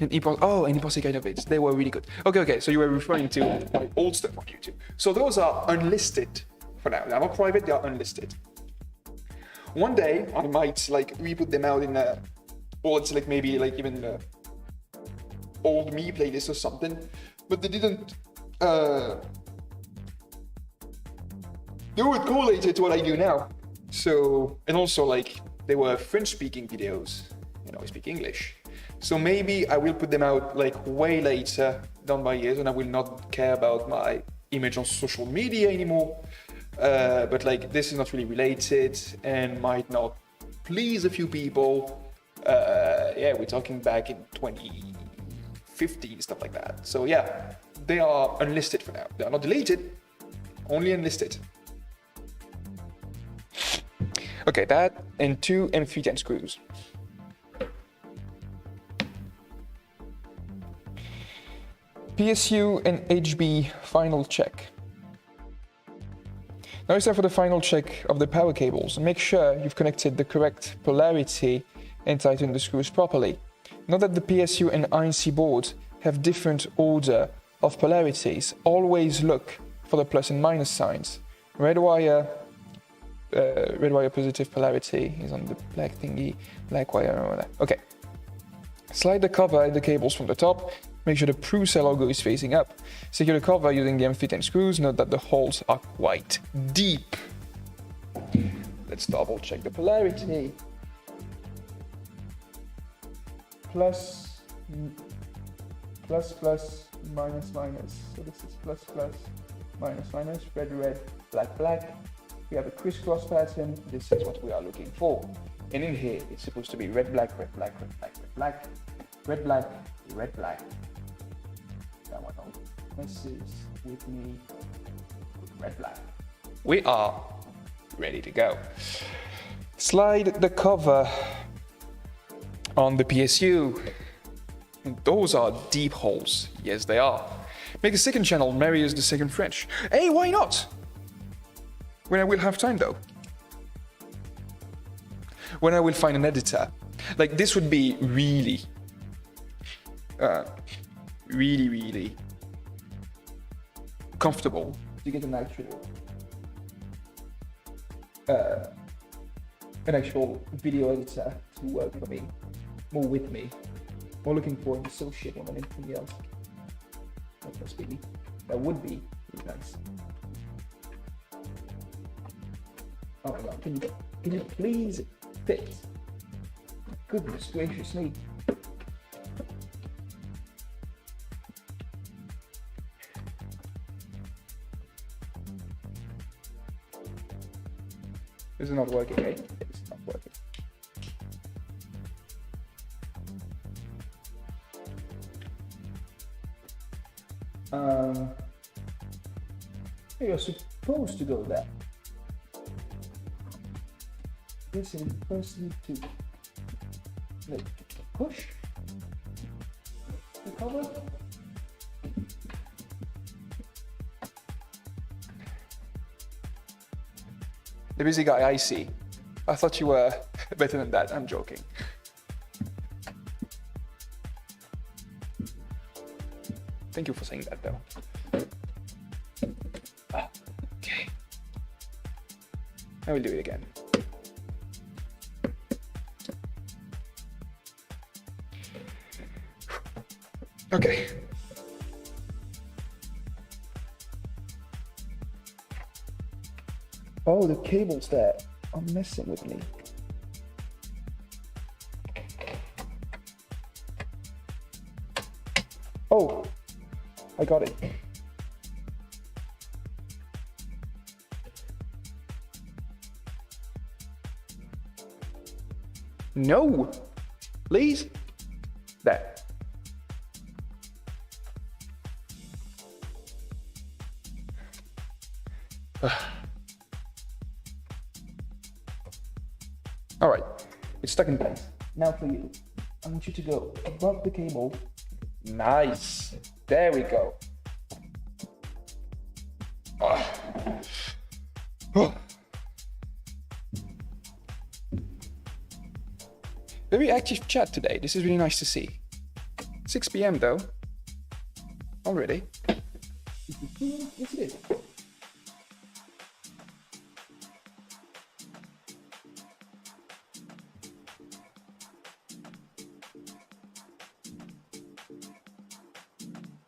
in y-pensé? Oh, in y-pensé kind of vids. They were really good. Okay. So you were referring to my old stuff on YouTube. So those are unlisted for now. They're not private. They are unlisted. One day I might like re-put them out in a, or it's like maybe like even old me playlist or something, but they didn't they weren't correlated to what I do now. So, and also like they were French speaking videos, you know, I speak English. So maybe I will put them out like way later down my years and I will not care about my image on social media anymore. But like this is not really related and might not please a few people. Yeah, we're talking back in 2015, stuff like that. So yeah, they are unlisted for now. They are not deleted, only unlisted. Okay, that and 2 M310 screws. PSU and HB final check. Now it's time for the final check of the power cables. Make sure you've connected the correct polarity and tightened the screws properly. Note that the PSU and INC boards have different order of polarities. Always look for the plus and minus signs. Red wire positive polarity is on the black thingy, black wire, okay. Slide the cover and the cables from the top. Make sure the Prusa logo is facing up. Secure the cover using the M310 screws. Note that the holes are quite deep. Let's double check the polarity. Plus, minus, minus. So this is plus, minus, minus, red, red, black, black. We have a crisscross pattern. This is what we are looking for. And in here, it's supposed to be red, black, red, black, red, black, red, black, red, black, red, black. That one messes with me. Red, black. We are ready to go. Slide the cover on the PSU. And those are deep holes. Yes, they are. Make the second channel marry as the second French. Hey, why not? When I will have time though. When I will find an editor. Like this would be really, really comfortable to get an actual video editor to work for me, more with me, more looking for an associate more than anything else. That would be really nice. Oh my god, can you please fit? Goodness gracious me. This is not working, eh? It's not working. You're supposed to go there. This is first need to push the cover. The busy guy I see. I thought you were better than that. I'm joking. Thank you for saying that though. Okay. I will do it again. Okay. Oh, the cables there are messing with me. Oh, I got it. No, please. There. All right, it's stuck in place. Now for you, I want you to go above the cable. Nice. There we go. Very active chat today. This is really nice to see. 6 p.m. though. Already. Yes, it is.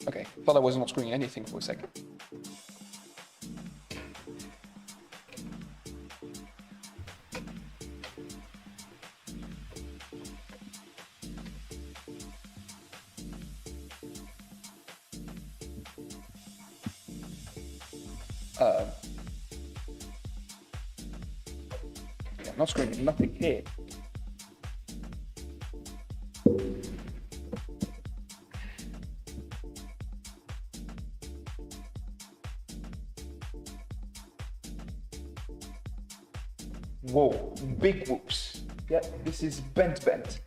Okay, thought I was not screwing anything for a second. I'm not screwing nothing here. Whoa, big whoops. Yeah, this is bent.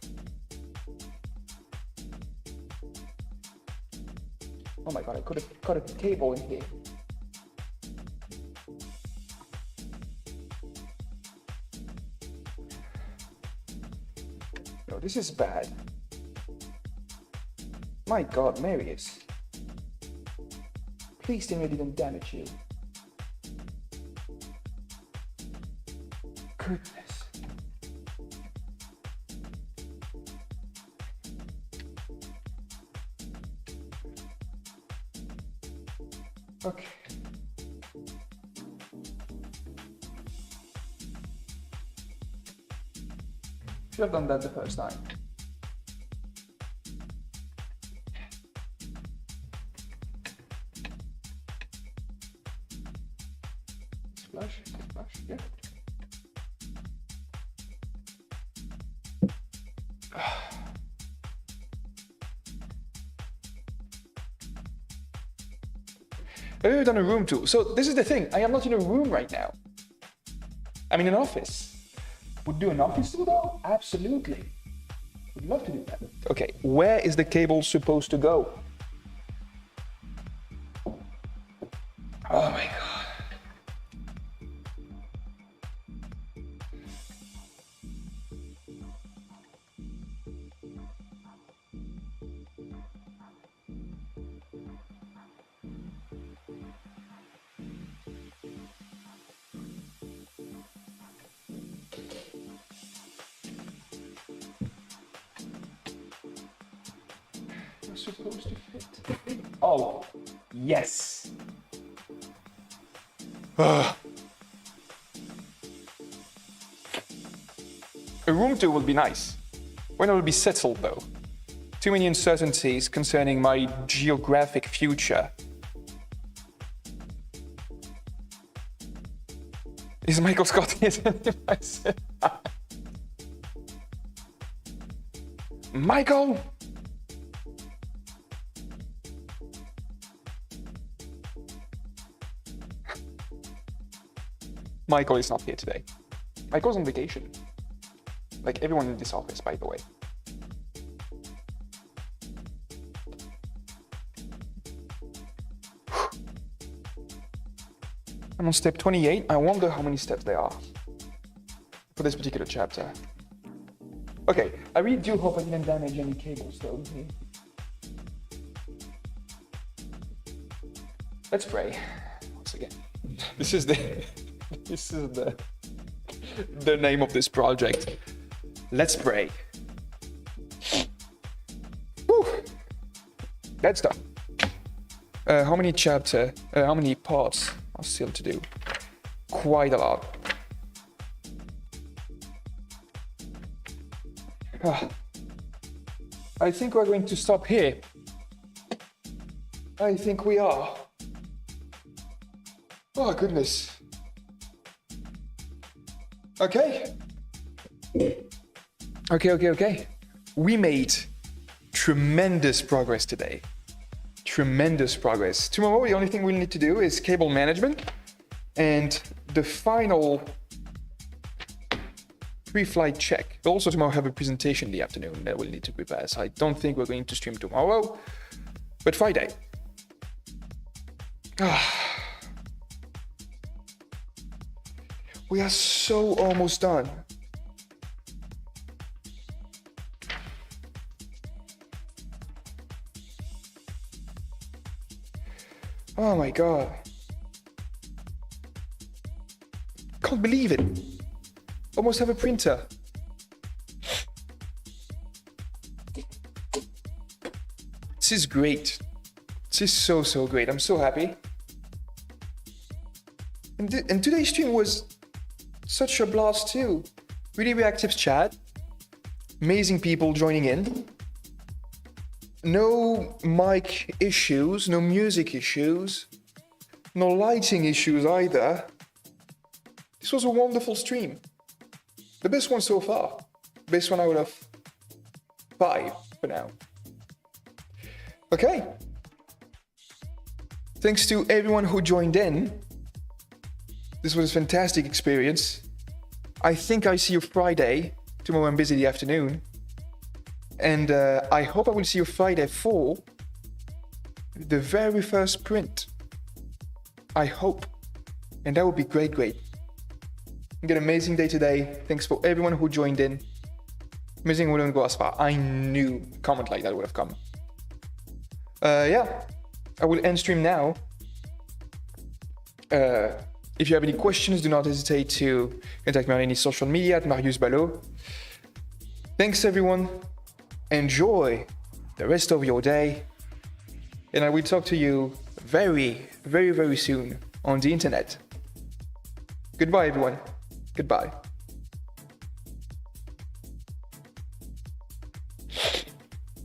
Oh my god, I could have got a cable in here. No, this is bad. My god, Marius. Please tell me I didn't damage you. Goodness. Okay. Should have done that the first time. Splash, yeah. I've ever done a room tour. So this is the thing. I am not in a room right now. I'm in an office. Would do an office tour though? Absolutely. Would love to do that. Okay, where is the cable supposed to go? Oh my god. Supposed to fit. Oh, yes. A room tour would be nice. When it will be settled though. Too many uncertainties concerning my geographic future. Is Michael Scott here? Michael? Michael is not here today. Michael's on vacation. Like everyone in this office, by the way. I'm on step 28. I wonder how many steps there are for this particular chapter. Okay, I really do hope I didn't damage any cables though. Let's pray once again. This is the name of this project. Let's pray. Whew. That's done. How many parts are still to do? Quite a lot. I think we're going to stop here. I think we are. Oh, goodness. Okay. We made tremendous progress today. Tremendous progress. Tomorrow, the only thing we'll need to do is cable management and the final pre-flight check. We'll also tomorrow have a presentation in the afternoon that we'll need to prepare. So I don't think we're going to stream tomorrow, but Friday. We are so almost done. Oh my god. Can't believe it. Almost have a printer. This is great. This is so great. I'm so happy. And today's stream was such a blast too. Really reactive chat. Amazing people joining in. No mic issues, no music issues, no lighting issues either. This was a wonderful stream. The best one so far. Best one out of 5 for now. Okay. Thanks to everyone who joined in. This was a fantastic experience. I think I see you Friday. Tomorrow I'm busy the afternoon. And I hope I will see you Friday for the very first sprint. I hope. And that would be great. You get an amazing day today. Thanks for everyone who joined in. Amazing we don't go as far. I knew a comment like that would have come. Yeah, I will end stream now. If you have any questions, do not hesitate to contact me on any social media at Marius Ballot. Thanks everyone. Enjoy the rest of your day. And I will talk to you very, very, very soon on the internet. Goodbye everyone. Goodbye.